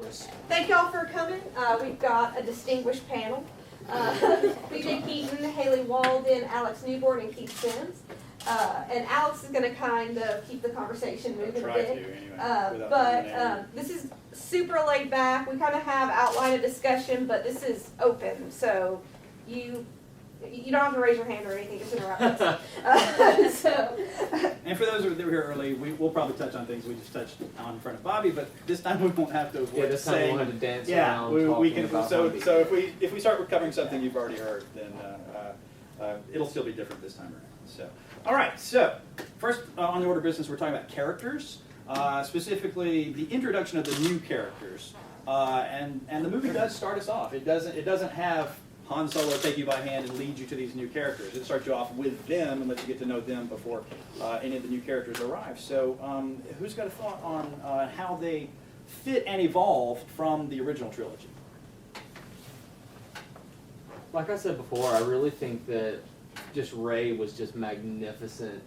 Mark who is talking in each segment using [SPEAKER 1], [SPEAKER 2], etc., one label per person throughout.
[SPEAKER 1] course.
[SPEAKER 2] Thank y'all for coming. We've got a distinguished panel. BJ Keaton, Haley Walden, Alex Newborn, and Keith Sims. And Alex is going to kind of keep the conversation moving a bit. This is super laid back. We kind of have outlined a discussion, but this is open, so you don't have to raise your hand or anything, just interrupt us.
[SPEAKER 3] And for those that were here early, we'll probably touch on things we just touched on in front of Bobby, but this time we won't have to avoid
[SPEAKER 4] this time we'll have to dance around
[SPEAKER 3] we can.
[SPEAKER 4] about
[SPEAKER 3] So
[SPEAKER 4] Bobby.
[SPEAKER 3] if we start covering something you've already heard, then it'll still be different this time around. So, all right. So first on the order of business, we're talking about characters, specifically the introduction of the new characters, and the movie does start us off. It doesn't have Han Solo take you by hand and lead you to these new characters. It starts you off with them and lets you get to know them before any of the new characters arrive. So who's got a thought on how they fit and evolved from the original trilogy?
[SPEAKER 4] Like I said before, I really think that just Rey was just magnificent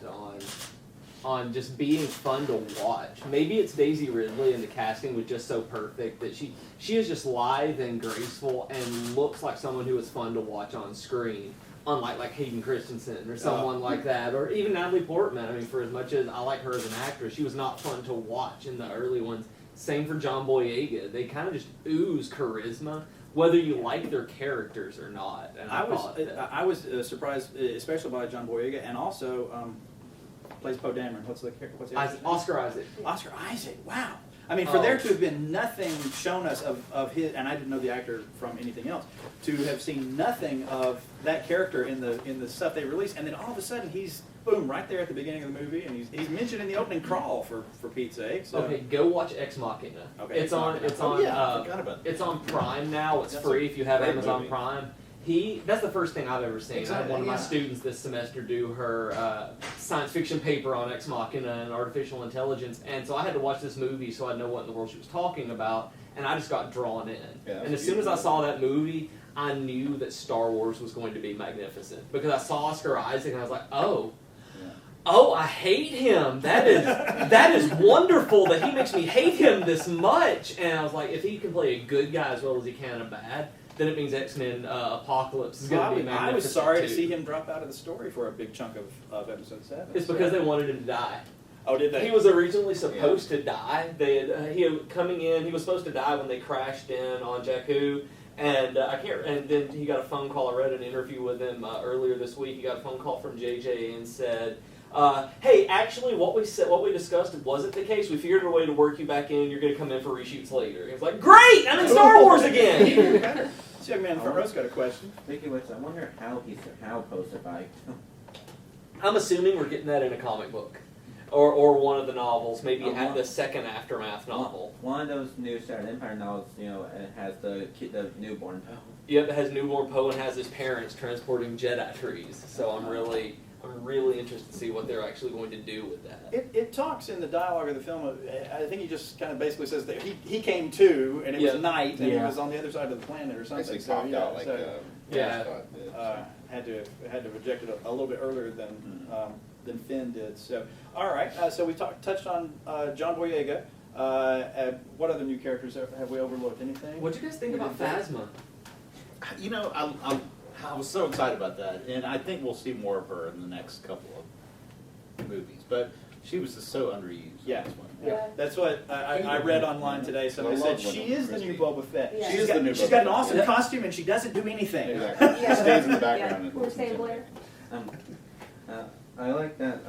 [SPEAKER 4] on just being fun to watch. Maybe it's Daisy Ridley and the casting was just so perfect that she is just lithe and graceful and looks like someone who is fun to watch on screen, unlike like Hayden Christensen or someone like that, or even Natalie Portman. I mean, for as much as I like her as an actress, she was not fun to watch in the early ones. Same for John Boyega. They kind of just ooze charisma, whether you like their characters or not. And I
[SPEAKER 3] was surprised, especially by John Boyega, and also plays Poe Dameron. What's the
[SPEAKER 4] Oscar Isaac.
[SPEAKER 3] Oscar Isaac. Wow. I mean, for there to have been nothing shown us of his, and I didn't know the actor from anything else, to have seen nothing of that character in the stuff they released, and then all of a sudden he's boom right there at the beginning of the movie, and he's mentioned in the opening crawl for Pete's sake. So.
[SPEAKER 4] Okay, go watch Ex Machina.
[SPEAKER 3] Okay,
[SPEAKER 4] it's on Prime now. It's free if you have Amazon Prime. That's the first thing I've ever seen.
[SPEAKER 3] Exactly,
[SPEAKER 4] I had one of my students this semester do her science fiction paper on Ex Machina and artificial intelligence, and so I had to watch this movie so I know what in the world she was talking about, and I just got drawn in.
[SPEAKER 1] Yeah,
[SPEAKER 4] and as soon as I saw that movie, I knew that Star Wars was going to be magnificent, because I saw Oscar Isaac and I was like, oh, I hate him. That is wonderful that he makes me hate him this much. And I was like, if he can play a good guy as well as he can a bad, then it means X-Men Apocalypse is going to be magnificent.
[SPEAKER 3] I was sorry to see him drop out of the story for a big chunk of Episode 7.
[SPEAKER 4] It's because they wanted him to die.
[SPEAKER 3] Oh, did they?
[SPEAKER 4] He was originally supposed to die. He was supposed to die when they crashed in on Jakku. And and then he got a phone call. I read an interview with him earlier this week. He got a phone call from JJ and said, hey, actually, what we discussed wasn't the case. We figured a way to work you back in. You're going to come in for reshoots later. He was like, great! I'm in Star Wars again!
[SPEAKER 3] Even better. This young man in front row's got a question.
[SPEAKER 5] Speaking of which, I wonder how post-survived.
[SPEAKER 4] I'm assuming we're getting that in a comic book. Or one of the novels, maybe the second Aftermath novel.
[SPEAKER 5] One of those new Shattered Empire novels, it has the newborn Poe.
[SPEAKER 4] Yep, it has newborn Poe and has his parents transporting Jedi trees. So I'm really interested to see what they're actually going to do with that.
[SPEAKER 3] It talks in the dialogue of the film, I think he just kind of basically says that he came to, and it was night, and he was on the other side of the planet or something.
[SPEAKER 1] Basically popped out like
[SPEAKER 3] had to have ejected a little bit earlier than Finn did. So, all right. So we touched on John Boyega. What other new characters have we overlooked? Anything?
[SPEAKER 4] What do you guys think about Phasma?
[SPEAKER 6] You know, I was so excited about that, and I think we'll see more of her in the next couple of movies. But she was just so underused.
[SPEAKER 3] Yeah.
[SPEAKER 6] In this one.
[SPEAKER 2] Yeah.
[SPEAKER 3] That's what I read online today. Somebody said she is the new Boba Fett.
[SPEAKER 2] Yeah.
[SPEAKER 3] She's got an awesome costume, and she doesn't do anything.
[SPEAKER 1] Exactly. She stays in the background.
[SPEAKER 2] We're saying Blair.
[SPEAKER 5] I like that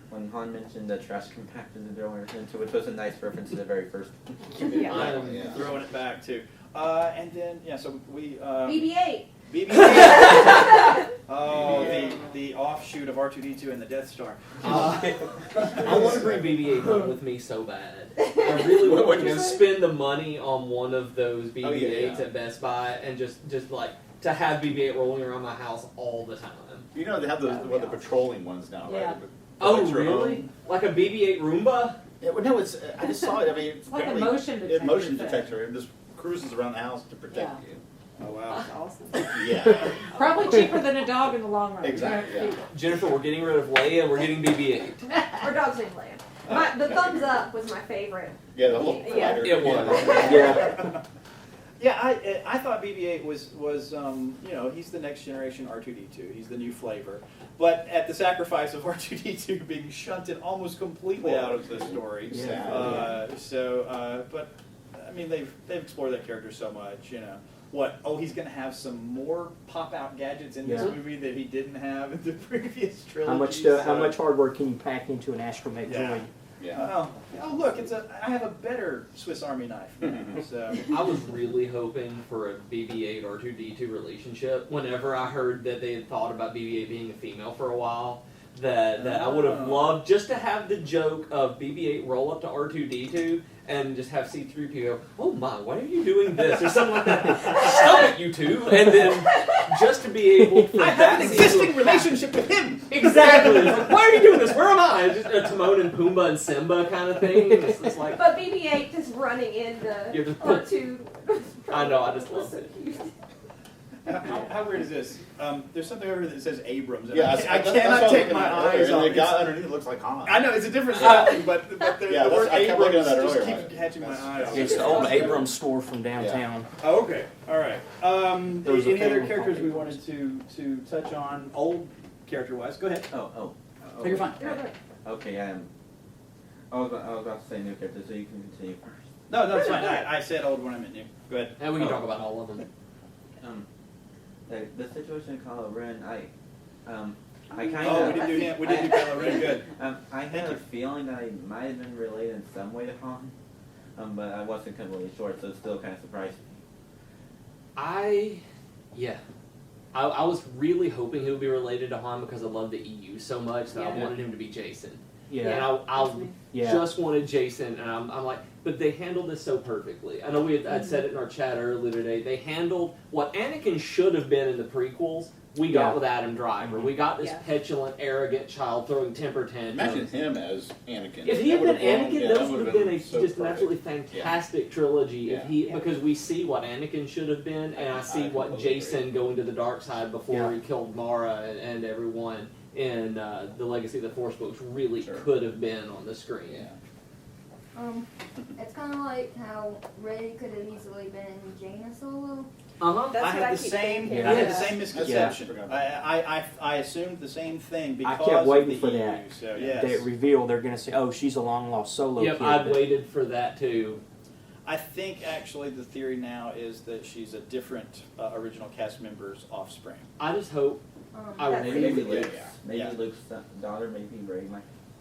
[SPEAKER 5] when Han mentioned the trash compactor the door into, which was a nice reference to the very first.
[SPEAKER 3] I'm throwing it back too. And then so we
[SPEAKER 2] BB-8.
[SPEAKER 3] BB-8. the offshoot of R2-D2 and the Death Star.
[SPEAKER 4] I want to bring BB-8 home with me so bad. I really want to spend the money on one of those BB-8s at Best Buy and just like to have BB-8 rolling around my house all the time.
[SPEAKER 6] You know they have the patrolling ones now, right?
[SPEAKER 2] Yeah.
[SPEAKER 4] Oh, really? Like a BB-8 Roomba?
[SPEAKER 6] Yeah, well, no, it's. I just saw it. I mean, it's
[SPEAKER 7] like a
[SPEAKER 6] apparently
[SPEAKER 7] motion detector.
[SPEAKER 6] motion detector. It just cruises around the house to protect you.
[SPEAKER 3] Oh wow.
[SPEAKER 7] That's awesome.
[SPEAKER 6] Yeah.
[SPEAKER 7] Probably cheaper than a dog in the long run.
[SPEAKER 6] Exactly. Yeah.
[SPEAKER 4] Jennifer, we're getting rid of Leia and we're getting BB-8.
[SPEAKER 2] Our dog's named Leia. The thumbs up was my favorite.
[SPEAKER 6] Yeah, the whole
[SPEAKER 2] Yeah.
[SPEAKER 6] glider.
[SPEAKER 4] It was.
[SPEAKER 3] Yeah. Yeah, I thought BB-8 was he's the next generation R2-D2. He's the new flavor, but at the sacrifice of R2-D2 being shunted almost completely out of the story.
[SPEAKER 6] Yeah.
[SPEAKER 3] But I mean they've explored that character so much. What? Oh, he's going to have some more pop-out gadgets in this movie that he didn't have in the previous trilogy.
[SPEAKER 7] How much hard work can you pack into an astromech droid?
[SPEAKER 6] Yeah.
[SPEAKER 3] Oh, look! I have a better Swiss Army knife now. So
[SPEAKER 4] I was really hoping for a BB-8 R2-D2 relationship. Whenever I heard that they had thought about BB-8 being a female for a while, that I would have loved just to have the joke of BB-8 roll up to R2-D2 and just have C-3PO go, "Oh my, why are you doing this?" or something like that. Stop it, you two! And then just to be able for
[SPEAKER 3] I have
[SPEAKER 4] that
[SPEAKER 3] an
[SPEAKER 4] scene to
[SPEAKER 3] existing
[SPEAKER 4] happen.
[SPEAKER 3] relationship with him.
[SPEAKER 4] Exactly. It's like, why are you doing this? Where am I? Just a Timon and Pumbaa and Simba kind of thing. It's like,
[SPEAKER 2] But BB-8 just running into
[SPEAKER 4] You just-
[SPEAKER 2] R2.
[SPEAKER 4] I know, I just
[SPEAKER 2] was
[SPEAKER 4] love
[SPEAKER 2] so
[SPEAKER 4] it.
[SPEAKER 2] cute.
[SPEAKER 3] How weird is this? There's something over here that says Abrams, and
[SPEAKER 6] Yeah,
[SPEAKER 3] I
[SPEAKER 6] that's
[SPEAKER 3] cannot
[SPEAKER 6] what
[SPEAKER 3] take
[SPEAKER 6] I was
[SPEAKER 3] my
[SPEAKER 6] looking at
[SPEAKER 3] eyes
[SPEAKER 6] earlier,
[SPEAKER 3] off
[SPEAKER 6] and the
[SPEAKER 3] it.
[SPEAKER 6] guy underneath looks like Han.
[SPEAKER 3] I know it's a different spelling, but
[SPEAKER 6] Yeah,
[SPEAKER 3] the word
[SPEAKER 6] I kept looking at
[SPEAKER 3] Abrams
[SPEAKER 6] that
[SPEAKER 3] just
[SPEAKER 6] earlier.
[SPEAKER 3] keeps catching my
[SPEAKER 6] That's-
[SPEAKER 3] eye. off
[SPEAKER 7] It's
[SPEAKER 3] it.
[SPEAKER 7] the old Abrams store from downtown.
[SPEAKER 3] Oh, okay, all right.
[SPEAKER 7] There was a
[SPEAKER 3] Any other
[SPEAKER 7] family
[SPEAKER 3] characters we
[SPEAKER 7] called
[SPEAKER 3] wanted to touch on, old character-wise? Go ahead.
[SPEAKER 5] Oh,
[SPEAKER 3] You're fine.
[SPEAKER 2] You're right.
[SPEAKER 5] Okay, I was about to say new character, so you can continue first.
[SPEAKER 3] No, it's fine. I said old when I meant new. Go ahead.
[SPEAKER 4] and we can talk about all of them.
[SPEAKER 5] The situation in Kylo Ren, I kind
[SPEAKER 3] Oh,
[SPEAKER 5] of.
[SPEAKER 3] we didn't do Kylo Ren. Good.
[SPEAKER 5] I
[SPEAKER 3] Thank
[SPEAKER 5] had a
[SPEAKER 3] you.
[SPEAKER 5] feeling that I might have been related in some way to Han, but I wasn't completely sure, so it still kind of surprised me.
[SPEAKER 4] I was really hoping he would be related to Han because I love the EU so much that I
[SPEAKER 2] Yeah.
[SPEAKER 4] wanted him to be Jason.
[SPEAKER 7] Yeah.
[SPEAKER 4] And I
[SPEAKER 7] Yeah.
[SPEAKER 4] just wanted Jason, and I'm like, but they handled this so perfectly. I know I'd said it in our chat earlier today. They handled what Anakin should have been in the prequels. We got
[SPEAKER 7] Yeah.
[SPEAKER 4] with Adam Driver. We got this
[SPEAKER 2] Yeah.
[SPEAKER 4] petulant, arrogant child throwing temper tantrums.
[SPEAKER 6] Imagine him as Anakin.
[SPEAKER 4] If he had been Anakin,
[SPEAKER 6] yeah,
[SPEAKER 4] those
[SPEAKER 6] that
[SPEAKER 4] would have
[SPEAKER 6] would've
[SPEAKER 4] been
[SPEAKER 6] so
[SPEAKER 4] just an
[SPEAKER 6] perfect.
[SPEAKER 4] absolutely fantastic trilogy. If he,
[SPEAKER 2] Yeah.
[SPEAKER 4] because we see what Anakin should have been, and I see what
[SPEAKER 6] completely
[SPEAKER 4] Jason going to the dark side before
[SPEAKER 7] Yeah.
[SPEAKER 4] he killed Mara and everyone in the Legacy of the Force books really
[SPEAKER 6] Sure.
[SPEAKER 4] could have been on the screen.
[SPEAKER 6] Yeah.
[SPEAKER 8] It's kind of like how Rey could have easily been Jaina Solo.
[SPEAKER 2] That's
[SPEAKER 3] I
[SPEAKER 2] what
[SPEAKER 3] had
[SPEAKER 2] I
[SPEAKER 3] the
[SPEAKER 2] keep
[SPEAKER 3] same.
[SPEAKER 2] thinking.
[SPEAKER 3] I had the
[SPEAKER 7] Yes.
[SPEAKER 3] same misconception.
[SPEAKER 6] Yeah.
[SPEAKER 3] I assumed the same thing
[SPEAKER 7] I
[SPEAKER 3] because
[SPEAKER 7] kept waiting
[SPEAKER 3] of the
[SPEAKER 7] for
[SPEAKER 3] EU.
[SPEAKER 7] that.
[SPEAKER 3] So yes.
[SPEAKER 7] That reveal, they're going to say, "Oh, she's a long lost Solo
[SPEAKER 4] Yep,
[SPEAKER 7] kid."
[SPEAKER 4] I've
[SPEAKER 7] but-
[SPEAKER 4] waited for that too.
[SPEAKER 3] I think actually the theory now is that she's a different original cast member's offspring.
[SPEAKER 4] I just hope. I
[SPEAKER 2] That's
[SPEAKER 5] Maybe
[SPEAKER 2] easy.
[SPEAKER 5] Luke's,
[SPEAKER 3] Yeah.
[SPEAKER 5] maybe
[SPEAKER 3] Yeah.
[SPEAKER 5] Luke's daughter, maybe Rey.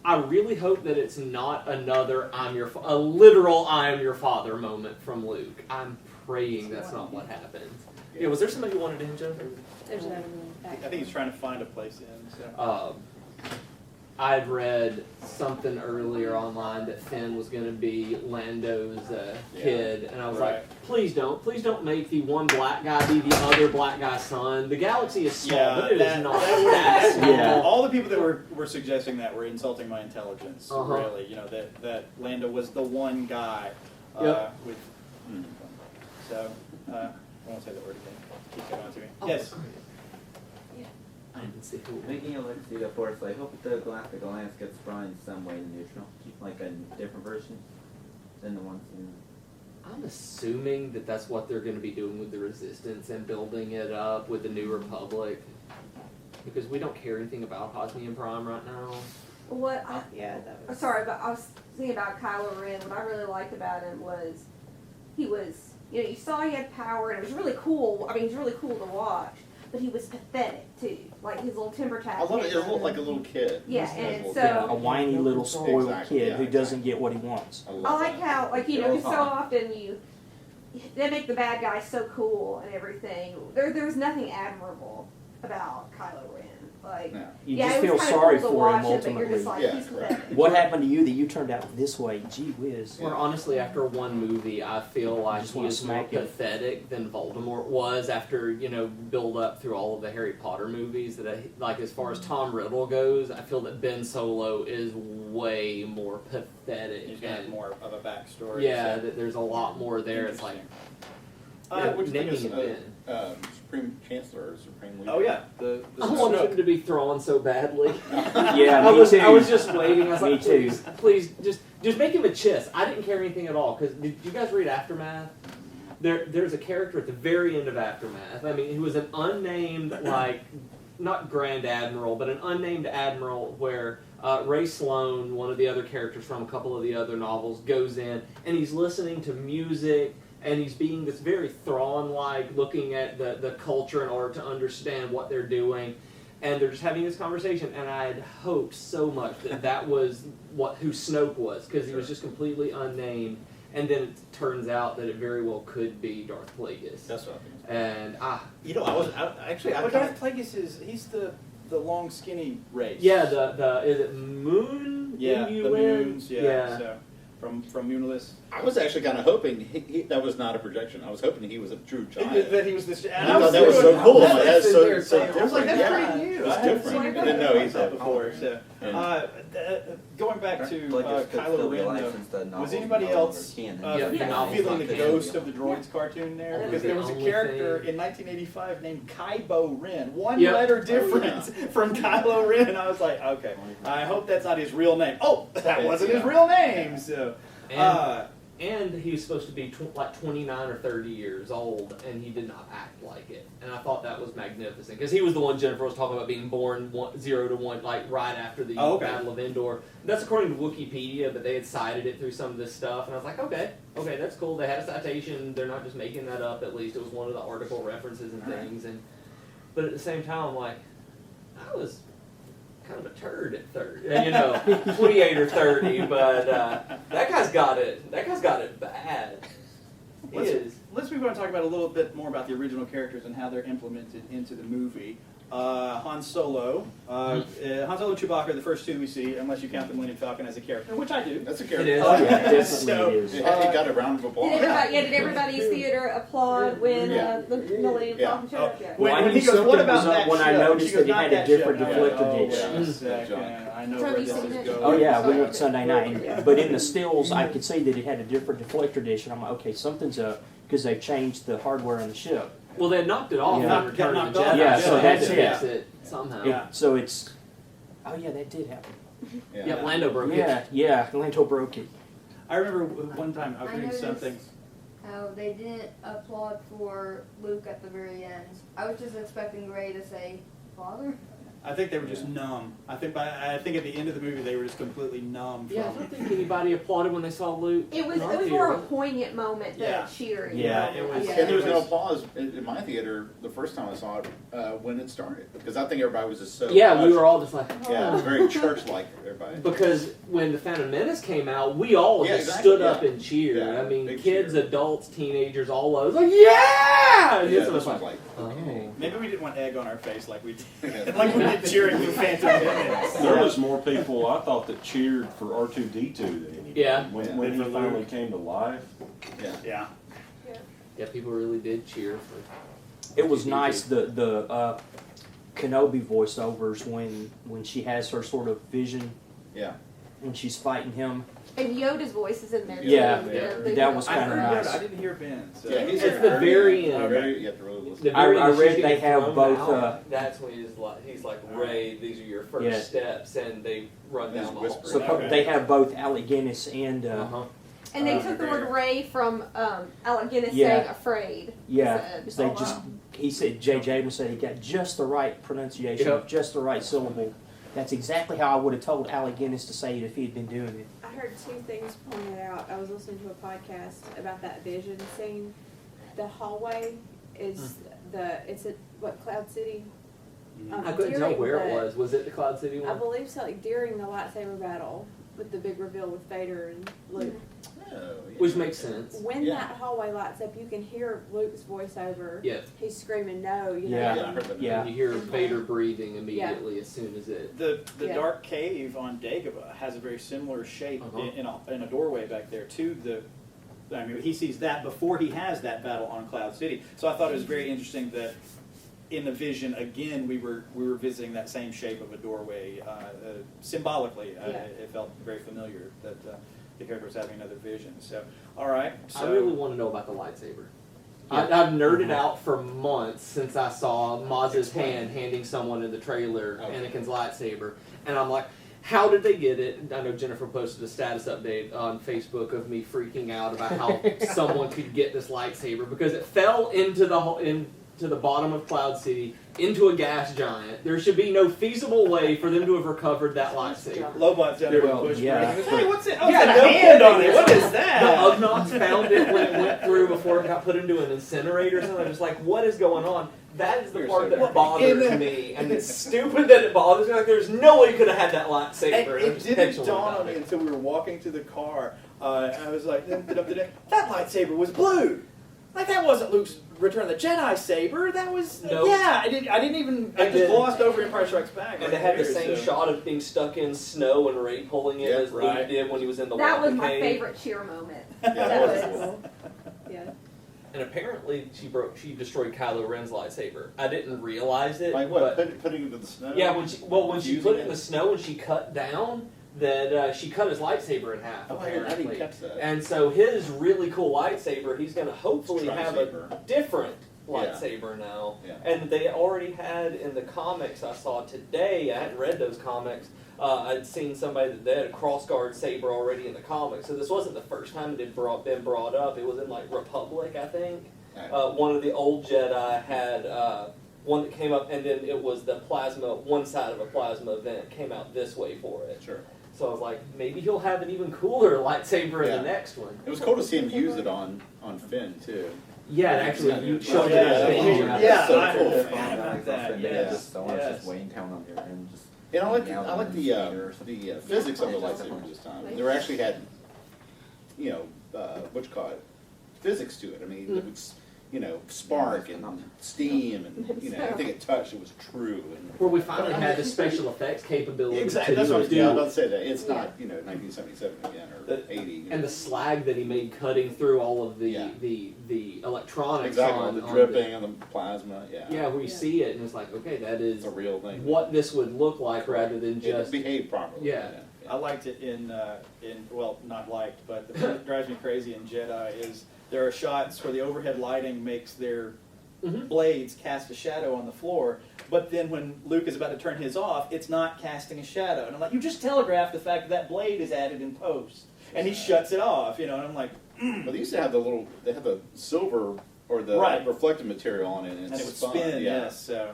[SPEAKER 4] I really hope that it's not another a literal "I am your father" moment from Luke. I'm praying that's not what happens. Yeah, was there somebody you wanted to hint, Jennifer?
[SPEAKER 2] There's another
[SPEAKER 3] I think he's trying to find a place in. So.
[SPEAKER 4] I'd read something earlier online that Finn was going to be Lando's kid, and I was
[SPEAKER 3] Right.
[SPEAKER 4] like, please don't make the one black guy be the other black guy's son. The galaxy is small, but it is not that small.
[SPEAKER 7] Yeah.
[SPEAKER 3] All the people that were suggesting that were insulting my intelligence.
[SPEAKER 4] Uh-huh.
[SPEAKER 3] Really, that Lando was the one guy
[SPEAKER 4] Yep.
[SPEAKER 3] with. So I won't say the word again. Keep going to me.
[SPEAKER 4] Oh,
[SPEAKER 3] Yes.
[SPEAKER 4] great. I didn't see who.
[SPEAKER 5] Making a Legacy of the Force, I hope the Galactic Alliance gets brought in some way neutral, like a different version than the ones in.
[SPEAKER 4] I'm assuming that that's what they're going to be doing with the Resistance and building it up with the New Republic, because we don't care anything about Hosnian Prime right now.
[SPEAKER 2] What
[SPEAKER 9] that
[SPEAKER 2] sorry, but I was thinking about Kylo Ren. What I really liked about him was he was, you saw he had power, and it was really cool. I mean, he's really cool to watch, but he was pathetic too. Like his little temper
[SPEAKER 6] I
[SPEAKER 2] tantrum.
[SPEAKER 6] love it. It looked like a little kid.
[SPEAKER 2] Yeah,
[SPEAKER 6] Just a
[SPEAKER 2] and
[SPEAKER 6] little
[SPEAKER 2] so-
[SPEAKER 7] A whiny little spoiled
[SPEAKER 6] Exactly,
[SPEAKER 7] kid
[SPEAKER 6] yeah,
[SPEAKER 7] who doesn't
[SPEAKER 6] exactly.
[SPEAKER 7] get what he wants.
[SPEAKER 6] I love
[SPEAKER 2] I like
[SPEAKER 6] that.
[SPEAKER 2] how, like,
[SPEAKER 6] It
[SPEAKER 2] because
[SPEAKER 6] was
[SPEAKER 2] so
[SPEAKER 6] fun.
[SPEAKER 2] often they make the bad guy so cool and everything. There's nothing admirable about Kylo Ren. Like,
[SPEAKER 6] No.
[SPEAKER 7] You
[SPEAKER 2] yeah,
[SPEAKER 7] just
[SPEAKER 2] it
[SPEAKER 7] feel
[SPEAKER 2] was kind
[SPEAKER 7] sorry
[SPEAKER 2] of cool to
[SPEAKER 7] for him
[SPEAKER 2] watch it, but you're just
[SPEAKER 7] ultimately.
[SPEAKER 2] like,
[SPEAKER 6] Yeah,
[SPEAKER 2] he's
[SPEAKER 6] right.
[SPEAKER 2] pathetic.
[SPEAKER 7] What happened to you that you turned out this way? Gee whiz.
[SPEAKER 4] Or honestly, after one movie, I feel like
[SPEAKER 7] just
[SPEAKER 4] he
[SPEAKER 7] wanna
[SPEAKER 4] is more
[SPEAKER 7] smack him.
[SPEAKER 4] pathetic than Voldemort was after, build up through all of the Harry Potter movies. Like as far as Tom Riddle goes, I feel that Ben Solo is way more pathetic.
[SPEAKER 3] He's got
[SPEAKER 4] and
[SPEAKER 3] more of a backstory.
[SPEAKER 4] yeah,
[SPEAKER 3] so.
[SPEAKER 4] there's a lot more there. It's like
[SPEAKER 3] Interesting.
[SPEAKER 6] What do you think
[SPEAKER 4] naming
[SPEAKER 6] of
[SPEAKER 4] it Ben.
[SPEAKER 6] Supreme Chancellor or Supreme Leader.
[SPEAKER 3] Oh yeah, the
[SPEAKER 4] I wanted
[SPEAKER 3] Snoke.
[SPEAKER 4] him to be Thrawn so badly.
[SPEAKER 7] Yeah,
[SPEAKER 4] I
[SPEAKER 7] me
[SPEAKER 4] was,
[SPEAKER 7] too.
[SPEAKER 4] I was just waiting. I was
[SPEAKER 7] Me
[SPEAKER 4] like,
[SPEAKER 7] too.
[SPEAKER 4] please, just make him a Chiss. I didn't care anything at all. Because did you guys read Aftermath? There's a character at the very end of Aftermath. I mean, he was an unnamed, like, not Grand Admiral, but an unnamed admiral where Ray Sloan, one of the other characters from a couple of the other novels, goes in and he's listening to music and he's being this very Thrawn-like, looking at the culture in order to understand what they're doing. And they're just having this conversation, and I had hoped so much that was who Snoke was, because he was just completely unnamed. And then it turns out that it very well could be Darth Plagueis.
[SPEAKER 6] That's what I think.
[SPEAKER 4] And
[SPEAKER 6] You know, I
[SPEAKER 3] But Darth Plagueis he's the long skinny race.
[SPEAKER 4] yeah, the is it Moon?
[SPEAKER 3] Yeah, the
[SPEAKER 4] M-U-N?
[SPEAKER 3] moons. Yeah. So from Moonless.
[SPEAKER 6] I was actually kind of hoping that was not a projection. I was hoping he was a true giant.
[SPEAKER 3] That he was this.
[SPEAKER 6] And I thought that was so cool. That's so different.
[SPEAKER 3] I was like, that's
[SPEAKER 6] Yeah.
[SPEAKER 3] pretty new.
[SPEAKER 6] It's
[SPEAKER 3] I hadn't
[SPEAKER 6] different.
[SPEAKER 3] seen
[SPEAKER 6] I
[SPEAKER 3] anything
[SPEAKER 6] didn't know
[SPEAKER 3] like
[SPEAKER 6] he's
[SPEAKER 3] that
[SPEAKER 6] a
[SPEAKER 3] before. So, going back to Kylo Ren, though, was anybody else feeling the ghost of the droids cartoon there?
[SPEAKER 4] That
[SPEAKER 3] Because
[SPEAKER 4] was
[SPEAKER 3] there
[SPEAKER 4] the
[SPEAKER 3] was a
[SPEAKER 4] only
[SPEAKER 3] character
[SPEAKER 4] thing.
[SPEAKER 3] in 1985 named Kybo Ren, one
[SPEAKER 4] Yep.
[SPEAKER 3] letter difference from Kylo Ren, and I was like, okay, I hope that's not his real name. Oh, that wasn't his real name. So,
[SPEAKER 4] and he was supposed to be like 29 or 30 years old, and he did not act like it. And I thought that was magnificent, because he was the one Jennifer was talking about being born 0 to 1, like right after the Battle of Endor. That's according to Wikipedia, but they had cited it through some of this stuff, and I was like, okay, that's cool. They had a citation. They're not just making that up. At least it was one of the article references and things. But at the same time, I'm like, I was kind of a turd at 30, 28 or 30, but that guy's got it. That guy's got it bad. He is.
[SPEAKER 3] Let's move on and talk about a little bit more about the original characters and how they're implemented into the movie. Han Solo, Han Solo and Chewbacca are the first two we see, unless you count the Millennium Falcon as a character, which I do.
[SPEAKER 6] That's a character.
[SPEAKER 4] It is.
[SPEAKER 7] Oh, yeah, definitely
[SPEAKER 3] So,
[SPEAKER 7] it is.
[SPEAKER 6] It got a round of applause.
[SPEAKER 2] Did everybody's theater applaud when the Millennium Falcon showed up? Yeah.
[SPEAKER 3] When
[SPEAKER 7] Why
[SPEAKER 3] he goes, what
[SPEAKER 7] something
[SPEAKER 3] about
[SPEAKER 7] was up
[SPEAKER 3] that
[SPEAKER 7] when I
[SPEAKER 3] ship?
[SPEAKER 7] noticed
[SPEAKER 3] She goes,
[SPEAKER 7] that it
[SPEAKER 3] "Not
[SPEAKER 7] had a
[SPEAKER 3] that
[SPEAKER 7] different
[SPEAKER 3] ship."
[SPEAKER 7] deflector
[SPEAKER 3] Oh,
[SPEAKER 7] dish.
[SPEAKER 3] I know
[SPEAKER 2] So
[SPEAKER 3] where
[SPEAKER 2] have you
[SPEAKER 3] this
[SPEAKER 2] seen
[SPEAKER 3] is
[SPEAKER 2] it?
[SPEAKER 3] going.
[SPEAKER 7] Oh yeah, we
[SPEAKER 2] Okay.
[SPEAKER 7] went Sunday night, but in the stills I could see that it had a different deflector dish, and I'm like, okay, something's up, because they changed the hardware on the ship.
[SPEAKER 4] Well, they knocked it off
[SPEAKER 7] Yeah.
[SPEAKER 4] in Return of
[SPEAKER 3] Knocked
[SPEAKER 4] the
[SPEAKER 3] off.
[SPEAKER 4] Jedi.
[SPEAKER 7] Yeah, so
[SPEAKER 4] they had
[SPEAKER 7] that's
[SPEAKER 4] to
[SPEAKER 7] it.
[SPEAKER 4] fix it somehow.
[SPEAKER 3] Yeah.
[SPEAKER 7] So it's, oh yeah, that did happen.
[SPEAKER 4] Yep, Lando broke it.
[SPEAKER 7] Yeah, Lando broke it.
[SPEAKER 3] I remember one time I was
[SPEAKER 8] I
[SPEAKER 3] reading
[SPEAKER 8] noticed
[SPEAKER 3] something.
[SPEAKER 8] how they didn't applaud for Luke at the very end. I was just expecting Rey to say, "Father."
[SPEAKER 3] I think they were just numb. I think at the end of the movie they were just completely numb
[SPEAKER 4] Yeah, I
[SPEAKER 3] from
[SPEAKER 4] don't think anybody applauded when they saw Luke.
[SPEAKER 2] It was
[SPEAKER 4] in our
[SPEAKER 2] more a
[SPEAKER 4] theater.
[SPEAKER 2] poignant moment than
[SPEAKER 3] Yeah.
[SPEAKER 2] a cheering.
[SPEAKER 7] Yeah,
[SPEAKER 2] moment.
[SPEAKER 3] it was-
[SPEAKER 6] And there was no applause in my theater the first time I saw it when it started, because I think everybody was just so.
[SPEAKER 4] Yeah, we
[SPEAKER 6] touched.
[SPEAKER 4] were all just like,
[SPEAKER 6] Yeah, it was very church-like. Everybody.
[SPEAKER 4] because when the Phantom Menace came out, we all
[SPEAKER 6] Yeah,
[SPEAKER 4] just
[SPEAKER 6] exactly,
[SPEAKER 4] stood up
[SPEAKER 6] yeah.
[SPEAKER 4] and cheered.
[SPEAKER 6] Yeah,
[SPEAKER 4] I mean,
[SPEAKER 6] big
[SPEAKER 4] kids,
[SPEAKER 6] cheer.
[SPEAKER 4] adults, teenagers, all of us like, yeah! And
[SPEAKER 6] Yeah,
[SPEAKER 4] this
[SPEAKER 6] this
[SPEAKER 4] was
[SPEAKER 6] was
[SPEAKER 4] like,
[SPEAKER 6] like. Okay.
[SPEAKER 3] Maybe we didn't want egg on our face like we did,
[SPEAKER 6] Yeah.
[SPEAKER 3] like we did cheering for Phantom Menace.
[SPEAKER 9] There was more people I thought that cheered for R2D2 than anybody.
[SPEAKER 4] Yeah.
[SPEAKER 9] When he finally came to life.
[SPEAKER 3] Yeah.
[SPEAKER 4] yeah, people really did cheer for.
[SPEAKER 7] It was nice the Kenobi voiceovers when she has her sort of vision
[SPEAKER 6] Yeah.
[SPEAKER 7] when she's fighting him.
[SPEAKER 2] And Yoda's voice is in there. too.
[SPEAKER 7] Yeah,
[SPEAKER 2] The-
[SPEAKER 7] that was
[SPEAKER 3] I
[SPEAKER 7] kind of
[SPEAKER 3] heard
[SPEAKER 7] nice.
[SPEAKER 3] Yoda. I didn't hear Ben. So.
[SPEAKER 6] Yeah, he's
[SPEAKER 4] It's
[SPEAKER 6] a-
[SPEAKER 4] the very end.
[SPEAKER 6] Very, you have to really listen.
[SPEAKER 4] The
[SPEAKER 7] I
[SPEAKER 4] very end,
[SPEAKER 7] read
[SPEAKER 4] she's
[SPEAKER 7] they
[SPEAKER 4] getting
[SPEAKER 7] have
[SPEAKER 4] thrown
[SPEAKER 7] both,
[SPEAKER 4] out. That's when he's like, Ray, these are your first
[SPEAKER 7] Yeah.
[SPEAKER 4] steps, and they run
[SPEAKER 6] He's
[SPEAKER 4] down the
[SPEAKER 6] whispering.
[SPEAKER 4] hall.
[SPEAKER 3] Okay.
[SPEAKER 7] They have both Alec Guinness and
[SPEAKER 4] Uh-huh.
[SPEAKER 2] And they took the word Ray from Alec Guinness
[SPEAKER 7] Yeah.
[SPEAKER 2] saying afraid.
[SPEAKER 7] yeah,
[SPEAKER 2] Said.
[SPEAKER 7] they just he said J.J. Abrams said he got just the right pronunciation,
[SPEAKER 4] Yep.
[SPEAKER 7] just the right syllable. That's exactly how I would have told Alec Guinness to say it if he had been doing it.
[SPEAKER 10] I heard two things pointed out. I was listening to a podcast about that vision scene. The hallway is it's at what, Cloud City?
[SPEAKER 4] I couldn't tell
[SPEAKER 10] During
[SPEAKER 4] where it
[SPEAKER 10] the-
[SPEAKER 4] was. Was it the Cloud City
[SPEAKER 10] I
[SPEAKER 4] one?
[SPEAKER 10] believe so. Like during the lightsaber battle with the big reveal with Vader and Luke.
[SPEAKER 6] Oh, yeah.
[SPEAKER 4] Which makes sense.
[SPEAKER 10] When
[SPEAKER 6] Yeah.
[SPEAKER 10] that hallway lights up, you can hear Luke's voiceover.
[SPEAKER 4] Yeah.
[SPEAKER 10] He's screaming no. You know.
[SPEAKER 7] Yeah.
[SPEAKER 6] Yeah, I heard that.
[SPEAKER 7] Yeah.
[SPEAKER 4] And you hear Vader breathing immediately as soon as it.
[SPEAKER 3] The
[SPEAKER 10] Yeah.
[SPEAKER 3] dark cave on Dagobah has a very similar shape
[SPEAKER 4] Uh-huh.
[SPEAKER 3] in a doorway back there to the. I mean, he sees that before he has that battle on Cloud City. So I thought it was very interesting that in the vision again we were visiting that same shape of a doorway symbolically.
[SPEAKER 10] Yeah.
[SPEAKER 3] It felt very familiar that the character was having another vision. So all right, so
[SPEAKER 4] I really want to know about the lightsaber. I've nerded out for months since I saw Maz's hand handing someone in the trailer Anakin's lightsaber, and I'm like, how did they get it? I know Jennifer posted a status update on Facebook of me freaking out about how someone could get this lightsaber because it fell into the bottom of Cloud City into a gas giant. There should be no feasible way for them to have recovered that lightsaber.
[SPEAKER 3] Lobot's down there
[SPEAKER 7] Well,
[SPEAKER 3] with push
[SPEAKER 7] yeah.
[SPEAKER 3] button. Hey, what's it? Oh,
[SPEAKER 4] Yeah,
[SPEAKER 3] it's got a
[SPEAKER 4] no
[SPEAKER 3] hand on
[SPEAKER 4] kidding.
[SPEAKER 3] it. What is
[SPEAKER 4] The
[SPEAKER 3] that?
[SPEAKER 4] Ugnaughts found it when it went through before it got put into an incinerator or something. I'm just like, what is going on? That is the
[SPEAKER 6] You're
[SPEAKER 4] part
[SPEAKER 6] so
[SPEAKER 4] that
[SPEAKER 6] dark.
[SPEAKER 4] bothers me, and it's stupid that it bothers me. Like, there's no way you could have had that lightsaber.
[SPEAKER 3] It didn't dawn on me until we were walking to the car. I was like, that lightsaber was blue. Like, that wasn't Luke's Return of the Jedi saber. That was,
[SPEAKER 4] Nope.
[SPEAKER 3] yeah, I didn't even, I
[SPEAKER 4] And
[SPEAKER 3] just
[SPEAKER 4] then-
[SPEAKER 3] glossed over Empire Strikes Back.
[SPEAKER 4] And
[SPEAKER 3] right
[SPEAKER 4] they had the
[SPEAKER 3] there,
[SPEAKER 4] same
[SPEAKER 3] so.
[SPEAKER 4] shot of being stuck in snow and Rey pulling it
[SPEAKER 6] Yeah,
[SPEAKER 4] as Luke
[SPEAKER 3] right.
[SPEAKER 4] did when he was in the
[SPEAKER 2] That was
[SPEAKER 4] Wampa
[SPEAKER 2] my
[SPEAKER 4] cave.
[SPEAKER 2] favorite cheer moment.
[SPEAKER 6] Yeah,
[SPEAKER 2] That
[SPEAKER 6] that was
[SPEAKER 2] was-
[SPEAKER 10] Yeah.
[SPEAKER 4] And apparently she destroyed Kylo Ren's lightsaber. I didn't realize it.
[SPEAKER 6] Like what?
[SPEAKER 4] But
[SPEAKER 6] Putting it into the snow?
[SPEAKER 4] yeah, when she
[SPEAKER 6] Using
[SPEAKER 4] put it
[SPEAKER 6] it?
[SPEAKER 4] in the snow and she cut down, that she cut his lightsaber in half.
[SPEAKER 6] Oh, I
[SPEAKER 4] apparently.
[SPEAKER 6] didn't catch that.
[SPEAKER 4] And so his really cool lightsaber, he's going to hopefully have a
[SPEAKER 6] Tri-saber.
[SPEAKER 4] different
[SPEAKER 6] Yeah.
[SPEAKER 4] lightsaber now.
[SPEAKER 6] Yeah.
[SPEAKER 4] And they already had in the comics I saw today, I hadn't read those comics, I'd seen somebody that they had a crossguard saber already in the comics. So this wasn't the first time it had been brought up. It was in like Republic, I think. One of the old Jedi had one that came up, and then it was the plasma, one side of a plasma event came out this way for it.
[SPEAKER 6] Sure.
[SPEAKER 4] So I was like, maybe he'll have an even cooler lightsaber in
[SPEAKER 6] Yeah.
[SPEAKER 4] the next one.
[SPEAKER 6] It was cool to see him use it on Finn too.
[SPEAKER 4] Yeah, and actually, you showed
[SPEAKER 3] Yeah,
[SPEAKER 4] it as a
[SPEAKER 3] yeah,
[SPEAKER 4] picture.
[SPEAKER 3] yeah.
[SPEAKER 6] So
[SPEAKER 3] I
[SPEAKER 6] cool.
[SPEAKER 3] forgot about that. Yes,
[SPEAKER 5] Someone's
[SPEAKER 3] yes.
[SPEAKER 5] just weighing down on there and just.
[SPEAKER 6] And I like
[SPEAKER 5] yelling
[SPEAKER 6] the
[SPEAKER 5] at his speaker or
[SPEAKER 6] the physics of the lightsaber this time. They were actually had, what you call it, physics to it. I mean, it was, spark and steam and anything it touched, it was true. And
[SPEAKER 4] Where we finally had the special effects capability
[SPEAKER 6] exactly,
[SPEAKER 4] to
[SPEAKER 6] that's what I was
[SPEAKER 4] do.
[SPEAKER 6] about to say. That it's not 1977 again or 80.
[SPEAKER 4] And the slag that he made cutting through all of the
[SPEAKER 6] Yeah.
[SPEAKER 4] the electronics
[SPEAKER 6] exactly
[SPEAKER 4] on
[SPEAKER 6] the
[SPEAKER 4] on
[SPEAKER 6] dripping and the plasma. Yeah,
[SPEAKER 4] yeah, where you see it and it's like, okay, that is
[SPEAKER 6] it's a real thing.
[SPEAKER 4] what this would look like rather than
[SPEAKER 6] It
[SPEAKER 4] just
[SPEAKER 6] behaved properly.
[SPEAKER 4] Yeah.
[SPEAKER 3] I liked it in well, not liked, but the thing that drives me crazy in Jedi is there are shots where the overhead lighting makes their
[SPEAKER 4] Mhm.
[SPEAKER 3] blades cast a shadow on the floor, but then when Luke is about to turn his off, it's not casting a shadow. And I'm like, you just telegraphed the fact that blade is added in post. And he shuts it off, and I'm like,
[SPEAKER 6] Well, they used to have they had the silver or the
[SPEAKER 3] Right.
[SPEAKER 6] reflective material on it, and,
[SPEAKER 3] and it would
[SPEAKER 6] spun.
[SPEAKER 3] spin,
[SPEAKER 6] Yeah.
[SPEAKER 3] yes. So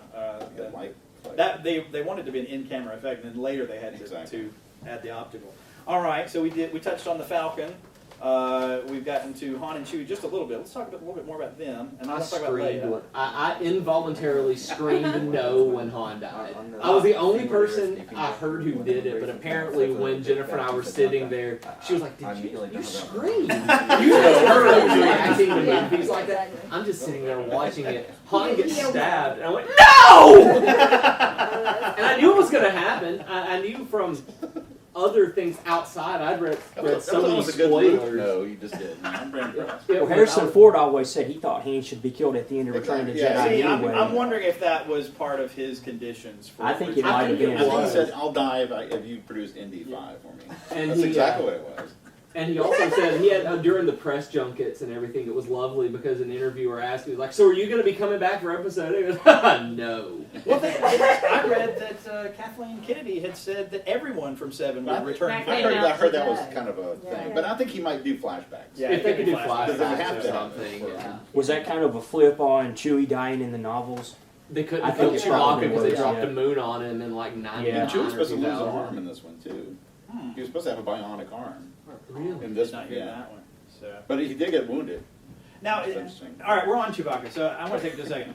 [SPEAKER 6] Yeah, like
[SPEAKER 3] that they wanted to be an in-camera effect, and then later they had to add the optical. All right, so we touched on the Falcon. We've gotten to Han and Chewie just a little bit. Let's talk a little bit more about them, and then
[SPEAKER 4] I
[SPEAKER 3] let's talk about
[SPEAKER 4] screamed.
[SPEAKER 3] Leia.
[SPEAKER 4] I involuntarily screamed no when Han died. I was the only person I heard who did it, but apparently when Jennifer and I were sitting there, she was like, "Did you scream?" You just heard her reacting to movies like that. I'm just sitting there watching it. Han gets stabbed, and I went, "No!" And I knew it was going to happen. I knew from other things outside. I'd read so many
[SPEAKER 6] a good Luke.
[SPEAKER 4] spoilers.
[SPEAKER 6] No, you just didn't. I'm very impressed.
[SPEAKER 7] Well, Harrison Ford always said he thought Han should be killed at the end of Return of the
[SPEAKER 6] Yeah.
[SPEAKER 7] Jedi
[SPEAKER 3] See,
[SPEAKER 7] anyway.
[SPEAKER 3] I'm wondering if that was part of his conditions. For
[SPEAKER 7] I think it
[SPEAKER 3] return.
[SPEAKER 7] might have been.
[SPEAKER 6] I think he said, "I'll die if you produce Indy 5 for me."
[SPEAKER 4] And
[SPEAKER 6] That's
[SPEAKER 4] he,
[SPEAKER 6] exactly what it was.
[SPEAKER 4] And he also said he had during the press junkets and everything. It was lovely because an interviewer asked, "He was like, so are you going to be coming back for episode 8?" He goes, "No."
[SPEAKER 3] Well, I read that Kathleen Kennedy had said that everyone from Seven would return.
[SPEAKER 6] I heard that was kind of a thing, but I think he might do flashbacks.
[SPEAKER 3] Yeah,
[SPEAKER 4] If they could do
[SPEAKER 6] Because they have
[SPEAKER 4] flashbacks
[SPEAKER 6] to
[SPEAKER 4] or
[SPEAKER 6] have
[SPEAKER 4] something,
[SPEAKER 6] it.
[SPEAKER 4] yeah.
[SPEAKER 7] Was that kind of a flip on Chewie dying in the novels?
[SPEAKER 4] They couldn't
[SPEAKER 7] I
[SPEAKER 4] kill
[SPEAKER 7] think it
[SPEAKER 4] Chewbacca
[SPEAKER 7] probably
[SPEAKER 4] because they
[SPEAKER 7] was,
[SPEAKER 4] dropped
[SPEAKER 7] yeah.
[SPEAKER 4] a moon on him in like 99
[SPEAKER 7] Yeah.
[SPEAKER 6] And Chewie was supposed to lose an
[SPEAKER 4] 2000.
[SPEAKER 6] arm in this one too. He was supposed to have a bionic arm
[SPEAKER 4] Really?
[SPEAKER 6] in
[SPEAKER 3] Did
[SPEAKER 6] this
[SPEAKER 3] not
[SPEAKER 6] one.
[SPEAKER 3] hear
[SPEAKER 6] Yeah,
[SPEAKER 3] that one. So
[SPEAKER 6] but he did get wounded.
[SPEAKER 3] now,
[SPEAKER 6] That's interesting.
[SPEAKER 3] all right, we're on Chewbacca. So I want to take just a second.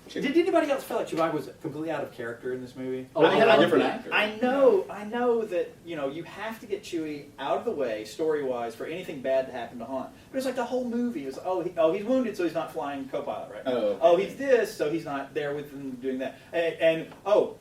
[SPEAKER 3] Did anybody else feel like Chewbacca was completely out of character in this movie?
[SPEAKER 4] Oh,
[SPEAKER 6] I mean,
[SPEAKER 4] I
[SPEAKER 6] a different
[SPEAKER 4] love
[SPEAKER 6] actor.
[SPEAKER 3] I know that you have to get Chewie out of the way story-wise for anything bad to happen to Han. But it's like the whole movie is he's wounded, so he's not flying co-pilot right now.
[SPEAKER 6] Oh, okay.
[SPEAKER 3] He's this, so he's not there with them doing that. And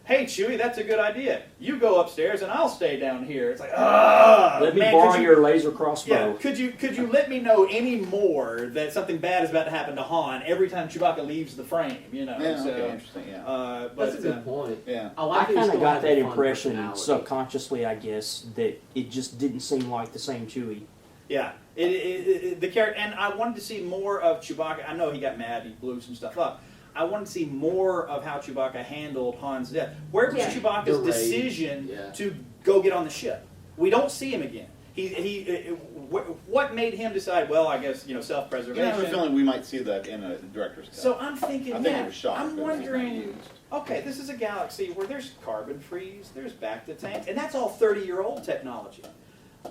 [SPEAKER 3] hey Chewie, that's a good idea. You go upstairs and I'll stay down here. It's like
[SPEAKER 7] Let me
[SPEAKER 3] man,
[SPEAKER 7] borrow
[SPEAKER 3] could you-
[SPEAKER 7] your laser crossbow.
[SPEAKER 3] Yeah, could you let me know any more that something bad is about to happen to Han every time Chewbacca leaves the frame?
[SPEAKER 6] Yeah,
[SPEAKER 3] so,
[SPEAKER 6] okay, interesting. Yeah,
[SPEAKER 3] but
[SPEAKER 4] That's a good point.
[SPEAKER 6] yeah.
[SPEAKER 4] I
[SPEAKER 7] I
[SPEAKER 4] like that he
[SPEAKER 7] kind of
[SPEAKER 4] still
[SPEAKER 7] got
[SPEAKER 4] had
[SPEAKER 7] that
[SPEAKER 4] fun
[SPEAKER 7] impression
[SPEAKER 4] personality.
[SPEAKER 7] subconsciously, I guess, that it just didn't seem like the same Chewie.
[SPEAKER 3] Yeah, the character, and I wanted to see more of Chewbacca. I know he got mad, he blew some stuff up. I wanted to see more of how Chewbacca handled Han's death. Where was
[SPEAKER 2] Yeah.
[SPEAKER 3] Chewbacca's
[SPEAKER 4] The rage,
[SPEAKER 3] decision
[SPEAKER 4] yeah.
[SPEAKER 3] to go get on the ship? We don't see him again. What made him decide? Well, I guess
[SPEAKER 6] You know, I
[SPEAKER 3] self-preservation.
[SPEAKER 6] have a feeling we might see that in a director's cut.
[SPEAKER 3] So I'm thinking,
[SPEAKER 6] I think
[SPEAKER 3] yeah,
[SPEAKER 6] it was shot,
[SPEAKER 3] I'm
[SPEAKER 6] but it was not
[SPEAKER 3] wondering.
[SPEAKER 6] used.
[SPEAKER 3] Okay, this is a galaxy where there's carbon freeze, there's back to tank, and that's all 30-year-old technology.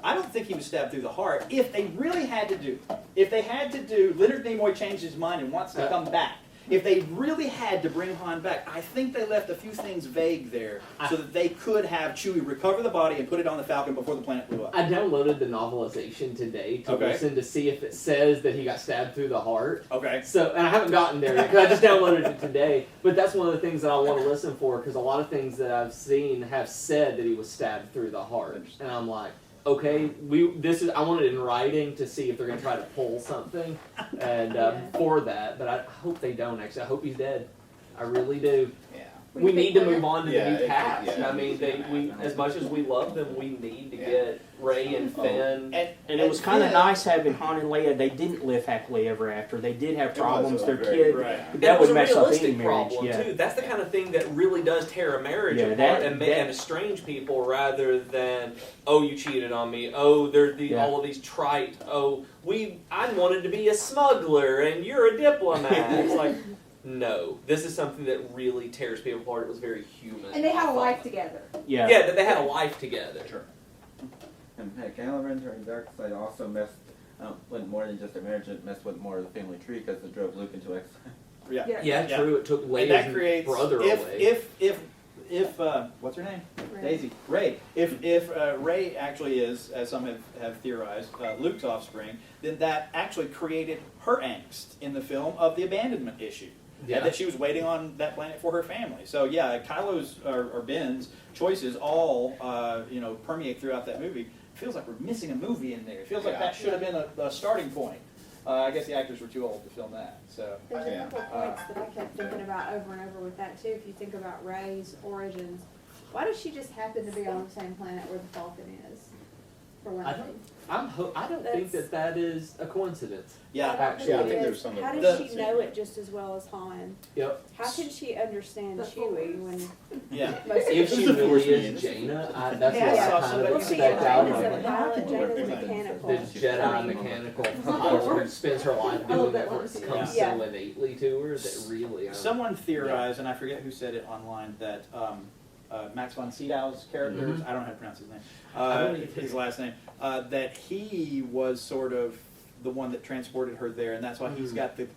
[SPEAKER 3] I don't think he was stabbed through the heart. If they really had to do, Leonard Nimoy changed his mind and wants to come back. If they really had to bring Han back, I think they left a few things vague there so that they could have Chewie recover the body and put it on the Falcon before the planet blew up.
[SPEAKER 4] I downloaded the novelization today to
[SPEAKER 3] Okay.
[SPEAKER 4] listen to see if it says that he got stabbed through the heart.
[SPEAKER 3] Okay.
[SPEAKER 4] So, and I haven't gotten there yet because I just downloaded it today. But that's one of the things that I want to listen for because a lot of things that I've seen have said that he was stabbed through the heart, and I'm like, okay, I want it in writing to see if they're going to try to pull something, and for that. But I hope they don't. Actually, I hope he's dead. I really do.
[SPEAKER 6] Yeah.
[SPEAKER 4] We need to move on to
[SPEAKER 6] Yeah,
[SPEAKER 4] the new
[SPEAKER 6] it-
[SPEAKER 4] cast.
[SPEAKER 6] yeah.
[SPEAKER 4] I mean, we as much as we love them, we need to get Rey and Finn.
[SPEAKER 7] And it was kind of
[SPEAKER 3] Finn-
[SPEAKER 7] nice having Han and Leia. They didn't live happily ever after. They did have
[SPEAKER 6] It was
[SPEAKER 7] problems.
[SPEAKER 6] a
[SPEAKER 7] Their
[SPEAKER 6] very-
[SPEAKER 7] kid,
[SPEAKER 3] Right.
[SPEAKER 11] And
[SPEAKER 7] that
[SPEAKER 11] it was
[SPEAKER 7] would
[SPEAKER 11] a
[SPEAKER 7] mess up
[SPEAKER 11] realistic
[SPEAKER 7] any marriage.
[SPEAKER 11] problem
[SPEAKER 7] Yeah.
[SPEAKER 11] too. That's the kind of thing that really does tear a marriage
[SPEAKER 7] Yeah,
[SPEAKER 11] apart
[SPEAKER 7] that-
[SPEAKER 11] and
[SPEAKER 7] that-
[SPEAKER 11] estrange people, rather than, oh, you cheated on me. Oh, there's
[SPEAKER 7] Yeah.
[SPEAKER 11] all of these trite. Oh, I wanted to be a smuggler and you're a diplomat. It's like, no, this is something that really tears people apart. It was very human.
[SPEAKER 2] And they had a
[SPEAKER 11] I
[SPEAKER 2] life
[SPEAKER 11] thought.
[SPEAKER 2] together.
[SPEAKER 7] Yeah.
[SPEAKER 11] Yeah, that they had a life together.
[SPEAKER 3] Sure.
[SPEAKER 5] And heck, Kylo Ren turning dark side also messed with more than just a marriage. It messed with more of the family tree because it drove Luke into exile.
[SPEAKER 3] Yeah.
[SPEAKER 2] Yeah.
[SPEAKER 11] Yeah,
[SPEAKER 3] Yeah.
[SPEAKER 11] true. It took
[SPEAKER 3] And
[SPEAKER 11] Leia's
[SPEAKER 3] that creates
[SPEAKER 11] brother away.
[SPEAKER 3] if what's her name?
[SPEAKER 10] Right.
[SPEAKER 3] Daisy. Ray. If Ray actually is, as some have theorized, Luke's offspring, then that actually created her angst in the film of the abandonment issue.
[SPEAKER 4] Yeah.
[SPEAKER 3] And that she was waiting on that planet for her family. So yeah, Kylo's or Ben's choices all permeate throughout that movie. It feels like we're missing a movie in there. It feels like
[SPEAKER 6] Yeah.
[SPEAKER 3] that should have been a starting point. I guess the actors were too old to film that. So
[SPEAKER 10] There's
[SPEAKER 6] Yeah.
[SPEAKER 10] a couple points that I kept thinking about over and over with that too. If you think about Rey's origins, why does she just happen to be on the same planet where the Falcon is? For one
[SPEAKER 4] I
[SPEAKER 10] thing.
[SPEAKER 4] I don't think that is a coincidence.
[SPEAKER 3] yeah,
[SPEAKER 4] Actually,
[SPEAKER 6] Yeah, I
[SPEAKER 10] It
[SPEAKER 6] think
[SPEAKER 10] is.
[SPEAKER 6] there's something.
[SPEAKER 10] How
[SPEAKER 6] with
[SPEAKER 10] does
[SPEAKER 6] that
[SPEAKER 10] she
[SPEAKER 6] too.
[SPEAKER 10] know it just as well as Han?
[SPEAKER 4] Yep.
[SPEAKER 10] How can she understand
[SPEAKER 2] The
[SPEAKER 10] Chewie when
[SPEAKER 3] yeah.
[SPEAKER 10] most
[SPEAKER 4] If she
[SPEAKER 6] This is the Force
[SPEAKER 4] really is
[SPEAKER 6] means.
[SPEAKER 4] Jaina, that's
[SPEAKER 10] Yeah,
[SPEAKER 4] what
[SPEAKER 10] yeah.
[SPEAKER 4] I kind of
[SPEAKER 10] Well, she
[SPEAKER 4] expect out
[SPEAKER 10] Jaina's
[SPEAKER 4] of
[SPEAKER 10] a
[SPEAKER 4] her.
[SPEAKER 10] pilot, Jaina's
[SPEAKER 6] Yeah.
[SPEAKER 10] mechanical.
[SPEAKER 4] The Jedi mechanical who spends her life
[SPEAKER 2] I love
[SPEAKER 4] doing
[SPEAKER 2] that
[SPEAKER 4] it, where
[SPEAKER 2] one
[SPEAKER 4] it
[SPEAKER 2] too.
[SPEAKER 4] comes
[SPEAKER 10] Yeah.
[SPEAKER 4] so innately to her that really.
[SPEAKER 3] Someone theorized, and I forget who said it online, that Max von Sydow's characters, I don't know how to pronounce his name,
[SPEAKER 4] I don't either.
[SPEAKER 3] his last name, that he was sort of the one that transported her there, and that's why he's got the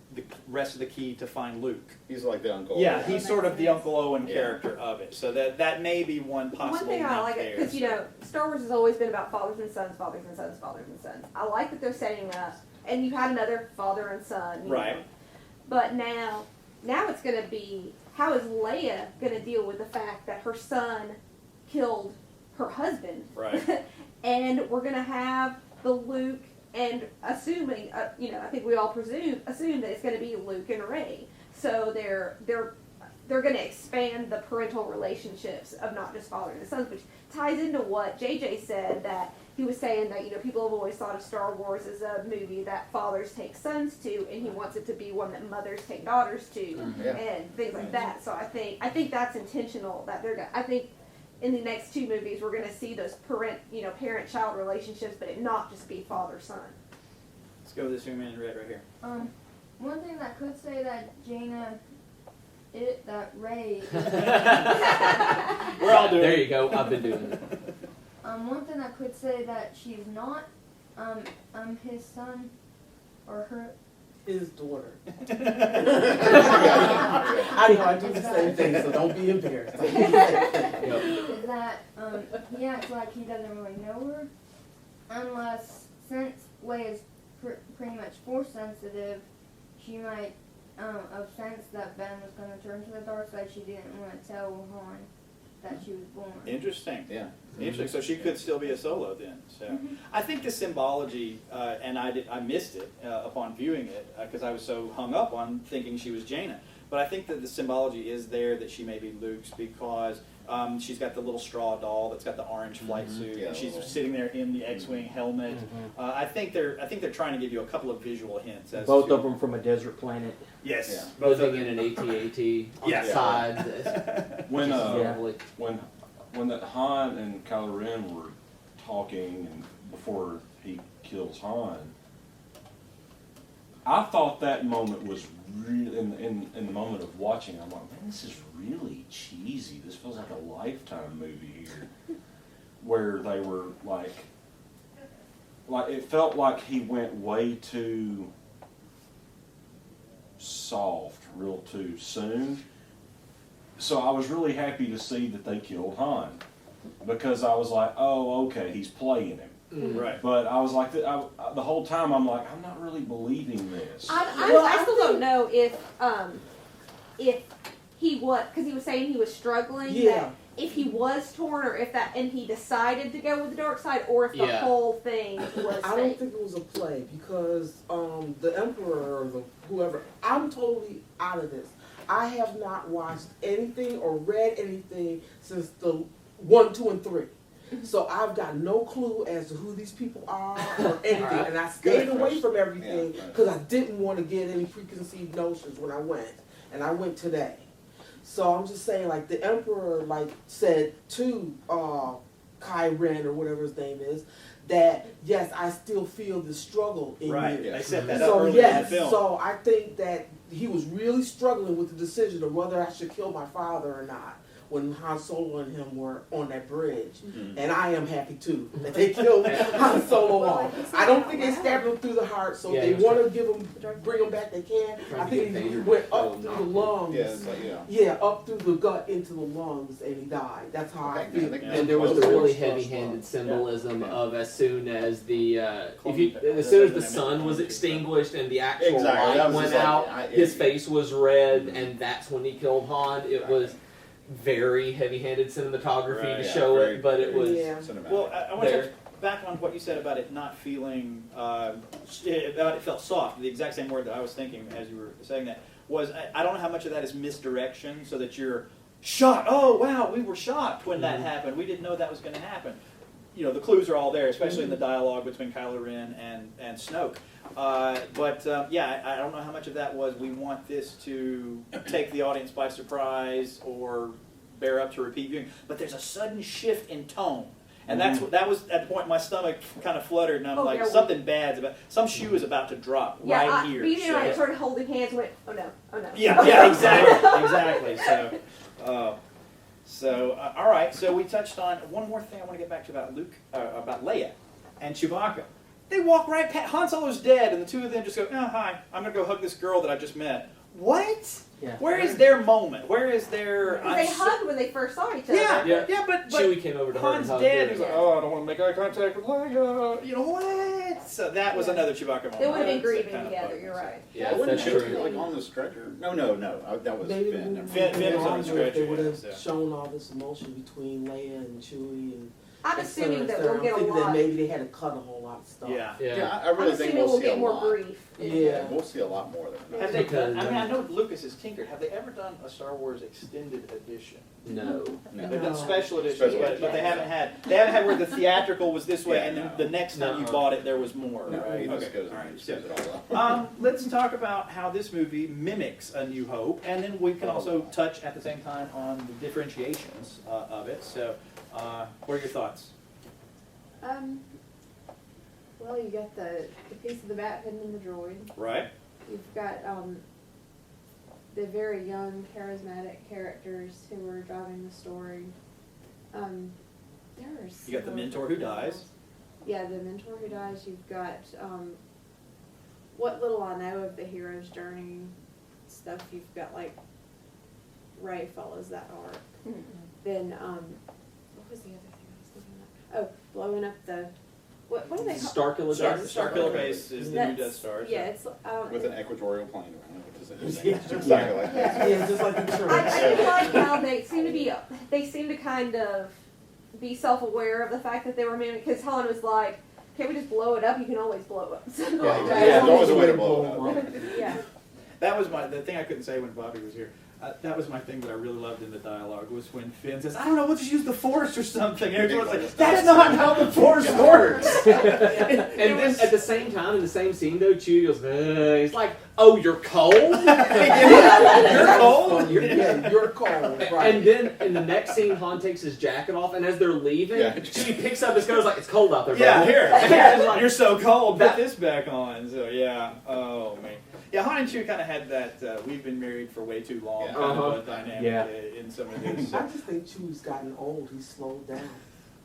[SPEAKER 3] rest of the key to find Luke.
[SPEAKER 6] He's like the uncle.
[SPEAKER 3] Yeah, he's sort of the Uncle Owen
[SPEAKER 6] Yeah.
[SPEAKER 3] character of it. So that may be one possible.
[SPEAKER 2] One thing I
[SPEAKER 3] link
[SPEAKER 2] like
[SPEAKER 3] there,
[SPEAKER 2] it because
[SPEAKER 3] so.
[SPEAKER 2] Star Wars has always been about fathers and sons, fathers and sons, fathers and sons. I like that they're setting up, and you had another father and son, you
[SPEAKER 3] Right.
[SPEAKER 2] know. But now it's going to be, how is Leia going to deal with the fact that her son killed her husband?
[SPEAKER 3] Right.
[SPEAKER 2] And we're going to have the Luke, and assuming, I think we all assume that it's going to be Luke and Rey. So they're going to expand the parental relationships of not just father and sons, which ties into what JJ said, that he was saying that, people have always thought of Star Wars as a movie that fathers take sons to, and he wants it to be one that mothers take daughters to,
[SPEAKER 6] Yeah.
[SPEAKER 2] and things like that. So I think that's intentional, that I think in the next two movies we're going to see those parent-child relationships, but it not just be father-son.
[SPEAKER 3] Let's go with this young man in red right here.
[SPEAKER 8] One thing that could say that that Rey.
[SPEAKER 3] We're all doing
[SPEAKER 4] There
[SPEAKER 3] it.
[SPEAKER 4] you go. I've been doing it.
[SPEAKER 8] One thing that could say that she's not his son or her.
[SPEAKER 11] His daughter.
[SPEAKER 6] Yeah.
[SPEAKER 11] I know I do the same thing, so don't be embarrassed.
[SPEAKER 4] Yep.
[SPEAKER 8] Is that he acts like he doesn't really know her, unless since Leia's pretty much force sensitive, she might have sensed that Ben was going to turn to the dark side. She didn't want to tell Han that she was born.
[SPEAKER 3] Interesting.
[SPEAKER 6] Yeah.
[SPEAKER 3] Interesting. So she could still be a Solo then. So I think the symbology, and I missed it upon viewing it because I was so hung up on thinking she was Jaina. But I think that the symbology is there that she may be Luke's because She's got the little straw doll that's got the orange flight suit.
[SPEAKER 1] Yeah,
[SPEAKER 3] and she's
[SPEAKER 1] little-
[SPEAKER 3] sitting there in the X-wing helmet. I think they're trying to give you a couple of visual hints. As
[SPEAKER 7] Both
[SPEAKER 3] to,
[SPEAKER 7] of them from a desert planet.
[SPEAKER 3] Yes,
[SPEAKER 1] Yeah.
[SPEAKER 3] both of
[SPEAKER 4] Living in
[SPEAKER 3] them.
[SPEAKER 4] an AT-AT on
[SPEAKER 3] Yeah.
[SPEAKER 4] the side.
[SPEAKER 9] When
[SPEAKER 7] Yeah.
[SPEAKER 9] when that Han and Kylo Ren were talking and before he kills Han, I thought that moment was really in the moment of watching. I'm like, man, this is really cheesy. This feels like a Lifetime movie here, where they were like it felt like he went way too soft, real too soon. So I was really happy to see that they killed Han, because I was like, oh, okay, he's playing him.
[SPEAKER 3] Right.
[SPEAKER 9] But I was like, the whole time I'm like, I'm not really believing this.
[SPEAKER 2] I still don't know if he was, because he was saying he was struggling.
[SPEAKER 12] Yeah.
[SPEAKER 2] That if he was torn, or if that, and he decided to go with the dark side, or if the
[SPEAKER 4] Yeah.
[SPEAKER 2] whole thing was.
[SPEAKER 12] I don't think it was a play because the emperor or the whoever, I'm totally out of this. I have not watched anything or read anything since the 1, 2, and 3. So I've got no clue as to who these people are or anything, and I stayed
[SPEAKER 1] Good.
[SPEAKER 12] away from everything
[SPEAKER 1] Yeah, right.
[SPEAKER 12] because I didn't want to get any preconceived notions when I went, and I went today. So I'm just saying, like the emperor, like said to Kai Ren or whatever his name is, that yes, I still feel the struggle in
[SPEAKER 3] Right.
[SPEAKER 12] you.
[SPEAKER 3] They set that up
[SPEAKER 12] So
[SPEAKER 3] early in the
[SPEAKER 12] yes,
[SPEAKER 3] film.
[SPEAKER 12] so I think that he was really struggling with the decision of whether I should kill my father or not when Han Solo and him were on that bridge. And I am happy too that they killed Han Solo off. I don't think they stabbed him through the heart, so
[SPEAKER 4] Yeah,
[SPEAKER 12] if they
[SPEAKER 4] he was
[SPEAKER 12] want to give him, bring him back, they can.
[SPEAKER 4] Trying
[SPEAKER 12] I
[SPEAKER 4] to
[SPEAKER 12] think
[SPEAKER 4] get
[SPEAKER 12] he
[SPEAKER 4] Vader
[SPEAKER 12] went
[SPEAKER 4] to
[SPEAKER 12] up through
[SPEAKER 4] knock
[SPEAKER 12] the
[SPEAKER 4] him.
[SPEAKER 12] lungs.
[SPEAKER 1] Yeah, it's like,
[SPEAKER 12] Yeah, up through the gut into the lungs, and he died. That's how I
[SPEAKER 1] Okay,
[SPEAKER 12] feel.
[SPEAKER 1] I think
[SPEAKER 4] And there was the really heavy-handed symbolism of as soon as the sun was extinguished and the actual
[SPEAKER 6] Exactly, that
[SPEAKER 4] light
[SPEAKER 6] was
[SPEAKER 4] went
[SPEAKER 6] just like,
[SPEAKER 4] out, his face was red, and that's when he killed Han. It was very heavy-handed cinematography
[SPEAKER 3] Right,
[SPEAKER 4] to
[SPEAKER 3] yeah,
[SPEAKER 4] show
[SPEAKER 1] very-
[SPEAKER 4] it, but it was
[SPEAKER 12] Yeah.
[SPEAKER 1] Cinematic.
[SPEAKER 3] Well, I want to
[SPEAKER 4] There.
[SPEAKER 3] touch back on what you said about it not feeling, about it felt soft. The exact same word that I was thinking as you were saying that was, I don't know how much of that is misdirection, so that you're shocked. Oh, wow, we were shocked when that happened. We didn't know that was going to happen. You know, the clues are all there, especially in the dialogue between Kylo Ren and Snoke. Yeah, I don't know how much of that was we want this to take the audience by surprise or bear up to repeat viewing. But there's a sudden shift in tone. And that was at the point my stomach kind of fluttered, and I'm like, something bad's about, some shoe is about to drop right here.
[SPEAKER 2] BJ and I
[SPEAKER 3] So-
[SPEAKER 2] started holding hands and went, oh no, oh no.
[SPEAKER 3] yeah, exactly. All right. So we touched on one more thing I want to get back to about about Leia and Chewbacca. They walk right past. Han Solo's dead, and the two of them just go, "Oh, hi, I'm gonna go hug this girl that I just met." What?
[SPEAKER 7] Yeah.
[SPEAKER 3] Where is their moment? Where is their?
[SPEAKER 2] They hugged when they first saw each other.
[SPEAKER 3] Yeah, but
[SPEAKER 4] Chewie came over to her and
[SPEAKER 3] Han's
[SPEAKER 4] hugged
[SPEAKER 3] dead.
[SPEAKER 4] her.
[SPEAKER 3] He's like, "Oh, I don't want to make eye contact with Leia." You know what? So that was another Chewbacca moment.
[SPEAKER 2] They would have been
[SPEAKER 3] That
[SPEAKER 2] grieving
[SPEAKER 3] kind of
[SPEAKER 2] together.
[SPEAKER 3] bugged me.
[SPEAKER 2] You're right.
[SPEAKER 4] Yeah,
[SPEAKER 1] Wouldn't
[SPEAKER 4] that's
[SPEAKER 1] Chewie
[SPEAKER 4] true.
[SPEAKER 1] be, like on the stretcher? No, that was
[SPEAKER 12] Maybe
[SPEAKER 1] Finn.
[SPEAKER 12] we
[SPEAKER 3] Finn was on the
[SPEAKER 12] if they
[SPEAKER 3] stretcher,
[SPEAKER 12] would have
[SPEAKER 3] yeah, so.
[SPEAKER 12] shown all this emotion between Leia and Chewie and.
[SPEAKER 2] I'm assuming that we'll
[SPEAKER 12] I'm
[SPEAKER 2] get a
[SPEAKER 12] thinking that
[SPEAKER 2] lot.
[SPEAKER 12] maybe they had to cut a whole lot of stuff.
[SPEAKER 3] Yeah.
[SPEAKER 1] Yeah, I really
[SPEAKER 2] I'm
[SPEAKER 1] think
[SPEAKER 2] assuming
[SPEAKER 1] we'll
[SPEAKER 2] we'll
[SPEAKER 1] see a
[SPEAKER 2] get more
[SPEAKER 1] lot.
[SPEAKER 2] grief.
[SPEAKER 12] Yeah.
[SPEAKER 1] We'll see a lot more there.
[SPEAKER 3] Have they?
[SPEAKER 4] Because,
[SPEAKER 3] I mean, I know Lucas has tinkered. Have they ever done a Star Wars extended edition?
[SPEAKER 4] No.
[SPEAKER 3] They've done
[SPEAKER 12] No.
[SPEAKER 3] special editions,
[SPEAKER 1] Special
[SPEAKER 3] but they
[SPEAKER 1] editions.
[SPEAKER 3] haven't had where the theatrical was this way,
[SPEAKER 1] Yeah,
[SPEAKER 3] and then
[SPEAKER 1] no.
[SPEAKER 3] the next time you
[SPEAKER 4] No.
[SPEAKER 3] bought it, there was more.
[SPEAKER 1] No,
[SPEAKER 3] Right?
[SPEAKER 1] he just
[SPEAKER 3] Okay.
[SPEAKER 1] goes
[SPEAKER 3] All right.
[SPEAKER 1] and just says it all up.
[SPEAKER 3] Let's talk about how this movie mimics A New Hope, and then we can also touch at the same time on the differentiations of it. So, what are your thoughts?
[SPEAKER 10] Well, you got the piece of the bat hidden in the droid.
[SPEAKER 3] Right.
[SPEAKER 10] You've got the very young, charismatic characters who were driving the story. There are
[SPEAKER 3] You got the
[SPEAKER 10] several
[SPEAKER 3] mentor who
[SPEAKER 10] different
[SPEAKER 3] dies.
[SPEAKER 10] levels. Yeah, the mentor who dies. You've got what little I know of the hero's journey stuff. You've got like Rey follows that arc. Then what was the other thing I was looking at? Oh, blowing up the what do they call
[SPEAKER 4] Starkiller Base.
[SPEAKER 3] Starkiller Base is the new
[SPEAKER 10] That's-
[SPEAKER 3] Death Star.
[SPEAKER 10] Yeah, it's
[SPEAKER 1] With an equatorial plane around it, which is
[SPEAKER 12] Yeah.
[SPEAKER 1] exactly like that.
[SPEAKER 12] Yeah, just like the church.
[SPEAKER 2] I do like how they seem to kind of be self-aware of the fact that they were mimicked, because Han was like, can't we just blow it up? You can always blow it up. So,
[SPEAKER 1] Yeah, there's always a way to blow it up.
[SPEAKER 10] Yeah.
[SPEAKER 3] That was the thing I couldn't say when Bobby was here. That was my thing that I really loved in the dialogue, was when Finn says, I don't know, we'll just use the Force or something. And everyone's like, that's not how the Force works.
[SPEAKER 4] And then at the same time, in the same scene though, Chewie goes, he's like, oh, you're cold?
[SPEAKER 3] You're cold?
[SPEAKER 12] You're cold. Right.
[SPEAKER 4] And then in the next scene, Han takes his jacket off, and as they're leaving,
[SPEAKER 1] Yeah.
[SPEAKER 4] Chewie picks up his coat and is like, it's cold out there, bro.
[SPEAKER 3] Yeah, here.
[SPEAKER 4] It's like,
[SPEAKER 3] You're so cold. Put
[SPEAKER 4] That-
[SPEAKER 3] this back on. So yeah. Oh man. Yeah, Han and Chewie kind of had that. We've been married for way too long
[SPEAKER 1] Yeah.
[SPEAKER 3] kind
[SPEAKER 4] Uh-huh.
[SPEAKER 3] of a dynamic
[SPEAKER 7] Yeah.
[SPEAKER 3] in some of this.
[SPEAKER 12] I just think Chewie's gotten old. He's slowed down.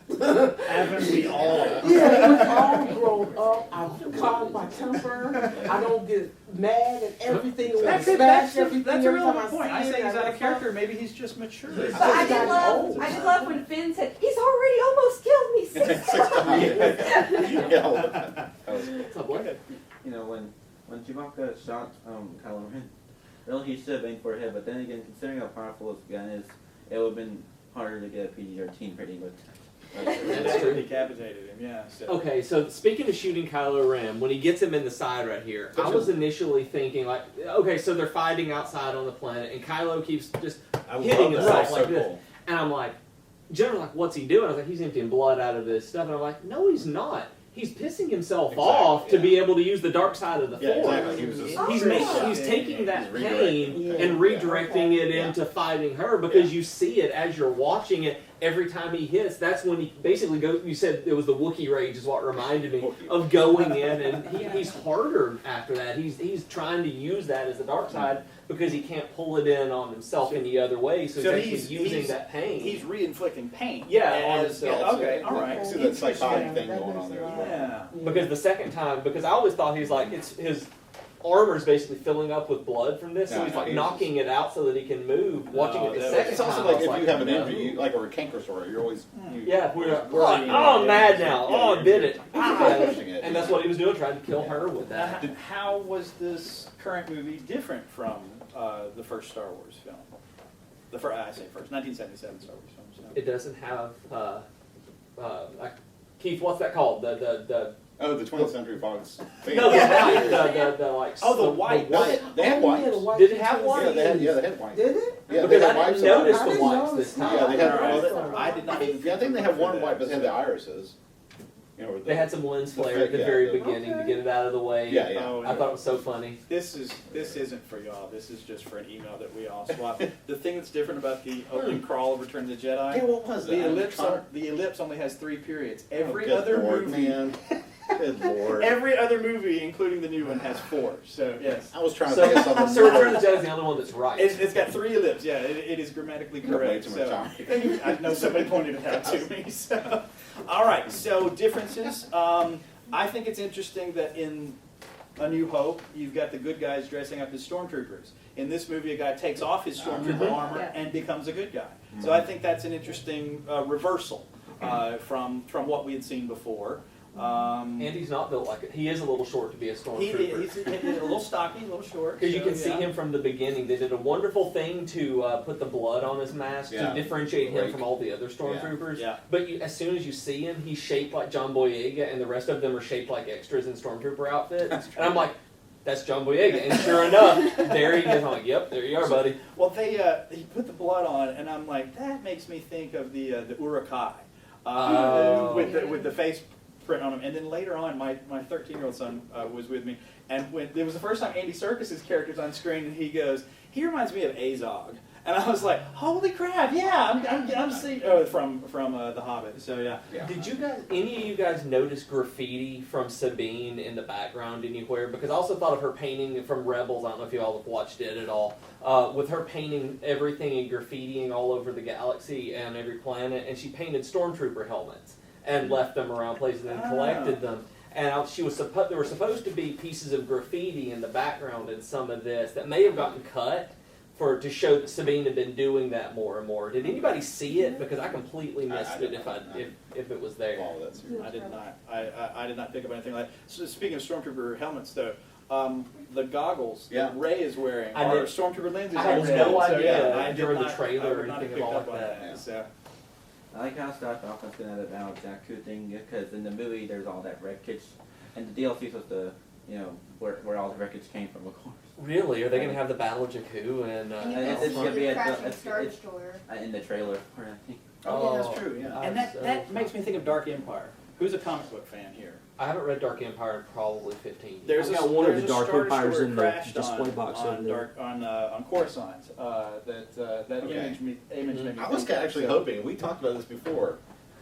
[SPEAKER 3] Haven't we all?
[SPEAKER 12] Yeah, we've all grown up. I've calmed my temper. I don't get mad at everything and want to smash everything
[SPEAKER 3] That's a
[SPEAKER 12] every
[SPEAKER 3] real
[SPEAKER 12] time I
[SPEAKER 3] good
[SPEAKER 12] see
[SPEAKER 3] point. I
[SPEAKER 12] it.
[SPEAKER 3] say he's out of
[SPEAKER 12] that's
[SPEAKER 3] character. Maybe he's just mature.
[SPEAKER 12] He's
[SPEAKER 2] But I
[SPEAKER 12] gotten
[SPEAKER 2] did love,
[SPEAKER 12] old.
[SPEAKER 2] I did love when Finn said, he's already almost killed me 6 times.
[SPEAKER 1] Yeah. That was
[SPEAKER 4] What's up, boy?
[SPEAKER 5] You know, when Chewbacca shot Kylo Ren, really he should have aimed for her head. But then again, considering how powerful his gun is, it would have been harder to get a PG-13 rating with.
[SPEAKER 4] That's true.
[SPEAKER 3] Decapitated him. Yeah. So.
[SPEAKER 4] Okay, so speaking of shooting Kylo Ren, when he gets him in the side right here, I was initially thinking like, okay, so they're fighting outside on the planet, and Kylo keeps just
[SPEAKER 6] I
[SPEAKER 4] hitting
[SPEAKER 6] love that.
[SPEAKER 4] himself
[SPEAKER 6] That's
[SPEAKER 4] like
[SPEAKER 6] so
[SPEAKER 4] this.
[SPEAKER 6] cool.
[SPEAKER 4] And I'm like, generally like, what's he doing? I was like, he's emptying blood out of his stuff. And I'm like, no, he's not. He's pissing himself
[SPEAKER 1] Exactly,
[SPEAKER 4] off to
[SPEAKER 1] yeah.
[SPEAKER 4] be able to use the dark side of the
[SPEAKER 1] Yeah,
[SPEAKER 4] Force.
[SPEAKER 1] exactly. He was just
[SPEAKER 2] Oh,
[SPEAKER 4] He's
[SPEAKER 2] yeah.
[SPEAKER 4] making, he's
[SPEAKER 1] Yeah,
[SPEAKER 4] taking
[SPEAKER 1] yeah,
[SPEAKER 4] that
[SPEAKER 1] he's
[SPEAKER 4] pain
[SPEAKER 12] redirecting.
[SPEAKER 4] and
[SPEAKER 12] Yeah.
[SPEAKER 4] redirecting it
[SPEAKER 1] Yeah.
[SPEAKER 4] into fighting her because
[SPEAKER 1] Yeah.
[SPEAKER 4] you see it as you're watching it. Every time he hits, that's when he basically goes. You said it was the Wookiee rage, is what reminded me of going in, and he's harder after that. He's trying to use that as the dark side because he can't pull it in on himself any other way. So,
[SPEAKER 3] So
[SPEAKER 4] he's actually using that pain.
[SPEAKER 3] He's re-inflicting pain.
[SPEAKER 4] Yeah, on
[SPEAKER 3] As-
[SPEAKER 4] himself.
[SPEAKER 3] yeah, okay, all right.
[SPEAKER 1] I see that psychotic
[SPEAKER 12] Interesting.
[SPEAKER 1] thing
[SPEAKER 12] That
[SPEAKER 1] going
[SPEAKER 12] makes
[SPEAKER 1] on there
[SPEAKER 12] a
[SPEAKER 1] as
[SPEAKER 12] lot.
[SPEAKER 1] well.
[SPEAKER 3] Yeah.
[SPEAKER 4] Because the second time, because I always thought he's like, it's his armor's basically filling up with blood from this, so
[SPEAKER 1] No,
[SPEAKER 4] he's
[SPEAKER 1] no,
[SPEAKER 4] like
[SPEAKER 1] he's
[SPEAKER 4] knocking it out so that he can move. Watching it the
[SPEAKER 3] that-
[SPEAKER 4] second
[SPEAKER 1] It's also
[SPEAKER 4] time,
[SPEAKER 1] like
[SPEAKER 4] I was
[SPEAKER 1] if you have an
[SPEAKER 4] no.
[SPEAKER 1] injury, like or a canker sore, you're always
[SPEAKER 4] Yeah, we're
[SPEAKER 1] always
[SPEAKER 4] oh,
[SPEAKER 1] worrying
[SPEAKER 4] I'm
[SPEAKER 1] about
[SPEAKER 4] mad
[SPEAKER 1] it.
[SPEAKER 4] now.
[SPEAKER 1] Yeah,
[SPEAKER 4] Oh, I
[SPEAKER 1] you're-
[SPEAKER 4] bit it.
[SPEAKER 1] you're
[SPEAKER 4] Ah.
[SPEAKER 1] pushing it.
[SPEAKER 4] And that's what he was doing, trying to kill her with that.
[SPEAKER 3] How was this current movie different from the first Star Wars film? The first, I say first, 1977 Star Wars film. So.
[SPEAKER 4] It doesn't have Keith. What's that called? The
[SPEAKER 1] Oh, the 20th Century Fox. thing.
[SPEAKER 4] no, the white, the like.
[SPEAKER 3] Oh, the white.
[SPEAKER 1] They had
[SPEAKER 12] Yeah,
[SPEAKER 1] whites.
[SPEAKER 12] the white
[SPEAKER 4] Did it have
[SPEAKER 12] pictures.
[SPEAKER 4] white?
[SPEAKER 1] Yeah, they had whites.
[SPEAKER 12] Did it?
[SPEAKER 1] Yeah, they
[SPEAKER 4] Because
[SPEAKER 1] had
[SPEAKER 4] I
[SPEAKER 1] whites
[SPEAKER 4] didn't
[SPEAKER 1] on
[SPEAKER 4] notice
[SPEAKER 1] it.
[SPEAKER 4] the
[SPEAKER 12] I didn't
[SPEAKER 4] whites
[SPEAKER 12] notice
[SPEAKER 4] this
[SPEAKER 12] that.
[SPEAKER 4] time.
[SPEAKER 1] Yeah, they had.
[SPEAKER 3] All right.
[SPEAKER 1] Well,
[SPEAKER 3] I did not even.
[SPEAKER 1] yeah, I think they had one white, but they had the irises. You know, with
[SPEAKER 4] They had some lens flare at the
[SPEAKER 1] yeah,
[SPEAKER 4] very
[SPEAKER 1] the-
[SPEAKER 4] beginning to
[SPEAKER 12] Okay.
[SPEAKER 4] get it out of the way.
[SPEAKER 1] Yeah, yeah.
[SPEAKER 3] Oh,
[SPEAKER 4] I thought it was so funny.
[SPEAKER 3] This isn't for y'all. This is just for an email that we all swapped. The thing that's different about the opening crawl of Return of the Jedi,
[SPEAKER 1] Yeah, what was that?
[SPEAKER 3] the ellipse only has 3 periods. Every
[SPEAKER 1] Oh,
[SPEAKER 3] other
[SPEAKER 1] good Lord,
[SPEAKER 3] movie,
[SPEAKER 1] man. Good Lord.
[SPEAKER 3] every other movie, including the new one, has 4. So yes,
[SPEAKER 1] I was trying to
[SPEAKER 4] So,
[SPEAKER 1] think of something.
[SPEAKER 4] so Return of the Jedi is the only one that's right.
[SPEAKER 3] it's got 3 ellipses. Yeah, it is grammatically
[SPEAKER 1] You have way
[SPEAKER 3] correct.
[SPEAKER 1] too much
[SPEAKER 3] So
[SPEAKER 1] time.
[SPEAKER 3] thank you. I know somebody pointed it out to me. So all right. So differences. I think it's interesting that in A New Hope, you've got the good guys dressing up as stormtroopers. In this movie, a guy takes off his stormtrooper armor
[SPEAKER 10] Yeah.
[SPEAKER 3] and becomes a good guy. So I think that's an interesting reversal from what we had seen before.
[SPEAKER 4] And he's not built like it. He is a little short to be a
[SPEAKER 3] He's
[SPEAKER 4] stormtrooper.
[SPEAKER 3] a little stocky, a little short.
[SPEAKER 4] Because you
[SPEAKER 3] so,
[SPEAKER 4] can see
[SPEAKER 3] yeah.
[SPEAKER 4] him from the beginning. They did a wonderful thing to put the blood on his mask
[SPEAKER 1] Yeah.
[SPEAKER 4] to differentiate him
[SPEAKER 1] Rake.
[SPEAKER 4] from all the other stormtroopers.
[SPEAKER 3] Yeah.
[SPEAKER 4] But as soon as you see him, he's shaped like John Boyega, and the rest of them are shaped like extras in stormtrooper outfits. And I'm like, that's John Boyega. And sure enough, there he is. I'm like, yep, there you are, buddy.
[SPEAKER 3] Well, he put the blood on, and I'm like, that makes me think of the Urukai
[SPEAKER 4] Oh.
[SPEAKER 3] with the face print on him. And then later on, my 13-year-old son was with me, and when it was the first time Andy Serkis's character's on screen, and he goes, he reminds me of Azog. And I was like, holy crap, yeah, I'm seeing from The Hobbit. So yeah.
[SPEAKER 1] Yeah.
[SPEAKER 4] Did you guys, any of you guys notice graffiti from Sabine in the background anywhere? Because I also thought of her painting from Rebels. I don't know if you all have watched it at all. With her painting everything and graffitiing all over the galaxy and every planet, and she painted stormtrooper helmets and left them around places and collected them. And there were supposed to be pieces of graffiti in the background in some of this that may have gotten cut to show that Sabine had been doing that more and more. Did anybody see it? Because I completely missed it if it was there.
[SPEAKER 1] All that series.
[SPEAKER 3] I did not. I did not pick up anything like that. So speaking of stormtrooper helmets, though, the goggles that Rey is wearing
[SPEAKER 4] I
[SPEAKER 3] are
[SPEAKER 4] did-
[SPEAKER 3] stormtrooper lenses.
[SPEAKER 4] I had
[SPEAKER 3] on Rey.
[SPEAKER 4] no
[SPEAKER 3] So,
[SPEAKER 4] idea
[SPEAKER 3] yeah, I did
[SPEAKER 4] during the
[SPEAKER 3] not-
[SPEAKER 4] trailer
[SPEAKER 3] I
[SPEAKER 4] or
[SPEAKER 3] would not have
[SPEAKER 4] anything
[SPEAKER 3] picked
[SPEAKER 4] like
[SPEAKER 3] up on
[SPEAKER 4] that.
[SPEAKER 1] Yeah.
[SPEAKER 3] So.
[SPEAKER 5] I like how Scott Kaufman's gonna have about Jakku thing because in the movie there's all that wreckage, and the DLC was supposed to where all the wreckage came from, of course.
[SPEAKER 11] Really? Are they going to have the Battle of Jakku and?
[SPEAKER 8] And you
[SPEAKER 5] it's
[SPEAKER 8] can see
[SPEAKER 5] gonna be
[SPEAKER 8] the
[SPEAKER 5] at the-
[SPEAKER 8] crashing
[SPEAKER 5] it's-
[SPEAKER 8] Star
[SPEAKER 5] it's-
[SPEAKER 8] Destroyer.
[SPEAKER 5] In the trailer, I think.
[SPEAKER 3] Oh, yeah, that's true. Yeah, and
[SPEAKER 4] I'm
[SPEAKER 3] that makes me think of Dark Empire. Who's a comic book fan here?
[SPEAKER 11] I haven't read Dark Empire in probably 15 years.
[SPEAKER 3] There's
[SPEAKER 7] I've got one of
[SPEAKER 3] there's
[SPEAKER 7] the
[SPEAKER 3] a
[SPEAKER 7] Dark
[SPEAKER 3] Star
[SPEAKER 7] Empires
[SPEAKER 3] Destroyer
[SPEAKER 7] in the
[SPEAKER 3] crashed
[SPEAKER 7] display box over there.
[SPEAKER 3] on Coruscant. That
[SPEAKER 1] Okay.
[SPEAKER 3] image made me
[SPEAKER 1] I was
[SPEAKER 3] think of,
[SPEAKER 1] actually
[SPEAKER 3] so-
[SPEAKER 1] hoping, we talked about this before,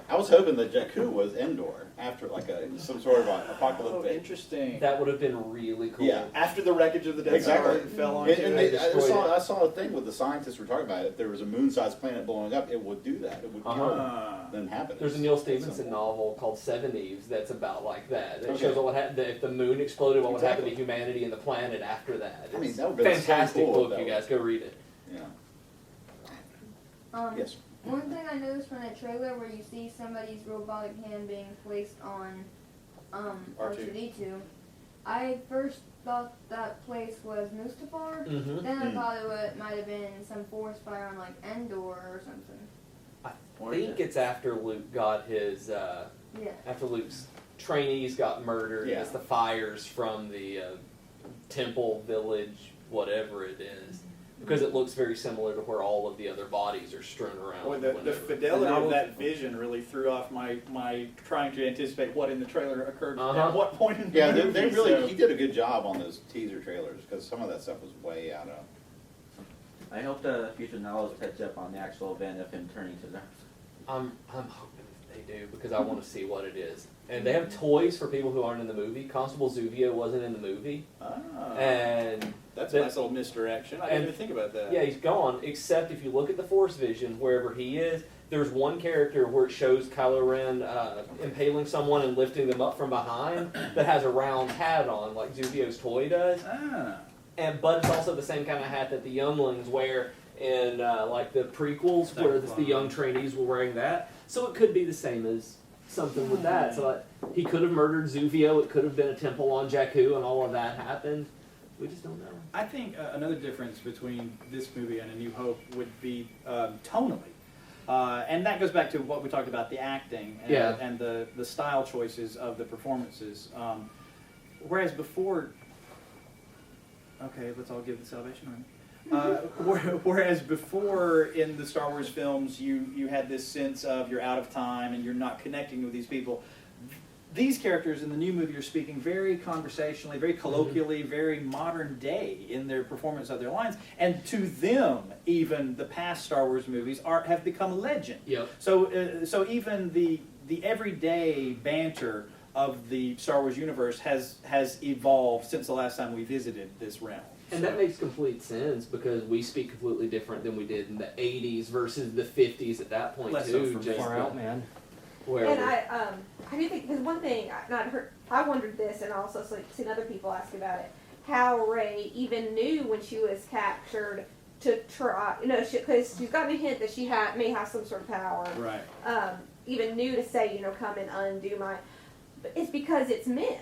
[SPEAKER 1] I was hoping that Jakku was Endor after like some sort of
[SPEAKER 3] Oh,
[SPEAKER 1] apocalyptic.
[SPEAKER 3] interesting.
[SPEAKER 11] That would have been really cool.
[SPEAKER 1] Yeah.
[SPEAKER 3] After the wreckage of the Death
[SPEAKER 1] Exactly.
[SPEAKER 3] Star fell
[SPEAKER 1] And,
[SPEAKER 3] onto
[SPEAKER 1] and
[SPEAKER 3] it.
[SPEAKER 1] I saw a thing with the scientists were talking about it. If there was a moon-sized planet blowing up, it would do that. It would kill them inhabitants.
[SPEAKER 11] There's a Neil
[SPEAKER 1] at some
[SPEAKER 11] Stephenson
[SPEAKER 1] point.
[SPEAKER 11] novel called Seven Eves that's about like that. It
[SPEAKER 1] Okay.
[SPEAKER 11] shows what happened if the moon exploded, what would happen to
[SPEAKER 1] Exactly.
[SPEAKER 11] humanity and the planet after that.
[SPEAKER 1] I mean,
[SPEAKER 11] It's
[SPEAKER 1] that would be so
[SPEAKER 11] fantastic
[SPEAKER 1] cool if
[SPEAKER 11] book,
[SPEAKER 1] that
[SPEAKER 11] you
[SPEAKER 1] was-
[SPEAKER 11] guys go read it.
[SPEAKER 1] Yeah.
[SPEAKER 8] Um,
[SPEAKER 1] Yes.
[SPEAKER 8] One thing I noticed from the trailer where you see somebody's robotic hand being placed on R2D2, I first thought that place was Mustafar.
[SPEAKER 11] Mm-hmm.
[SPEAKER 8] Then I thought it might have been some forest fire on like Endor or something.
[SPEAKER 11] I think it's after Luke got his,
[SPEAKER 8] Yeah.
[SPEAKER 11] after Luke's trainees got murdered.
[SPEAKER 1] Yeah.
[SPEAKER 11] It's the fires from the temple, village, whatever it is. Because it looks very similar to where all of the other bodies are strewn around.
[SPEAKER 3] Boy, the
[SPEAKER 11] whenever.
[SPEAKER 3] fidelity
[SPEAKER 5] The
[SPEAKER 3] of
[SPEAKER 5] novel-
[SPEAKER 3] that vision really threw off my trying to anticipate what in the trailer occurred
[SPEAKER 11] Uh-huh.
[SPEAKER 3] at what point in the
[SPEAKER 1] Yeah,
[SPEAKER 3] movie.
[SPEAKER 1] they really,
[SPEAKER 3] so-
[SPEAKER 1] he did a good job on those teaser trailers because some of that stuff was way out of.
[SPEAKER 5] I hope the future novels catch up on the actual event of him turning to dark.
[SPEAKER 11] I'm hoping they do because I want to see what it is. And they have toys for people who aren't in the movie. Constable Zuvio wasn't in the movie,
[SPEAKER 3] Ah,
[SPEAKER 11] and
[SPEAKER 3] that's a nice little misdirection. I didn't
[SPEAKER 11] and-
[SPEAKER 3] even think about that.
[SPEAKER 11] yeah, he's gone. Except if you look at the Force Vision, wherever he is, there's one character where it shows Kylo Ren impaling someone and lifting them up from behind that has a round hat on, like Zuvio's toy does.
[SPEAKER 3] Ah.
[SPEAKER 11] But it's also the same kind of hat that the younglings wear in like the prequels, where the young trainees were wearing that. So it could be the same as something with that. So like, he could have murdered Zuvio. It could have been a temple on Jakku, and all of that happened. We just don't know.
[SPEAKER 3] I think another difference between this movie and A New Hope would be tonally. And that goes back to what we talked about, the acting and,
[SPEAKER 11] Yeah.
[SPEAKER 3] and the style choices of the performances. Whereas before, okay, let's all give the Salvation Army. Whereas before in the Star Wars films, you had this sense of you're out of time and you're not connecting with these people. These characters in the new movie are speaking very conversationally, very colloquially, very modern day in their performance of their lines, and to them, even the past Star Wars movies have become legend.
[SPEAKER 11] Yep.
[SPEAKER 3] So even the everyday banter of the Star Wars universe has evolved since the last time we visited this realm.
[SPEAKER 11] And that makes complete sense because we speak completely different than we did in the 80s versus the 50s at that point
[SPEAKER 3] Less so
[SPEAKER 11] too.
[SPEAKER 3] for me.
[SPEAKER 11] Just
[SPEAKER 7] Far out, man.
[SPEAKER 11] where
[SPEAKER 2] And I do think, because one thing, I wondered this, and also seen other people ask about it, how Rey even knew when she was captured to try, because she's gotten a hint that she may have some sort of power.
[SPEAKER 3] Right.
[SPEAKER 2] Even knew to say, come and undo my, but it's because it's myth.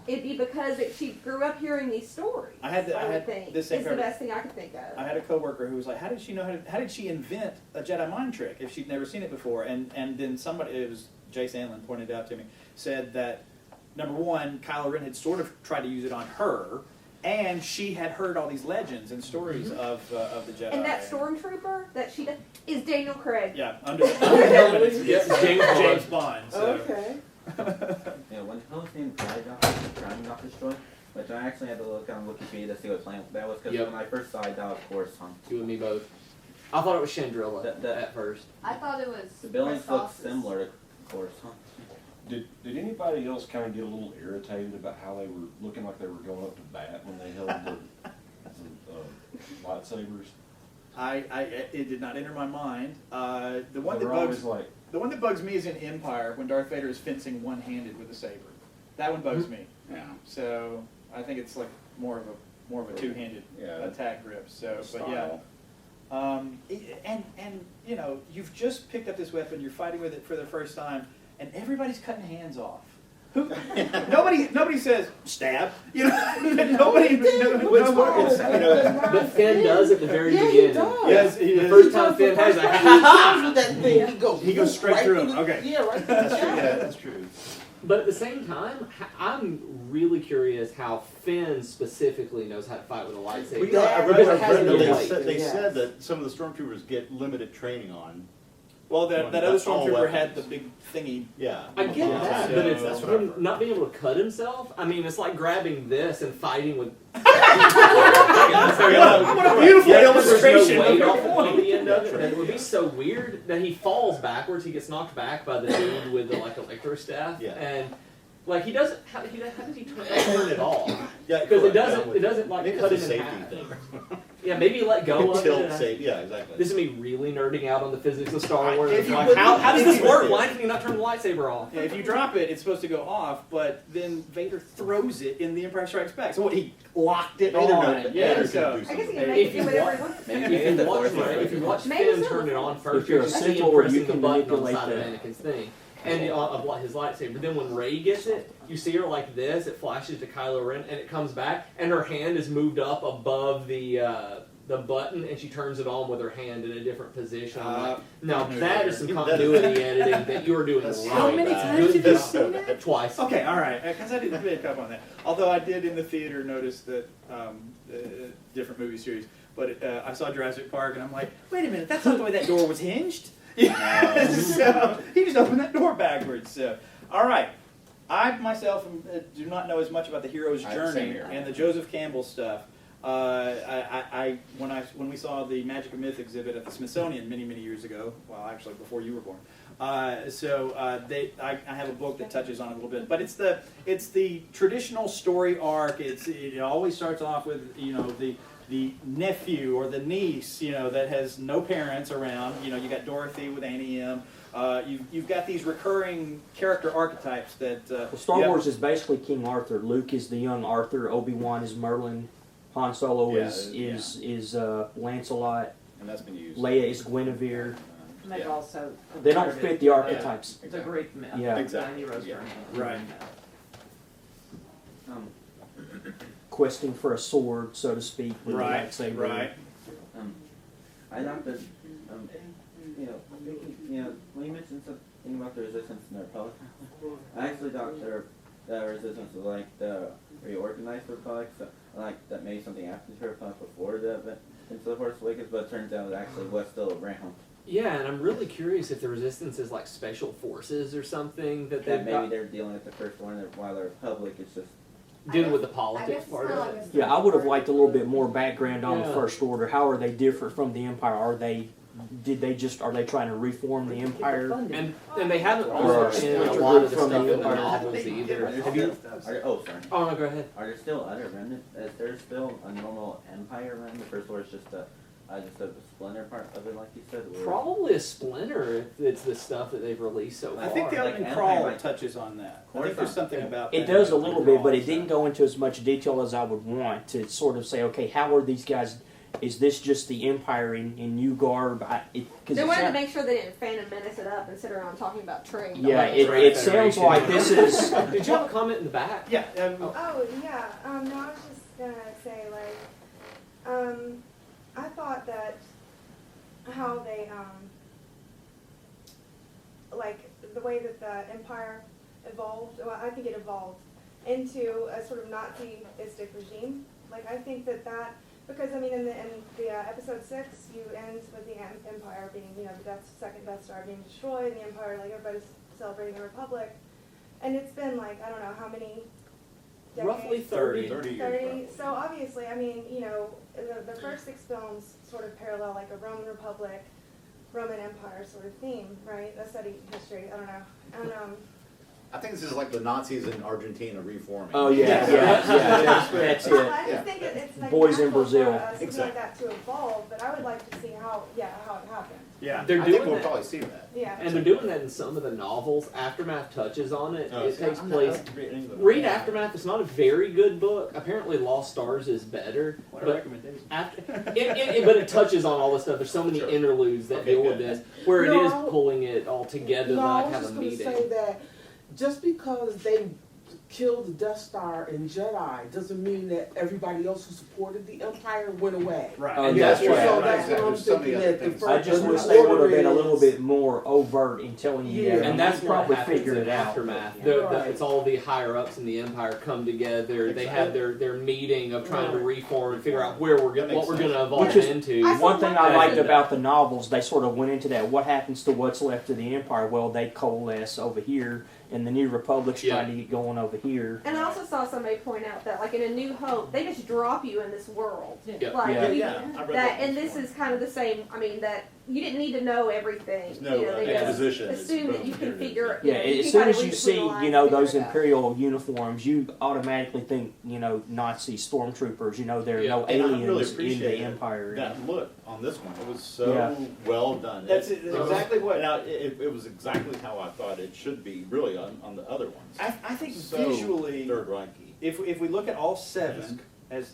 [SPEAKER 2] It'd be because she grew up hearing these stories.
[SPEAKER 3] I had
[SPEAKER 2] would think.
[SPEAKER 3] this same
[SPEAKER 2] It's the best thing I could think of.
[SPEAKER 3] I had a coworker who was like, "How did she know? How did she invent a Jedi mind trick if she'd never seen it before?" And then somebody, it was Jay Sandlin, pointed out to me, said that number one, Kylo Ren had sort of tried to use it on her, and she had heard all these legends and stories of the Jedi.
[SPEAKER 2] And that stormtrooper that she does is Daniel Craig.
[SPEAKER 3] Yeah, under the helmet, it's
[SPEAKER 11] James
[SPEAKER 3] James Bond. So.
[SPEAKER 12] Okay.
[SPEAKER 5] Yeah, when the hell's name Prime got destroyed, which I actually had to look on Wikipedia to see what planet that was, because
[SPEAKER 11] Yep.
[SPEAKER 5] when I first saw it, that was Coruscant.
[SPEAKER 11] you and me both. I thought it was Chandrilla at first.
[SPEAKER 8] I thought it was.
[SPEAKER 5] The buildings look
[SPEAKER 8] Christophsis.
[SPEAKER 5] similar to Coruscant.
[SPEAKER 9] Did anybody else kind of get a little irritated about how they were looking like they were going up to bat when they held the lightsabers?
[SPEAKER 3] It did not enter my mind. The one
[SPEAKER 9] They
[SPEAKER 3] that
[SPEAKER 9] were always
[SPEAKER 3] bugs
[SPEAKER 9] like,
[SPEAKER 3] the one that bugs me is in Empire when Darth Vader is fencing one-handed with a saber. That one bugs me.
[SPEAKER 1] Yeah.
[SPEAKER 3] So I think it's like more of a two-handed
[SPEAKER 1] Yeah.
[SPEAKER 3] attack grip. So, but yeah.
[SPEAKER 1] Style.
[SPEAKER 3] And you've just picked up this weapon. You're fighting with it for the first time, and everybody's cutting hands off. Nobody says stab. Nobody.
[SPEAKER 11] But Finn does at the very
[SPEAKER 12] Yeah, he
[SPEAKER 11] beginning.
[SPEAKER 12] does.
[SPEAKER 3] Yes, he
[SPEAKER 11] The
[SPEAKER 3] is.
[SPEAKER 11] first time Finn has
[SPEAKER 12] He
[SPEAKER 11] a
[SPEAKER 12] comes with that thing. He goes
[SPEAKER 3] straight through him.
[SPEAKER 12] the-
[SPEAKER 3] Okay.
[SPEAKER 12] Yeah, right.
[SPEAKER 3] That's true.
[SPEAKER 12] Yeah.
[SPEAKER 3] Yeah, that's true.
[SPEAKER 11] But at the same time, I'm really curious how Finn specifically knows how to fight with a lightsaber.
[SPEAKER 6] Well, yeah, I read,
[SPEAKER 11] Because it has no
[SPEAKER 6] they,
[SPEAKER 11] weight.
[SPEAKER 6] said, they
[SPEAKER 12] Yes.
[SPEAKER 6] said that some of the stormtroopers get limited training on.
[SPEAKER 3] Well, that other
[SPEAKER 6] That's all
[SPEAKER 3] stormtrooper had the
[SPEAKER 6] weapons.
[SPEAKER 3] big thingy.
[SPEAKER 6] Yeah.
[SPEAKER 11] I get
[SPEAKER 6] Yeah.
[SPEAKER 11] that,
[SPEAKER 6] So
[SPEAKER 11] but it's
[SPEAKER 6] that's what I've
[SPEAKER 11] him
[SPEAKER 6] heard.
[SPEAKER 11] not being able to cut himself. I mean, it's like grabbing this and fighting with.
[SPEAKER 3] What a beautiful illustration.
[SPEAKER 11] There's no weight on the end of it.
[SPEAKER 6] That's right.
[SPEAKER 11] And it would be so weird that he falls backwards. He gets knocked back by the dude with the electro staff,
[SPEAKER 6] Yeah.
[SPEAKER 11] and like he doesn't. How does he turn it off?
[SPEAKER 6] Yeah,
[SPEAKER 11] Because it
[SPEAKER 6] correct,
[SPEAKER 11] doesn't.
[SPEAKER 6] yeah,
[SPEAKER 11] It doesn't like
[SPEAKER 6] maybe
[SPEAKER 11] cut
[SPEAKER 6] it's
[SPEAKER 11] him
[SPEAKER 6] a
[SPEAKER 11] in
[SPEAKER 6] safety
[SPEAKER 11] half.
[SPEAKER 6] thing.
[SPEAKER 11] Yeah, maybe let go of
[SPEAKER 6] Tilt
[SPEAKER 11] it.
[SPEAKER 6] safe. Yeah, exactly.
[SPEAKER 11] This is me really nerding out on the physics of Star Wars.
[SPEAKER 3] If you
[SPEAKER 11] Like,
[SPEAKER 3] would-
[SPEAKER 11] how does
[SPEAKER 3] if
[SPEAKER 11] this
[SPEAKER 3] you
[SPEAKER 11] work?
[SPEAKER 3] would-
[SPEAKER 11] Why can you not turn the lightsaber off?
[SPEAKER 3] Yeah, if you drop it, it's supposed to go off, but then Vader throws it in The Empire Strikes Back. So what? He locked it
[SPEAKER 6] Vader
[SPEAKER 3] on.
[SPEAKER 6] knows-
[SPEAKER 3] Yeah,
[SPEAKER 6] Vader
[SPEAKER 3] so.
[SPEAKER 6] can do
[SPEAKER 2] I guess
[SPEAKER 6] something.
[SPEAKER 2] he can make
[SPEAKER 11] If
[SPEAKER 2] it
[SPEAKER 11] you
[SPEAKER 2] do whatever
[SPEAKER 11] want-
[SPEAKER 2] he wants.
[SPEAKER 5] Maybe
[SPEAKER 11] If
[SPEAKER 5] it's
[SPEAKER 11] you
[SPEAKER 5] the
[SPEAKER 11] watch,
[SPEAKER 5] Force
[SPEAKER 11] if you watch
[SPEAKER 2] Maybe
[SPEAKER 11] Finn
[SPEAKER 2] so.
[SPEAKER 11] turn it on first,
[SPEAKER 7] If you're a
[SPEAKER 11] you see
[SPEAKER 7] Sith
[SPEAKER 11] him
[SPEAKER 7] Lord,
[SPEAKER 11] pressing
[SPEAKER 7] you
[SPEAKER 11] the
[SPEAKER 7] can
[SPEAKER 11] button on the
[SPEAKER 7] manipulate
[SPEAKER 11] side of
[SPEAKER 7] the-
[SPEAKER 11] Anakin's thing, and of his lightsaber. Then when Rey gets it, you see her like this. It flashes to Kylo Ren, and it comes back, and her hand is moved up above the button, and she turns it on with her hand in a different position. I'm like, now that is some continuity editing that you're doing
[SPEAKER 6] That's
[SPEAKER 11] right.
[SPEAKER 6] how many
[SPEAKER 3] times have you seen
[SPEAKER 11] that? Twice.
[SPEAKER 3] Okay, all right, because I didn't pick up on that. Although I did in the theater notice that different movie series, but I saw Jurassic Park, and I'm like, wait a minute, that's not the way that door was hinged. Yeah, so he just opened that door backwards. So, all right, I myself do not know as much about the hero's
[SPEAKER 1] Same
[SPEAKER 3] journey
[SPEAKER 1] here.
[SPEAKER 3] and the Joseph Campbell stuff. When we saw the Magic of Myth exhibit at the Smithsonian many years ago, well, actually before you were born. I have a book that touches on it a little bit, but it's the traditional story arc. It always starts off with the nephew or the niece that has no parents around. You got Dorothy with Annie M. You've got these recurring character archetypes that.
[SPEAKER 7] Well, Star Wars is basically King Arthur. Luke is the young Arthur. Obi-Wan is Merlin. Han Solo
[SPEAKER 1] Yeah,
[SPEAKER 7] is Lancelot.
[SPEAKER 1] And that's been used.
[SPEAKER 7] Leia is Guinevere.
[SPEAKER 13] And they've
[SPEAKER 1] Yeah.
[SPEAKER 13] also
[SPEAKER 7] They don't fit the archetypes.
[SPEAKER 13] the Greek myth.
[SPEAKER 7] Yeah.
[SPEAKER 1] Exactly.
[SPEAKER 13] The hero's
[SPEAKER 1] Yeah.
[SPEAKER 13] journey.
[SPEAKER 3] Right.
[SPEAKER 7] Questing for a sword, so to speak, with
[SPEAKER 3] Right.
[SPEAKER 7] the lightsaber.
[SPEAKER 3] Right.
[SPEAKER 5] I thought that, when you mentioned something about the Resistance in the Republic, I actually thought the Resistance was like the reorganized Republic, so like that maybe something happened to the Republic before the event into the Force Awakens, but it turns out it actually was still around.
[SPEAKER 11] Yeah, and I'm really curious if the Resistance is like special forces or something that they've
[SPEAKER 5] Maybe
[SPEAKER 11] got
[SPEAKER 5] they're dealing with the first one, while the Republic is just.
[SPEAKER 11] dealing with the
[SPEAKER 8] I
[SPEAKER 11] politics
[SPEAKER 8] guess
[SPEAKER 11] part
[SPEAKER 8] it's not
[SPEAKER 11] of
[SPEAKER 8] like
[SPEAKER 11] it.
[SPEAKER 8] a
[SPEAKER 7] Yeah, I would have liked a little bit more background on the
[SPEAKER 11] Yeah.
[SPEAKER 7] First Order. How are they different from the Empire? Are they trying to reform the Empire?
[SPEAKER 11] And they haven't
[SPEAKER 7] Or
[SPEAKER 11] also in a
[SPEAKER 7] splinter
[SPEAKER 11] lot of the
[SPEAKER 7] group from
[SPEAKER 11] stuff
[SPEAKER 7] the
[SPEAKER 11] in the
[SPEAKER 7] Empire.
[SPEAKER 11] novels either.
[SPEAKER 5] Are there
[SPEAKER 11] Have you?
[SPEAKER 5] sorry.
[SPEAKER 11] Oh no, go ahead.
[SPEAKER 5] Are there still other remnants? Is there still a normal Empire remnant? The First Order is just a splinter part of it, like you said? Or-
[SPEAKER 11] Probably a splinter if it's the stuff that they've released so far.
[SPEAKER 3] I think the
[SPEAKER 5] Like
[SPEAKER 3] opening
[SPEAKER 5] Empire
[SPEAKER 3] crawl
[SPEAKER 5] might-
[SPEAKER 3] touches on that. I
[SPEAKER 5] Or
[SPEAKER 3] think there's
[SPEAKER 5] something.
[SPEAKER 3] something about
[SPEAKER 7] It
[SPEAKER 3] that
[SPEAKER 7] does a
[SPEAKER 3] in the
[SPEAKER 7] little
[SPEAKER 3] opening
[SPEAKER 7] bit, but
[SPEAKER 3] crawl,
[SPEAKER 7] it didn't go into as much detail as I would want to sort of say, okay, how are these guys? Is this just the Empire in new garb?
[SPEAKER 2] They wanted to make sure they didn't Phantom Menace it up and sit around talking about trade.
[SPEAKER 7] Yeah,
[SPEAKER 11] Like
[SPEAKER 7] it
[SPEAKER 11] Trade
[SPEAKER 7] sounds
[SPEAKER 11] Federation.
[SPEAKER 7] like this is.
[SPEAKER 11] Did you have a comment in the back?
[SPEAKER 3] Yeah.
[SPEAKER 8] Oh, yeah. No, I was just gonna say, I thought that how they, the way that the Empire evolved, well, I think it evolved into a sort of Nazi-istic regime. Like, I think that, because, I mean, in the episode 6, you end with the Empire being, the second Death Star being destroyed, and the Empire, like, everybody's celebrating the Republic. And it's been, like, I don't know how many decades?
[SPEAKER 11] Roughly 30.
[SPEAKER 1] 30 years.
[SPEAKER 8] 30. So obviously, I mean, the first 6 films sort of parallel like a Roman Republic, Roman Empire sort of theme, right? I studied history. I don't know. And
[SPEAKER 1] I think this is like the Nazis in Argentina reforming.
[SPEAKER 7] Oh yeah, that's it.
[SPEAKER 8] I just think it's like
[SPEAKER 7] Boys in
[SPEAKER 8] natural
[SPEAKER 7] Brazil.
[SPEAKER 8] for something like that to evolve, but I would like to see how it happened.
[SPEAKER 3] Yeah.
[SPEAKER 11] They're
[SPEAKER 1] I
[SPEAKER 11] doing
[SPEAKER 1] think we'll
[SPEAKER 11] that.
[SPEAKER 1] probably see that.
[SPEAKER 8] Yeah.
[SPEAKER 11] And they're doing that in some of the novels. Aftermath touches on it.
[SPEAKER 1] Oh,
[SPEAKER 11] It
[SPEAKER 1] see,
[SPEAKER 11] takes
[SPEAKER 1] I'm not
[SPEAKER 11] place.
[SPEAKER 1] up to read any of them.
[SPEAKER 11] Read Aftermath. It's not a very good book. Apparently, Lost Stars is better.
[SPEAKER 3] What a
[SPEAKER 11] But
[SPEAKER 3] recommendation.
[SPEAKER 11] but it touches on all this stuff. There's so many
[SPEAKER 1] Sure.
[SPEAKER 11] interludes that
[SPEAKER 1] Okay,
[SPEAKER 11] deal with
[SPEAKER 1] good.
[SPEAKER 11] this, where
[SPEAKER 12] No,
[SPEAKER 11] it is
[SPEAKER 12] I-
[SPEAKER 11] pulling it all together
[SPEAKER 12] No,
[SPEAKER 11] to
[SPEAKER 12] I
[SPEAKER 11] like
[SPEAKER 12] was
[SPEAKER 11] have
[SPEAKER 12] just
[SPEAKER 11] a
[SPEAKER 12] going to
[SPEAKER 11] meeting.
[SPEAKER 12] say that just because they killed the Death Star in Jedi doesn't mean that everybody else who supported the Empire went away.
[SPEAKER 3] Right.
[SPEAKER 7] Oh,
[SPEAKER 3] And
[SPEAKER 7] yeah,
[SPEAKER 3] that's
[SPEAKER 7] that's
[SPEAKER 3] what-
[SPEAKER 7] right.
[SPEAKER 12] So that's what I'm
[SPEAKER 6] There's so many
[SPEAKER 12] thinking,
[SPEAKER 6] other
[SPEAKER 12] that the
[SPEAKER 6] things.
[SPEAKER 12] first
[SPEAKER 7] I just
[SPEAKER 12] the
[SPEAKER 7] wish they would have
[SPEAKER 12] order
[SPEAKER 7] been a
[SPEAKER 12] is-
[SPEAKER 7] little bit more overt in telling you
[SPEAKER 12] Yeah.
[SPEAKER 7] that.
[SPEAKER 11] And that's
[SPEAKER 7] You
[SPEAKER 11] what
[SPEAKER 7] probably
[SPEAKER 11] happens
[SPEAKER 7] figured
[SPEAKER 11] in
[SPEAKER 7] it out.
[SPEAKER 11] aftermath.
[SPEAKER 12] Yeah.
[SPEAKER 11] They're-
[SPEAKER 12] Right.
[SPEAKER 11] It's all the higher ups in the empire come together. They have their meeting of trying to reform and figure out where we're
[SPEAKER 6] That
[SPEAKER 11] what
[SPEAKER 6] makes
[SPEAKER 11] we're
[SPEAKER 6] sense.
[SPEAKER 11] going to evolve
[SPEAKER 7] Which is-
[SPEAKER 11] into.
[SPEAKER 7] One thing I liked
[SPEAKER 11] And,
[SPEAKER 7] about the novels, they sort of went into that. What happens to what's left of the Empire? Well, they coalesce over here, and the New Republic's
[SPEAKER 11] Yeah.
[SPEAKER 7] trying to get going over here.
[SPEAKER 2] And I also saw somebody point out that, like in A New Hope, they just drop you in this world.
[SPEAKER 11] Yeah.
[SPEAKER 2] Like
[SPEAKER 7] Yeah.
[SPEAKER 2] we-
[SPEAKER 6] Yeah, I read
[SPEAKER 2] that, and
[SPEAKER 6] this
[SPEAKER 2] this is kind of the same. I mean, that you didn't need to know everything.
[SPEAKER 6] There's no
[SPEAKER 2] you know, they just
[SPEAKER 6] exposition. It's
[SPEAKER 2] assume that
[SPEAKER 6] boom,
[SPEAKER 2] you
[SPEAKER 6] here
[SPEAKER 2] can
[SPEAKER 6] it is.
[SPEAKER 2] figure.
[SPEAKER 7] Yeah,
[SPEAKER 2] you
[SPEAKER 7] as
[SPEAKER 2] can
[SPEAKER 7] soon
[SPEAKER 2] kinda
[SPEAKER 7] as
[SPEAKER 2] read
[SPEAKER 7] you
[SPEAKER 2] between
[SPEAKER 7] see,
[SPEAKER 2] the lines
[SPEAKER 7] you know,
[SPEAKER 2] and figure
[SPEAKER 7] those
[SPEAKER 2] it out.
[SPEAKER 7] Imperial uniforms, you automatically think, you know, Nazi stormtroopers. You know, there are
[SPEAKER 11] Yeah.
[SPEAKER 7] no
[SPEAKER 6] And I really
[SPEAKER 7] aliens in
[SPEAKER 6] appreciate
[SPEAKER 7] the Empire.
[SPEAKER 6] that look on this one. It was so
[SPEAKER 7] Yeah.
[SPEAKER 6] well done.
[SPEAKER 3] That's
[SPEAKER 6] It was-
[SPEAKER 3] exactly what.
[SPEAKER 6] Now, it was exactly how I thought it should be, really, on the other ones.
[SPEAKER 3] I think
[SPEAKER 6] So
[SPEAKER 3] visually,
[SPEAKER 6] Third Reich-y.
[SPEAKER 3] if we look at all seven, as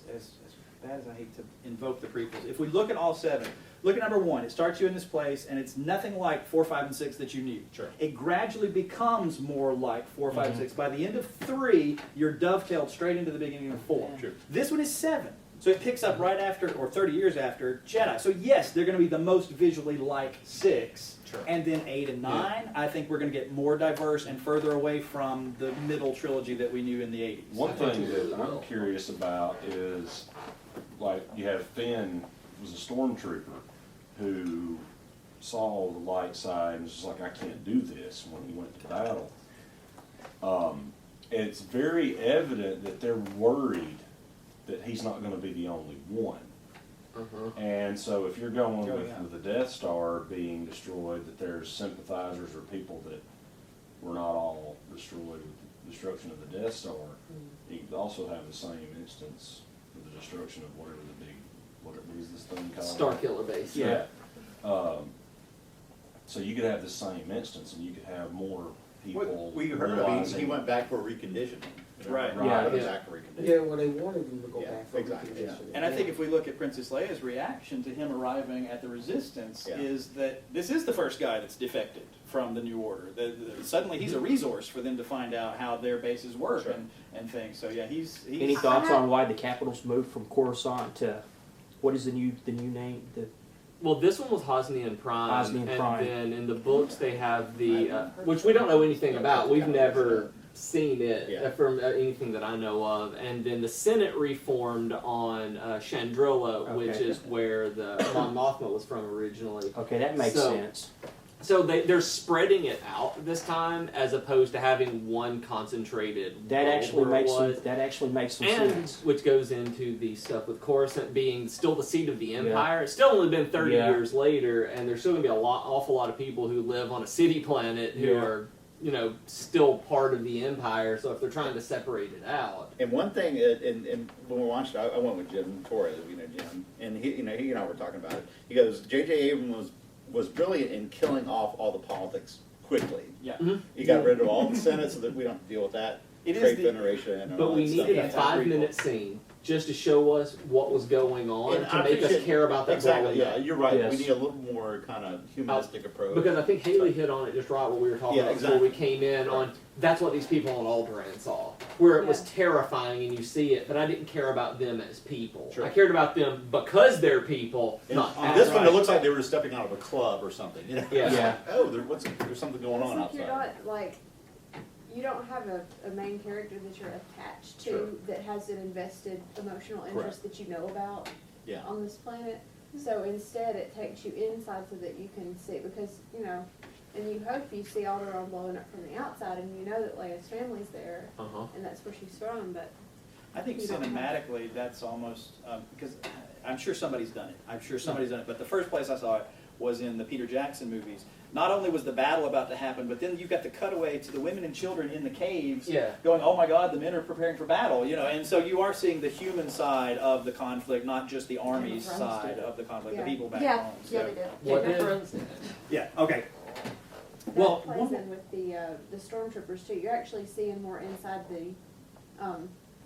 [SPEAKER 3] bad as I hate to invoke the prequels, if we look at all seven, look at number one. It starts you in this place, and it's nothing like 4, 5, and 6 that you knew.
[SPEAKER 6] Sure.
[SPEAKER 3] It gradually becomes more like 4, 5, and
[SPEAKER 7] Mhm.
[SPEAKER 3] 6. By the end of 3, you're dovetailed straight into the beginning of 4.
[SPEAKER 6] Sure.
[SPEAKER 3] This one is 7. So it picks up right after, or 30 years after, Jedi. So yes, they're going to be the most visually like 6.
[SPEAKER 6] Sure.
[SPEAKER 3] And then 8 and 9, I think we're going to get more diverse and further away from the middle trilogy that we knew in the 80s.
[SPEAKER 9] One thing that I'm curious about is, like, you have Finn was a stormtrooper who saw the light side and was just like, I can't do this when he went to battle. It's very evident that they're worried that he's not going to be the only one.
[SPEAKER 11] Uh-huh.
[SPEAKER 9] And so if you're going
[SPEAKER 3] Oh,
[SPEAKER 9] with,
[SPEAKER 3] yeah.
[SPEAKER 9] with the Death Star being destroyed, that there's sympathizers or people that were not all destroyed with the destruction of the Death Star, you could also have the same instance with the destruction of whatever the big, what is this thing called?
[SPEAKER 11] Star Killer base.
[SPEAKER 9] Yeah. So you could have the same instance, and you could have more people
[SPEAKER 6] We heard
[SPEAKER 9] realizing.
[SPEAKER 6] he went back for reconditioning.
[SPEAKER 3] Right.
[SPEAKER 11] Yeah,
[SPEAKER 6] He went
[SPEAKER 11] yeah.
[SPEAKER 6] back for reconditioning.
[SPEAKER 12] Yeah, well, they wanted him to go
[SPEAKER 6] Yeah,
[SPEAKER 12] back for
[SPEAKER 6] exactly, yeah.
[SPEAKER 12] reconditioning.
[SPEAKER 3] And I think if we look at Princess Leia's reaction to him arriving at the Resistance,
[SPEAKER 6] Yeah.
[SPEAKER 3] is that this is the first guy that's defected from the New Order. Suddenly he's a resource for them to find out how their bases work
[SPEAKER 6] Sure.
[SPEAKER 3] and things. So yeah, he's
[SPEAKER 7] Any thoughts on why the capitals moved from Coruscant to what is the new name?
[SPEAKER 11] Well, this one was Hosnian Prime,
[SPEAKER 7] Hosnian
[SPEAKER 11] and
[SPEAKER 7] Prime.
[SPEAKER 11] then in the books they have the, which we don't know anything about. We've never seen it
[SPEAKER 6] Yeah.
[SPEAKER 11] from anything that I know of. And then the Senate reformed on Chandrilla, which
[SPEAKER 7] Okay.
[SPEAKER 11] is where the Mon Mothma was from originally.
[SPEAKER 7] Okay, that makes
[SPEAKER 11] So-
[SPEAKER 7] sense.
[SPEAKER 11] So they're spreading it out this time, as opposed to having one concentrated.
[SPEAKER 7] That
[SPEAKER 11] world
[SPEAKER 7] actually
[SPEAKER 11] where it
[SPEAKER 7] makes
[SPEAKER 11] was.
[SPEAKER 7] some, that actually makes some
[SPEAKER 11] And
[SPEAKER 7] sense.
[SPEAKER 11] which goes into the stuff with Coruscant being still the seat of the empire. It's still only been 30
[SPEAKER 7] Yeah.
[SPEAKER 11] years later, and there's still going to be awful lot of people who live on a city planet who
[SPEAKER 7] Yeah.
[SPEAKER 11] are, still part of the empire. So if they're trying to separate it out,
[SPEAKER 6] And one thing, and when we watched it, I went with Jim Torres, Jim, and he and I were talking about it. He goes, J.J. Abrams was brilliant in killing off all the politics quickly.
[SPEAKER 3] yeah.
[SPEAKER 6] He got rid of all the Senate so that we don't have to deal with that
[SPEAKER 3] It is
[SPEAKER 6] trait
[SPEAKER 3] the-
[SPEAKER 6] veneration and all
[SPEAKER 11] but we
[SPEAKER 6] that stuff.
[SPEAKER 11] needed a
[SPEAKER 3] Yeah.
[SPEAKER 11] 5-minute scene just to show us what was going on
[SPEAKER 6] And
[SPEAKER 11] to
[SPEAKER 6] I
[SPEAKER 11] make us
[SPEAKER 6] appreciate-
[SPEAKER 11] care about that.
[SPEAKER 6] Exactly,
[SPEAKER 11] blowing
[SPEAKER 6] yeah,
[SPEAKER 11] up.
[SPEAKER 6] you're right.
[SPEAKER 7] Yes.
[SPEAKER 6] We need a little more kind of humanistic approach.
[SPEAKER 11] Because I think Haley hit on it just right what we were talking
[SPEAKER 6] Yeah,
[SPEAKER 11] about
[SPEAKER 6] exactly.
[SPEAKER 11] before we came in on. That's what these people on Alderaan saw, where it was
[SPEAKER 10] Yeah.
[SPEAKER 11] terrifying and you see it, but I didn't care about them as people.
[SPEAKER 6] Sure.
[SPEAKER 11] I cared about them because they're people,
[SPEAKER 6] And
[SPEAKER 11] not
[SPEAKER 6] on
[SPEAKER 11] as
[SPEAKER 6] this one, it
[SPEAKER 11] right.
[SPEAKER 6] looks like they were stepping out of a club or something. You know?
[SPEAKER 11] Yeah.
[SPEAKER 7] Yeah.
[SPEAKER 6] Oh, there's something going on
[SPEAKER 10] It's like you're
[SPEAKER 6] outside.
[SPEAKER 10] not like, you don't have a main character that you're attached to
[SPEAKER 6] Sure.
[SPEAKER 10] that has an invested emotional interest that you know about
[SPEAKER 6] Yeah.
[SPEAKER 10] on this planet. So instead, it takes you inside so that you can see, because and you hope you see Alderaan blowing up from the outside, and you know that Leia's family's there,
[SPEAKER 11] Uh-huh.
[SPEAKER 10] and that's where she's from. But
[SPEAKER 3] I think
[SPEAKER 10] You don't have-
[SPEAKER 3] cinematically, that's almost, because I'm sure somebody's done it. But the first place I saw it was in the Peter Jackson movies. Not only was the battle about to happen, but then you've got the cutaway to the women and children in the caves
[SPEAKER 11] Yeah.
[SPEAKER 3] going, oh my God, the men are preparing for battle, and so you are seeing the human side of the conflict, not just the army's
[SPEAKER 8] Friends
[SPEAKER 3] side
[SPEAKER 8] did.
[SPEAKER 3] of the conflict,
[SPEAKER 10] Yeah.
[SPEAKER 3] the people back
[SPEAKER 2] Yeah,
[SPEAKER 3] home. So,
[SPEAKER 2] yeah, they did.
[SPEAKER 11] What did?
[SPEAKER 3] yeah, okay.
[SPEAKER 10] that
[SPEAKER 3] Well,
[SPEAKER 10] plays in with the stormtroopers too. You're actually seeing more inside the,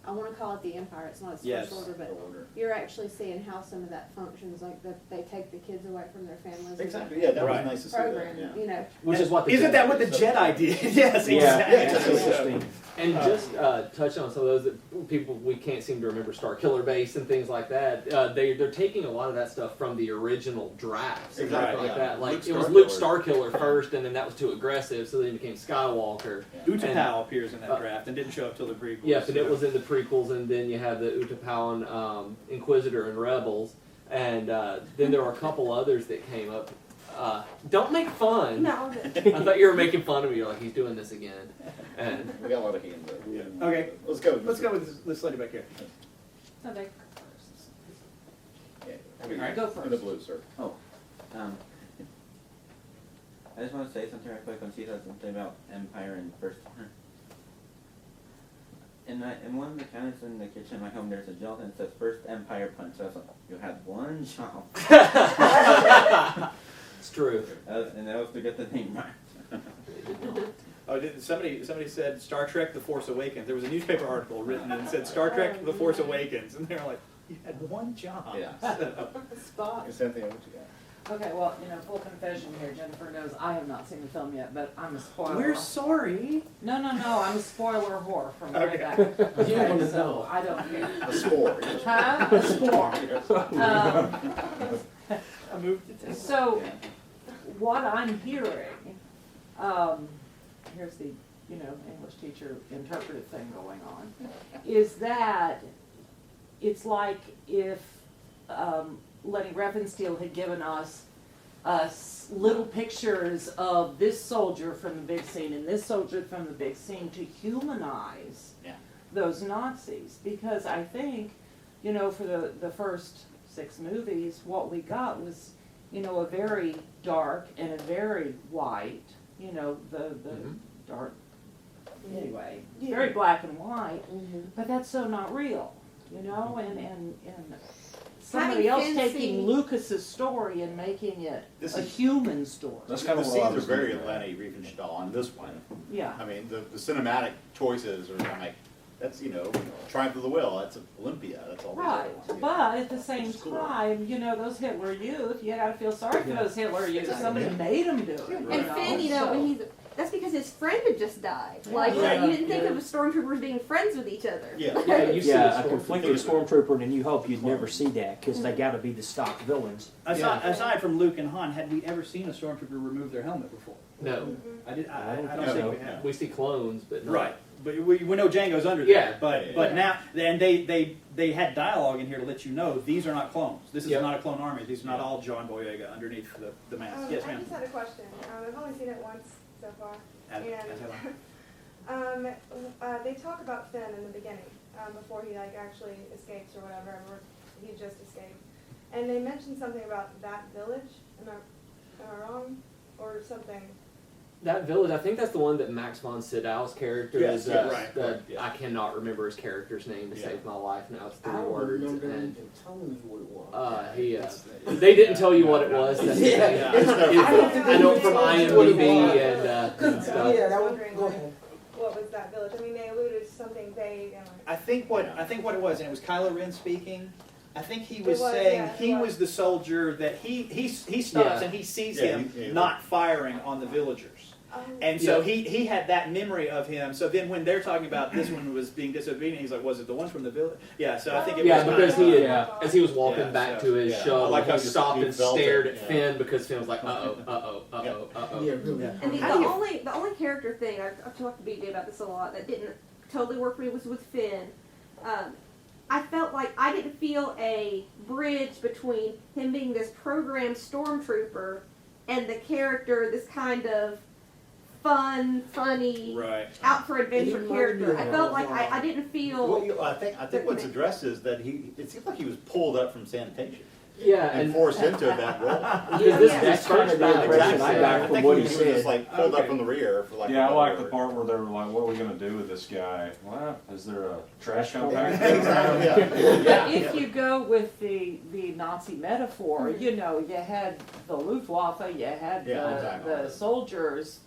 [SPEAKER 10] I want to call it the Empire. It's not its
[SPEAKER 3] Yes.
[SPEAKER 10] first order, but
[SPEAKER 6] Order.
[SPEAKER 10] you're actually seeing how some of that functions, like that they take the kids away from their families.
[SPEAKER 6] Exactly, yeah, that
[SPEAKER 3] Right.
[SPEAKER 6] was nice to see
[SPEAKER 10] Program,
[SPEAKER 6] that, yeah.
[SPEAKER 11] Which is what the
[SPEAKER 3] Isn't
[SPEAKER 11] Jedi
[SPEAKER 3] that what the
[SPEAKER 11] did.
[SPEAKER 3] Jedi did? Yes,
[SPEAKER 7] Yeah,
[SPEAKER 3] exactly.
[SPEAKER 7] that's
[SPEAKER 6] Yeah.
[SPEAKER 7] interesting.
[SPEAKER 11] And just touch on some of those that people we can't seem to remember, Star Killer Base and things like that. They're taking a lot of that stuff from the original drafts and stuff like that. Like it was Luke Starkiller first, and then that was too aggressive, so then it became Skywalker.
[SPEAKER 3] Utapau appears in that draft and didn't show up till the prequels.
[SPEAKER 11] Yep, and it was in the prequels, and then you have the Utapauan Inquisitor and Rebels, and then there were a couple others that came up. Don't make fun.
[SPEAKER 2] No.
[SPEAKER 11] I thought you were making fun of me. You're like, he's doing this again. And
[SPEAKER 6] We got a lot of hands up. Yeah.
[SPEAKER 3] Okay,
[SPEAKER 6] Let's go.
[SPEAKER 3] let's go with this lady back here.
[SPEAKER 10] Okay.
[SPEAKER 6] Yeah.
[SPEAKER 3] All right.
[SPEAKER 10] Go
[SPEAKER 6] In
[SPEAKER 10] first.
[SPEAKER 6] the blue, sir.
[SPEAKER 5] I just want to say something real quick when she said something about Empire and First Order. In one of the cabinets in the kitchen in my home, there's a gelatin that says First Empire Punch. So I was like, you had one job.
[SPEAKER 11] it's true.
[SPEAKER 5] And that was to get the name right.
[SPEAKER 3] Oh, somebody said Star Trek: The Force Awakens. There was a newspaper article written and it said Star Trek: The Force Awakens, and they were like, "You had one job."
[SPEAKER 6] Yeah.
[SPEAKER 10] Spot.
[SPEAKER 6] Cynthia, what you got?
[SPEAKER 13] Okay, well, full confession here. Jennifer knows I have not seen the film yet, but I'm a spoiler.
[SPEAKER 3] We're sorry.
[SPEAKER 13] No, I'm a spoiler whore from way
[SPEAKER 3] Okay.
[SPEAKER 13] back.
[SPEAKER 12] You
[SPEAKER 13] Okay,
[SPEAKER 12] wanna
[SPEAKER 13] so
[SPEAKER 12] know.
[SPEAKER 13] I don't care.
[SPEAKER 6] A spore.
[SPEAKER 13] Huh? A spore.
[SPEAKER 3] I moved it. To
[SPEAKER 13] So, what I'm hearing, here's the, English teacher interpretive thing going on, is that it's like if Lenny Riefenstahl had given us little pictures of this soldier from the big scene and this soldier from the big scene to humanize those Nazis. Because I think, for the first 6 movies, what we got was, a very dark and a very white, the dark, anyway, very black and white, but that's so not real, and somebody else taking Lucas's story and making it
[SPEAKER 6] This
[SPEAKER 13] a
[SPEAKER 6] is-
[SPEAKER 13] human story.
[SPEAKER 9] That's kind
[SPEAKER 6] The
[SPEAKER 9] of what I
[SPEAKER 6] scenes are
[SPEAKER 9] was
[SPEAKER 6] very
[SPEAKER 9] thinking.
[SPEAKER 6] Lenny Riefenstahl on this one.
[SPEAKER 13] Yeah.
[SPEAKER 6] I mean, the cinematic choices are like, that's, Triumph of the Will, that's Olympia, that's all.
[SPEAKER 13] Right, but at the same time, those Hitler Youth, you gotta feel sorry for those Hitler Youth. Somebody made them do it.
[SPEAKER 2] And Finn,
[SPEAKER 13] so-
[SPEAKER 2] when that's because his friend had just died. Like,
[SPEAKER 13] Yeah.
[SPEAKER 2] you didn't think of stormtroopers being friends with each other.
[SPEAKER 6] Yeah.
[SPEAKER 11] Yeah, you see
[SPEAKER 7] Yeah,
[SPEAKER 11] the
[SPEAKER 7] a conflicted stormtrooper, and you hope you'd never see that because they got to be the stock villains.
[SPEAKER 3] Aside from Luke and Han, had we ever seen a stormtrooper remove their helmet before?
[SPEAKER 11] No,
[SPEAKER 3] I did. I don't
[SPEAKER 7] think
[SPEAKER 3] think
[SPEAKER 7] so.
[SPEAKER 3] we have.
[SPEAKER 11] we see clones, but not.
[SPEAKER 3] Right, but we know Django's under there.
[SPEAKER 11] Yeah.
[SPEAKER 3] But now, and they had dialogue in here to let you know these are not clones. This is
[SPEAKER 11] Yep.
[SPEAKER 3] not a clone army. These are not all John Boyega underneath the mask. Yes,
[SPEAKER 14] I
[SPEAKER 3] ma'am.
[SPEAKER 14] just had a question. I've only seen it once so far. They talk about Finn in the beginning, before he actually escapes or whatever, or he just escaped. And they mentioned something about that village. Am I wrong? Or something?
[SPEAKER 11] That village, I think that's the one that Max von Sydow's character
[SPEAKER 3] Yes,
[SPEAKER 11] is.
[SPEAKER 3] yeah, right.
[SPEAKER 11] I cannot remember his character's name to
[SPEAKER 6] Yeah.
[SPEAKER 11] save my life now. It's 3
[SPEAKER 12] I don't
[SPEAKER 11] words.
[SPEAKER 12] remember
[SPEAKER 11] And
[SPEAKER 12] them telling me what it was.
[SPEAKER 11] they didn't tell you what it was. That's the thing.
[SPEAKER 12] Yeah.
[SPEAKER 11] I know from IMDb and
[SPEAKER 12] Because,
[SPEAKER 11] stuff.
[SPEAKER 12] yeah, that was,
[SPEAKER 14] Wondering,
[SPEAKER 12] go ahead.
[SPEAKER 14] what was that village? I mean, they alluded to something vague and like.
[SPEAKER 3] I think what it was, and it was Kylo Ren speaking. I think he was,
[SPEAKER 14] It was,
[SPEAKER 3] saying
[SPEAKER 14] yeah, it
[SPEAKER 3] he
[SPEAKER 14] was.
[SPEAKER 3] was the soldier that he stops
[SPEAKER 11] Yeah.
[SPEAKER 3] and he sees
[SPEAKER 6] Yeah,
[SPEAKER 3] him
[SPEAKER 6] he-
[SPEAKER 3] not firing on the villagers. And so he had that memory of him. So then when they're talking about this one was being disobedient, he's like, was it the one from the village? Yeah, so I think it was.
[SPEAKER 11] Because
[SPEAKER 3] kind
[SPEAKER 11] he
[SPEAKER 3] of,
[SPEAKER 11] had, as he was walking
[SPEAKER 3] Yeah,
[SPEAKER 11] back
[SPEAKER 3] so,
[SPEAKER 11] to his
[SPEAKER 6] yeah.
[SPEAKER 11] show,
[SPEAKER 6] I like how
[SPEAKER 11] he
[SPEAKER 6] he
[SPEAKER 11] stopped
[SPEAKER 6] just-
[SPEAKER 11] and
[SPEAKER 6] he felt
[SPEAKER 11] stared
[SPEAKER 6] it,
[SPEAKER 11] at
[SPEAKER 6] yeah.
[SPEAKER 11] Finn because Finn was like,
[SPEAKER 12] Yeah, really.
[SPEAKER 2] And the
[SPEAKER 3] How do you-
[SPEAKER 2] only character thing, I've talked to BJ about this a lot, that didn't totally work for me was with Finn. I felt like I didn't feel a bridge between him being this programmed stormtrooper and the character, this kind of funny,
[SPEAKER 3] Right.
[SPEAKER 2] out for adventure
[SPEAKER 12] He
[SPEAKER 2] character.
[SPEAKER 12] reminded
[SPEAKER 2] I
[SPEAKER 12] me
[SPEAKER 2] felt
[SPEAKER 12] of,
[SPEAKER 2] like I didn't feel.
[SPEAKER 6] Well, I think what's addressed is that it seems like he was pulled up from sanitation
[SPEAKER 11] Yeah,
[SPEAKER 6] and forced into that role.
[SPEAKER 11] Because this
[SPEAKER 2] Yeah.
[SPEAKER 11] is kind of the
[SPEAKER 6] Exactly.
[SPEAKER 11] impression I got
[SPEAKER 6] I
[SPEAKER 11] from
[SPEAKER 6] think
[SPEAKER 11] what
[SPEAKER 6] he
[SPEAKER 11] he
[SPEAKER 6] was
[SPEAKER 11] said.
[SPEAKER 6] just like pulled up
[SPEAKER 3] Okay.
[SPEAKER 6] from the rear for like.
[SPEAKER 9] Yeah, I like the
[SPEAKER 6] whatever.
[SPEAKER 9] part where they were like, what are we gonna do with this guy? Well, is there a trash compactor?
[SPEAKER 6] Exactly, yeah.
[SPEAKER 13] If you go with the Nazi metaphor, you had the Luftwaffe, you had
[SPEAKER 6] Yeah, exactly.
[SPEAKER 13] the soldiers,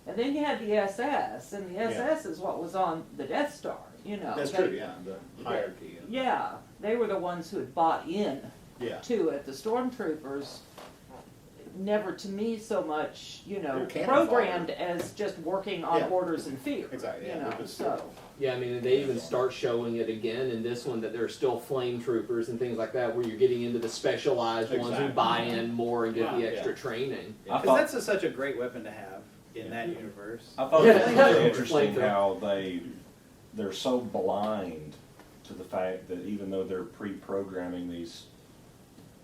[SPEAKER 13] and then you had the SS, and the SS is what was on the Death Star,
[SPEAKER 6] That's
[SPEAKER 13] They-
[SPEAKER 6] true, yeah, the hierarchy.
[SPEAKER 13] Yeah, they were the ones who had bought in
[SPEAKER 6] Yeah.
[SPEAKER 13] to it. The stormtroopers, never to me so much, you know,
[SPEAKER 6] They're cannon
[SPEAKER 13] programmed as just working on
[SPEAKER 6] Yeah.
[SPEAKER 13] orders and fear.
[SPEAKER 6] Exactly, yeah,
[SPEAKER 13] You know,
[SPEAKER 6] they're just-
[SPEAKER 13] so.
[SPEAKER 11] Yeah, I mean, and they even start showing it again in this one that there are still flame troopers and things like that, where you're getting into the specialized ones who
[SPEAKER 6] Exactly.
[SPEAKER 11] buy in more and get the
[SPEAKER 3] Yeah.
[SPEAKER 11] extra training.
[SPEAKER 9] I
[SPEAKER 3] Because
[SPEAKER 9] thought,
[SPEAKER 3] that's such a great weapon to have in that universe.
[SPEAKER 9] I thought
[SPEAKER 11] Yeah.
[SPEAKER 9] it was really interesting
[SPEAKER 11] Flamethrower.
[SPEAKER 9] how they're so blind to the fact that even though they're pre-programming these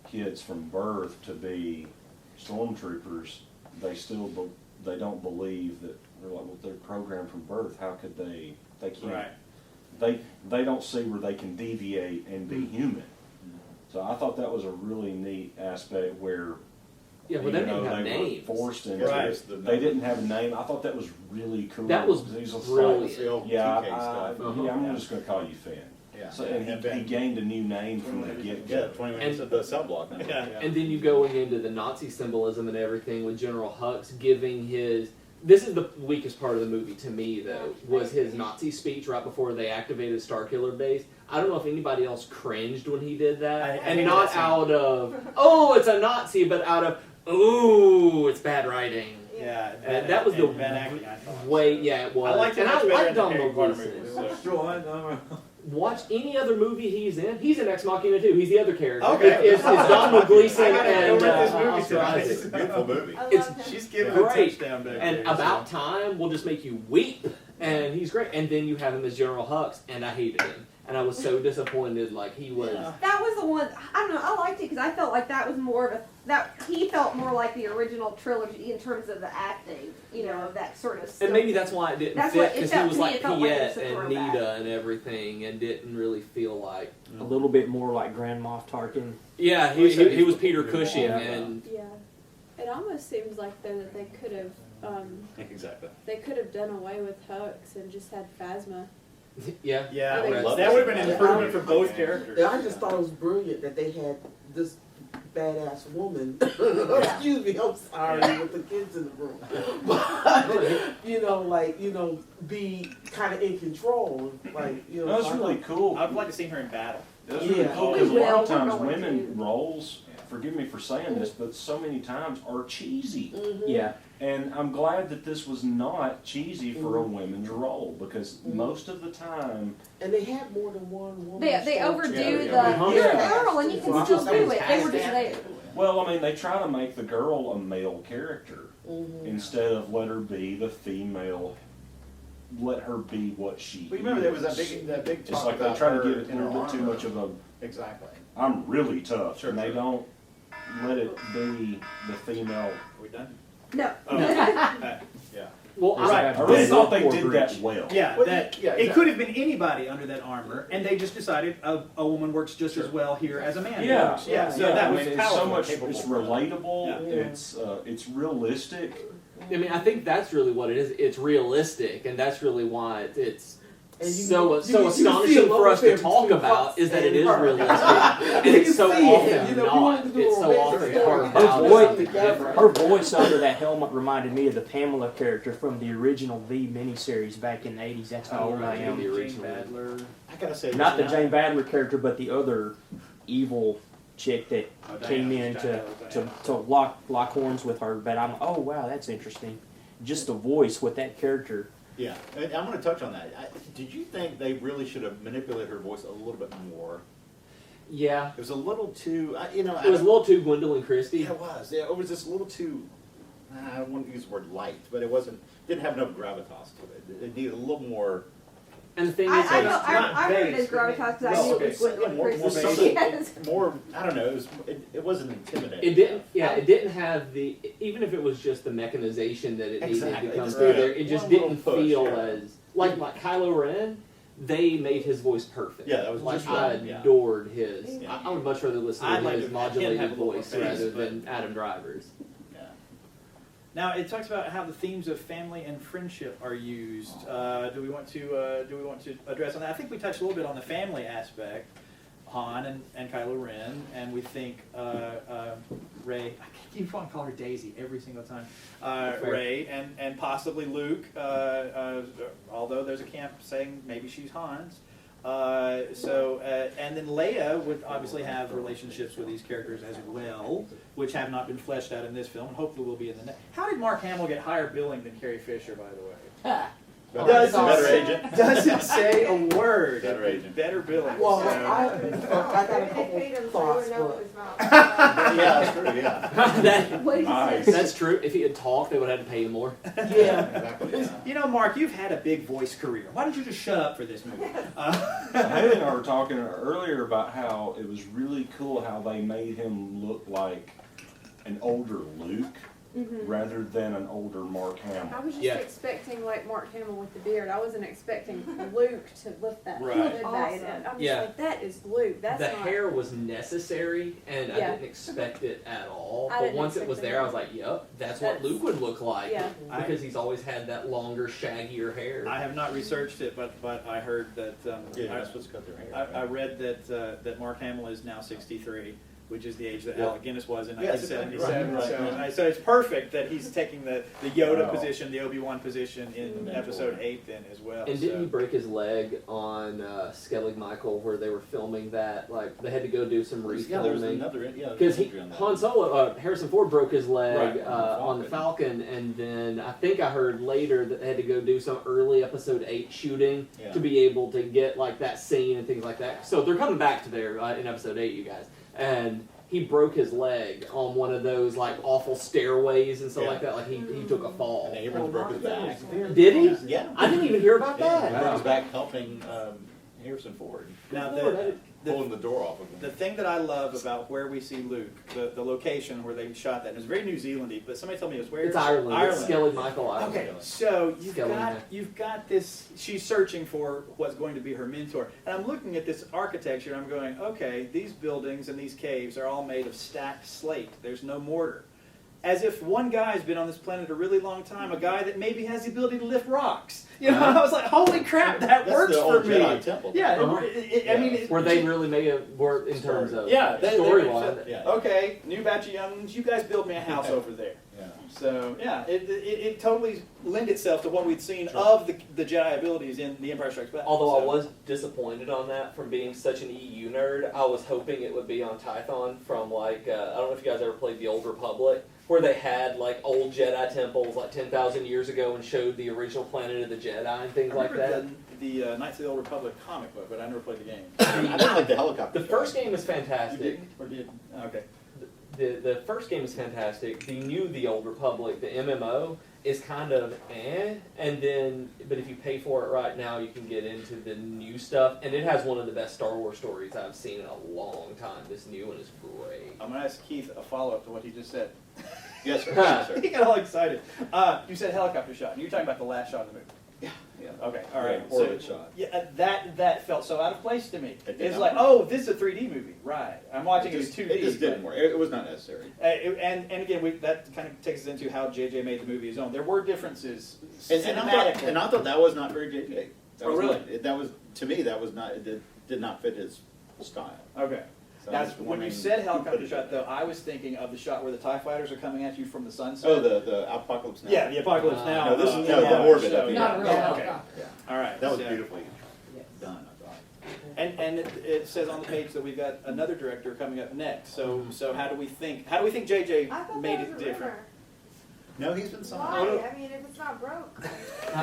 [SPEAKER 9] kids from birth to be stormtroopers, they don't believe that they're like, well, they're programmed from birth. How could they can't.
[SPEAKER 3] Right.
[SPEAKER 9] They don't see where they can deviate and be human. So I thought that was a really neat aspect where
[SPEAKER 11] Yeah, but they
[SPEAKER 9] even
[SPEAKER 11] didn't
[SPEAKER 9] though
[SPEAKER 11] have
[SPEAKER 9] they
[SPEAKER 11] names.
[SPEAKER 9] were forced into
[SPEAKER 3] Right.
[SPEAKER 9] it, they didn't have a name. I thought that was really cool.
[SPEAKER 11] That was
[SPEAKER 9] He just
[SPEAKER 11] brilliant.
[SPEAKER 9] like,
[SPEAKER 6] It's the old
[SPEAKER 9] yeah,
[SPEAKER 6] TK stuff.
[SPEAKER 9] yeah, I'm just going to call you Finn.
[SPEAKER 6] Yeah.
[SPEAKER 9] So, and he gained a new name from the get-go.
[SPEAKER 6] Yeah, 20 minutes of the cell block. Number.
[SPEAKER 3] Yeah.
[SPEAKER 11] And then you going into the Nazi symbolism and everything with General Hux giving his. This is the weakest part of the movie to me, though, was his Nazi speech right before they activated Starkiller Base. I don't know if anybody else cringed when he did that,
[SPEAKER 3] I
[SPEAKER 11] and
[SPEAKER 3] hated
[SPEAKER 11] not
[SPEAKER 3] that scene.
[SPEAKER 11] out of oh, it's a Nazi, but out of ooh, it's bad writing.
[SPEAKER 3] Yeah,
[SPEAKER 11] And that was the
[SPEAKER 3] bad acting, I thought.
[SPEAKER 11] way. Yeah, it was.
[SPEAKER 3] I liked it
[SPEAKER 11] and
[SPEAKER 3] much
[SPEAKER 11] I
[SPEAKER 3] better
[SPEAKER 11] like
[SPEAKER 3] in the Harry
[SPEAKER 11] Donald
[SPEAKER 3] Potter
[SPEAKER 11] Gleason.
[SPEAKER 3] movies. So.
[SPEAKER 11] Watch any other movie he's in. He's in Ex Machina too. He's the other character.
[SPEAKER 3] Okay.
[SPEAKER 11] It's Donald Gleason
[SPEAKER 3] I gotta
[SPEAKER 11] and
[SPEAKER 3] go rent this movie
[SPEAKER 11] Oscar
[SPEAKER 3] tonight.
[SPEAKER 11] Isaac.
[SPEAKER 6] It's a beautiful movie.
[SPEAKER 2] I love
[SPEAKER 11] It's-
[SPEAKER 2] him.
[SPEAKER 3] She's giving
[SPEAKER 11] Great.
[SPEAKER 3] a touchdown back
[SPEAKER 11] And
[SPEAKER 3] there,
[SPEAKER 11] About
[SPEAKER 3] so.
[SPEAKER 11] Time will just make you weep, and he's great. And then you have him as General Hux, and I hated him, and I was so disappointed. Like he was.
[SPEAKER 2] That was the one. I don't know. I liked it because I felt like that was more of a he felt more like the original trilogy in terms of the acting. You know, of that sort of.
[SPEAKER 11] And maybe that's why it didn't
[SPEAKER 2] That's
[SPEAKER 11] fit
[SPEAKER 2] what- it
[SPEAKER 11] because he
[SPEAKER 2] felt
[SPEAKER 11] was
[SPEAKER 2] to me,
[SPEAKER 11] like
[SPEAKER 2] it felt like it
[SPEAKER 11] Piet
[SPEAKER 2] was a
[SPEAKER 11] and
[SPEAKER 2] throwback.
[SPEAKER 11] Nita and everything, and didn't really feel like.
[SPEAKER 7] A little bit more like Grand Moff Tarkin.
[SPEAKER 11] Yeah, he was Peter Cushing,
[SPEAKER 7] Yeah.
[SPEAKER 11] and
[SPEAKER 10] Yeah. It almost seems like then that they could have
[SPEAKER 6] Exactly.
[SPEAKER 10] done away with Hux and just had Phasma.
[SPEAKER 11] yeah,
[SPEAKER 3] Yeah,
[SPEAKER 10] I would
[SPEAKER 6] love
[SPEAKER 3] that would have
[SPEAKER 6] to
[SPEAKER 3] been
[SPEAKER 6] see
[SPEAKER 3] an
[SPEAKER 6] that.
[SPEAKER 3] improvement for both characters.
[SPEAKER 12] And I just thought it was brilliant that they had this badass woman. Excuse me, I'm sorry, with the kids in the room. But be kind of in control.
[SPEAKER 9] That was really cool.
[SPEAKER 3] I'd like to see her in battle.
[SPEAKER 9] It was really
[SPEAKER 12] Yeah.
[SPEAKER 9] cool because a lot of
[SPEAKER 2] Well,
[SPEAKER 9] times
[SPEAKER 2] we're going
[SPEAKER 9] women
[SPEAKER 2] to.
[SPEAKER 9] roles, forgive me for saying this, but so many times are cheesy.
[SPEAKER 7] Yeah.
[SPEAKER 9] And I'm glad that this was not cheesy for a women's role because most of the time,
[SPEAKER 12] And they had more than one woman.
[SPEAKER 2] They
[SPEAKER 12] star,
[SPEAKER 2] overdo
[SPEAKER 12] too.
[SPEAKER 2] the.
[SPEAKER 11] Yeah.
[SPEAKER 2] You're a girl and you can
[SPEAKER 12] Which
[SPEAKER 2] still
[SPEAKER 12] is
[SPEAKER 2] do it. They were just
[SPEAKER 12] fantastic.
[SPEAKER 2] there.
[SPEAKER 9] well, I mean, they try to make the girl a male character
[SPEAKER 12] Mhm.
[SPEAKER 9] instead of let her be the female. Let her be what she
[SPEAKER 6] But you remember there was
[SPEAKER 9] is.
[SPEAKER 6] that big
[SPEAKER 9] It's
[SPEAKER 6] talk
[SPEAKER 9] like they
[SPEAKER 6] about
[SPEAKER 9] try to
[SPEAKER 6] her
[SPEAKER 9] give it a
[SPEAKER 6] in her
[SPEAKER 9] little bit too
[SPEAKER 6] armor.
[SPEAKER 9] much of a
[SPEAKER 6] Exactly.
[SPEAKER 9] I'm really tough,
[SPEAKER 6] Sure,
[SPEAKER 9] and they
[SPEAKER 6] sure.
[SPEAKER 9] don't let it be the female.
[SPEAKER 3] Are we done?
[SPEAKER 2] No.
[SPEAKER 3] Oh.
[SPEAKER 6] Yeah.
[SPEAKER 11] well,
[SPEAKER 3] All right.
[SPEAKER 9] I really
[SPEAKER 3] This-
[SPEAKER 9] thought they did that well.
[SPEAKER 3] Yeah,
[SPEAKER 6] Well,
[SPEAKER 3] that
[SPEAKER 6] yeah,
[SPEAKER 3] it
[SPEAKER 6] exactly.
[SPEAKER 3] could have been anybody under that armor, and they just decided a woman works just as well here as a man.
[SPEAKER 9] Yeah,
[SPEAKER 3] works. Yeah. So
[SPEAKER 9] yeah,
[SPEAKER 3] that
[SPEAKER 9] I
[SPEAKER 3] was
[SPEAKER 9] mean, it's so
[SPEAKER 3] powerful.
[SPEAKER 9] much.
[SPEAKER 6] capable.
[SPEAKER 9] It's relatable.
[SPEAKER 3] Yeah.
[SPEAKER 9] It's realistic.
[SPEAKER 11] I mean, I think that's really what it is. It's realistic, and that's really why it's
[SPEAKER 12] And you
[SPEAKER 11] so
[SPEAKER 12] can-
[SPEAKER 11] so
[SPEAKER 12] you can see
[SPEAKER 11] astonishing
[SPEAKER 12] a
[SPEAKER 11] for
[SPEAKER 12] little
[SPEAKER 11] us to
[SPEAKER 12] bit
[SPEAKER 11] talk
[SPEAKER 12] between
[SPEAKER 11] about
[SPEAKER 12] Fox
[SPEAKER 11] is that it
[SPEAKER 12] and
[SPEAKER 11] is
[SPEAKER 12] her.
[SPEAKER 11] realistic, and
[SPEAKER 12] You
[SPEAKER 11] it's
[SPEAKER 12] can
[SPEAKER 11] so
[SPEAKER 12] see it.
[SPEAKER 11] often
[SPEAKER 12] You know, if you
[SPEAKER 11] not.
[SPEAKER 12] wanted to do
[SPEAKER 11] It's
[SPEAKER 12] a
[SPEAKER 11] so
[SPEAKER 12] romantic
[SPEAKER 11] often
[SPEAKER 12] story,
[SPEAKER 11] carved
[SPEAKER 12] her
[SPEAKER 11] out as
[SPEAKER 7] voice-
[SPEAKER 11] something different.
[SPEAKER 7] Her voice under that helmet reminded me of the Pamela character from the original V miniseries back in the 80s. That's how old I am.
[SPEAKER 11] The
[SPEAKER 3] Jane
[SPEAKER 11] original.
[SPEAKER 3] Badler.
[SPEAKER 6] I gotta say,
[SPEAKER 7] Not the
[SPEAKER 6] this
[SPEAKER 7] Jane Badler character, but the other evil chick that
[SPEAKER 3] Oh,
[SPEAKER 7] came
[SPEAKER 3] Diana.
[SPEAKER 7] in
[SPEAKER 3] Diana.
[SPEAKER 7] to lock horns with her. But oh wow, that's interesting. Just the voice with that character.
[SPEAKER 6] Yeah, and I'm going to touch on that. Did you think they really should have manipulated her voice a little bit more?
[SPEAKER 11] Yeah,
[SPEAKER 6] It was a little too,
[SPEAKER 11] it was a little too Gwendolyn Christie.
[SPEAKER 6] Yeah, it was. Yeah, it was just a little too. I don't want to use the word light, but it wasn't. Didn't have enough gravitas to it. It needed a little more.
[SPEAKER 11] And the thing
[SPEAKER 2] I
[SPEAKER 11] is,
[SPEAKER 2] I,
[SPEAKER 11] that-
[SPEAKER 2] know, I heard it as
[SPEAKER 3] base, but
[SPEAKER 2] gravitas because I
[SPEAKER 6] No,
[SPEAKER 2] knew it
[SPEAKER 6] okay,
[SPEAKER 2] was
[SPEAKER 6] so, yeah,
[SPEAKER 2] Gwendolyn
[SPEAKER 6] more
[SPEAKER 2] Christie.
[SPEAKER 6] basic,
[SPEAKER 2] Yes.
[SPEAKER 6] more. I don't know. It wasn't intimidating.
[SPEAKER 11] it didn't. Yeah, it didn't have the. Even if it was just the mechanization that it
[SPEAKER 6] Exactly.
[SPEAKER 11] needed
[SPEAKER 6] It
[SPEAKER 11] to come
[SPEAKER 6] just
[SPEAKER 11] through
[SPEAKER 6] needed
[SPEAKER 11] there, it just
[SPEAKER 6] one little
[SPEAKER 11] didn't
[SPEAKER 6] push,
[SPEAKER 11] feel
[SPEAKER 6] yeah.
[SPEAKER 11] as like Kylo Ren. They made his voice perfect.
[SPEAKER 6] Yeah, that was
[SPEAKER 11] like
[SPEAKER 6] just
[SPEAKER 11] I
[SPEAKER 6] right, yeah.
[SPEAKER 11] adored his.
[SPEAKER 6] Yeah.
[SPEAKER 11] I would much rather listen
[SPEAKER 3] I'd
[SPEAKER 11] to
[SPEAKER 3] like
[SPEAKER 11] his
[SPEAKER 3] to have him
[SPEAKER 11] modulated
[SPEAKER 3] have a little
[SPEAKER 11] voice
[SPEAKER 3] bass,
[SPEAKER 11] rather
[SPEAKER 3] but-
[SPEAKER 11] than Adam Driver's.
[SPEAKER 6] Yeah.
[SPEAKER 3] Now it talks about how the themes of family and friendship are used. Do we want to address on that? I think we touched a little bit on the family aspect, Han and Kylo Ren, and we think Rey. I keep wanting to call her Daisy every single time. Rey and possibly Luke. Although there's a camp saying maybe she's Han's. And then Leia would obviously have relationships with these characters as well, which have not been fleshed out in this film, and hopefully will be in the next. How did Mark Hamill get higher billing than Carrie Fisher, by the way?
[SPEAKER 1] Better agent.
[SPEAKER 3] Doesn't say a word.
[SPEAKER 1] Better agent.
[SPEAKER 3] Better billing.
[SPEAKER 12] Well,
[SPEAKER 3] So-
[SPEAKER 12] I got a
[SPEAKER 14] Maybe they paid him
[SPEAKER 12] couple
[SPEAKER 14] so
[SPEAKER 12] thoughts,
[SPEAKER 14] he would know
[SPEAKER 12] but
[SPEAKER 14] his mouth.
[SPEAKER 1] Yeah, that's true, yeah.
[SPEAKER 11] that,
[SPEAKER 2] What did you
[SPEAKER 1] Nice.
[SPEAKER 2] say?
[SPEAKER 11] that's true. If he had talked, they would have had to pay him more.
[SPEAKER 12] yeah.
[SPEAKER 1] Exactly, yeah.
[SPEAKER 3] You know, Mark, you've had a big voice career. Why don't you just shut up for this movie?
[SPEAKER 9] Haley and I were talking earlier about how it was really cool how they made him look like an older Luke rather than an older Mark
[SPEAKER 10] I
[SPEAKER 9] Hamill.
[SPEAKER 10] was just
[SPEAKER 11] Yeah.
[SPEAKER 10] expecting like Mark Hamill with the beard. I wasn't expecting Luke to lift that
[SPEAKER 3] Right.
[SPEAKER 10] hood back.
[SPEAKER 2] Awesome.
[SPEAKER 10] I'm just
[SPEAKER 11] Yeah.
[SPEAKER 10] like, that is Luke. That's
[SPEAKER 11] The
[SPEAKER 10] not.
[SPEAKER 11] hair was necessary, and I
[SPEAKER 10] Yeah.
[SPEAKER 11] didn't expect it at all.
[SPEAKER 10] I
[SPEAKER 11] But
[SPEAKER 10] didn't
[SPEAKER 11] once it
[SPEAKER 10] expect
[SPEAKER 11] was
[SPEAKER 10] it
[SPEAKER 11] there, I
[SPEAKER 10] either.
[SPEAKER 11] was like, "Yep, that's what
[SPEAKER 10] That's-
[SPEAKER 11] Luke would look like."
[SPEAKER 10] Yeah.
[SPEAKER 11] Because he's always had that longer, shaggier hair.
[SPEAKER 3] I have not researched it, but I heard that.
[SPEAKER 1] Yeah, that's what's cut their hair.
[SPEAKER 3] I read that Mark Hamill is now 63, which is the age that
[SPEAKER 1] Yeah.
[SPEAKER 3] Alec Guinness was in
[SPEAKER 1] Yes,
[SPEAKER 3] 1977.
[SPEAKER 1] right.
[SPEAKER 3] So it's perfect that he's taking the Yoda
[SPEAKER 9] Wow.
[SPEAKER 3] position, the Obi-Wan position in
[SPEAKER 1] Mentor.
[SPEAKER 3] Episode 8 then as well.
[SPEAKER 11] And didn't he break his leg on Skellig Michael, where they were filming that? Like they had to go do some
[SPEAKER 1] Yeah, there was
[SPEAKER 11] refilming.
[SPEAKER 1] another, yeah.
[SPEAKER 11] Because
[SPEAKER 1] injury on that.
[SPEAKER 11] Han Solo, Harrison Ford broke his leg
[SPEAKER 1] Right,
[SPEAKER 11] on the Falcon, and then I think I heard later that they had to go do some early Episode 8 shooting
[SPEAKER 1] Yeah.
[SPEAKER 11] to be able to get like that scene and things like that. So they're coming back to there in Episode 8, you guys, and he broke his leg on one of those like awful stairways and stuff
[SPEAKER 1] Yeah.
[SPEAKER 11] like that. Like he took a fall.
[SPEAKER 1] And Abrams broke his back.
[SPEAKER 11] Did he?
[SPEAKER 1] Yeah.
[SPEAKER 11] I didn't even hear about
[SPEAKER 1] Yeah,
[SPEAKER 11] that.
[SPEAKER 1] he broke his back helping Harrison Ford.
[SPEAKER 3] Now
[SPEAKER 1] Pulling the door off of him.
[SPEAKER 3] the thing that I love about where we see Luke, the location where they shot that, and it's very New Zealandy, but somebody told me it was where?
[SPEAKER 11] It's Ireland. It's Skellig Michael Island.
[SPEAKER 3] Okay, so
[SPEAKER 11] Skellig.
[SPEAKER 3] you've got this. She's searching for what's going to be her mentor, and I'm looking at this architecture, and I'm going, okay, these buildings and these caves are all made of stacked slate. There's no mortar. As if one guy's been on this planet a really long time, a guy that maybe has the ability to lift rocks. You know, I was like, holy crap, that
[SPEAKER 1] That's
[SPEAKER 3] works
[SPEAKER 1] the
[SPEAKER 3] for
[SPEAKER 1] old
[SPEAKER 3] me.
[SPEAKER 1] Jedi temple.
[SPEAKER 3] Yeah,
[SPEAKER 11] Uh-huh.
[SPEAKER 3] I mean,
[SPEAKER 11] Where they really made it work in terms of
[SPEAKER 3] yeah,
[SPEAKER 11] storyline.
[SPEAKER 1] Yeah.
[SPEAKER 3] Okay, new batch of younglings, you guys build me a house over there.
[SPEAKER 1] Yeah.
[SPEAKER 3] So yeah, it totally lend itself to what we'd seen of the Jedi abilities in The Empire Strikes Back.
[SPEAKER 11] Although I
[SPEAKER 3] So-
[SPEAKER 11] was disappointed on that from being such an EU nerd, I was hoping it would be on Tython from like, I don't know if you guys ever played The Old Republic, where they had like old Jedi temples like 10,000 years ago and showed the original planet of the Jedi and things like that.
[SPEAKER 3] The Knights of the Old Republic comic book, but I never played the game.
[SPEAKER 1] I didn't like the helicopter.
[SPEAKER 11] The first game is
[SPEAKER 3] You
[SPEAKER 11] fantastic.
[SPEAKER 3] did or did? Okay.
[SPEAKER 11] The first game is fantastic. The new The Old Republic, the MMO, is kind of and then, but if you pay for it right now, you can get into the new stuff, and it has one of the best Star Wars stories I've seen in a long time. This new one is great.
[SPEAKER 3] I'm gonna ask Keith a follow-up to what he just said.
[SPEAKER 1] Yes, sir. Yes, sir.
[SPEAKER 3] He got all excited. You said helicopter shot, and you're talking about the last shot of the movie.
[SPEAKER 1] Yeah.
[SPEAKER 3] Okay, all right.
[SPEAKER 1] Yeah, orbit shot.
[SPEAKER 3] Yeah, that felt so out of place to me.
[SPEAKER 1] It did
[SPEAKER 3] It's
[SPEAKER 1] not.
[SPEAKER 3] like, oh, this is a 3D movie, right? I'm watching it,
[SPEAKER 1] just,
[SPEAKER 3] in 2D.
[SPEAKER 1] it just didn't
[SPEAKER 3] but-
[SPEAKER 1] work. It was not necessary.
[SPEAKER 3] And again, that kind of takes us into how JJ made the movie his own. There were differences
[SPEAKER 1] And
[SPEAKER 3] cinematically.
[SPEAKER 1] I thought that was not very JJ. That
[SPEAKER 3] Oh,
[SPEAKER 1] was
[SPEAKER 3] really?
[SPEAKER 1] not- that was, to me, that was not, it did not fit his style.
[SPEAKER 3] Okay.
[SPEAKER 1] So
[SPEAKER 3] Now,
[SPEAKER 1] I was
[SPEAKER 3] when you
[SPEAKER 1] wondering
[SPEAKER 3] said
[SPEAKER 1] who
[SPEAKER 3] helicopter
[SPEAKER 1] put it
[SPEAKER 3] shot,
[SPEAKER 1] in
[SPEAKER 3] though,
[SPEAKER 1] there.
[SPEAKER 3] I was thinking of the shot where the TIE fighters are coming at you from the sunset.
[SPEAKER 1] Oh, the Apocalypse Now.
[SPEAKER 3] Yeah, the Apocalypse Now.
[SPEAKER 1] No, this is
[SPEAKER 3] yeah,
[SPEAKER 1] the orbit
[SPEAKER 3] so-
[SPEAKER 1] of the
[SPEAKER 3] yeah,
[SPEAKER 13] Not
[SPEAKER 3] yeah,
[SPEAKER 13] real.
[SPEAKER 3] okay.
[SPEAKER 1] Yeah.
[SPEAKER 3] All right.
[SPEAKER 1] That was
[SPEAKER 3] so-
[SPEAKER 1] beautifully done, I thought.
[SPEAKER 3] And it says on the page that we've got another director coming up next. So how do we think JJ
[SPEAKER 14] I thought
[SPEAKER 3] made
[SPEAKER 14] that
[SPEAKER 3] it
[SPEAKER 14] was a
[SPEAKER 3] different?
[SPEAKER 14] rumor.
[SPEAKER 1] No, he's been signed.
[SPEAKER 14] Why? I mean, if it's not broke.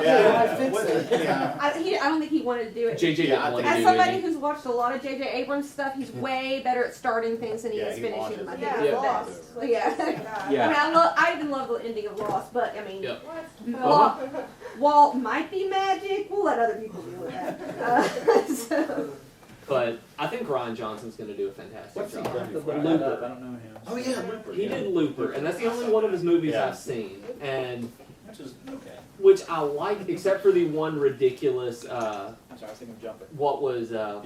[SPEAKER 1] Yeah.
[SPEAKER 12] fix it.
[SPEAKER 1] Yeah.
[SPEAKER 2] I don't think he wanted to do it.
[SPEAKER 11] JJ
[SPEAKER 1] Yeah, I
[SPEAKER 11] didn't want
[SPEAKER 1] think-
[SPEAKER 11] to
[SPEAKER 2] As
[SPEAKER 11] do
[SPEAKER 2] somebody
[SPEAKER 11] any.
[SPEAKER 2] who's watched a lot of J.J. Abrams stuff, he's way better at starting things than he
[SPEAKER 1] Yeah,
[SPEAKER 2] is
[SPEAKER 1] he
[SPEAKER 2] finishing
[SPEAKER 1] launches
[SPEAKER 2] them. I
[SPEAKER 1] it.
[SPEAKER 2] think
[SPEAKER 14] Yeah,
[SPEAKER 2] he's the
[SPEAKER 14] Lost.
[SPEAKER 2] best.
[SPEAKER 14] Let's
[SPEAKER 2] Yeah.
[SPEAKER 14] just say that.
[SPEAKER 7] Yeah.
[SPEAKER 2] I mean, I even love the ending of Lost, but I mean,
[SPEAKER 11] Yep.
[SPEAKER 14] What?
[SPEAKER 2] Walt, Walt might be magic. We'll let other people deal with that. So,
[SPEAKER 11] But I think Ryan Johnson's going to do a fantastic
[SPEAKER 1] What's he
[SPEAKER 11] job.
[SPEAKER 1] done before?
[SPEAKER 3] I
[SPEAKER 11] Looper.
[SPEAKER 3] don't know him.
[SPEAKER 1] Oh, yeah, Looper.
[SPEAKER 11] He did Looper, and that's the only one of his movies
[SPEAKER 1] Yeah.
[SPEAKER 11] I've seen, and
[SPEAKER 1] Which is, okay.
[SPEAKER 11] which I like, except for the one ridiculous.
[SPEAKER 3] I'm sorry, I was thinking of Jumping.
[SPEAKER 11] What was
[SPEAKER 1] Yeah.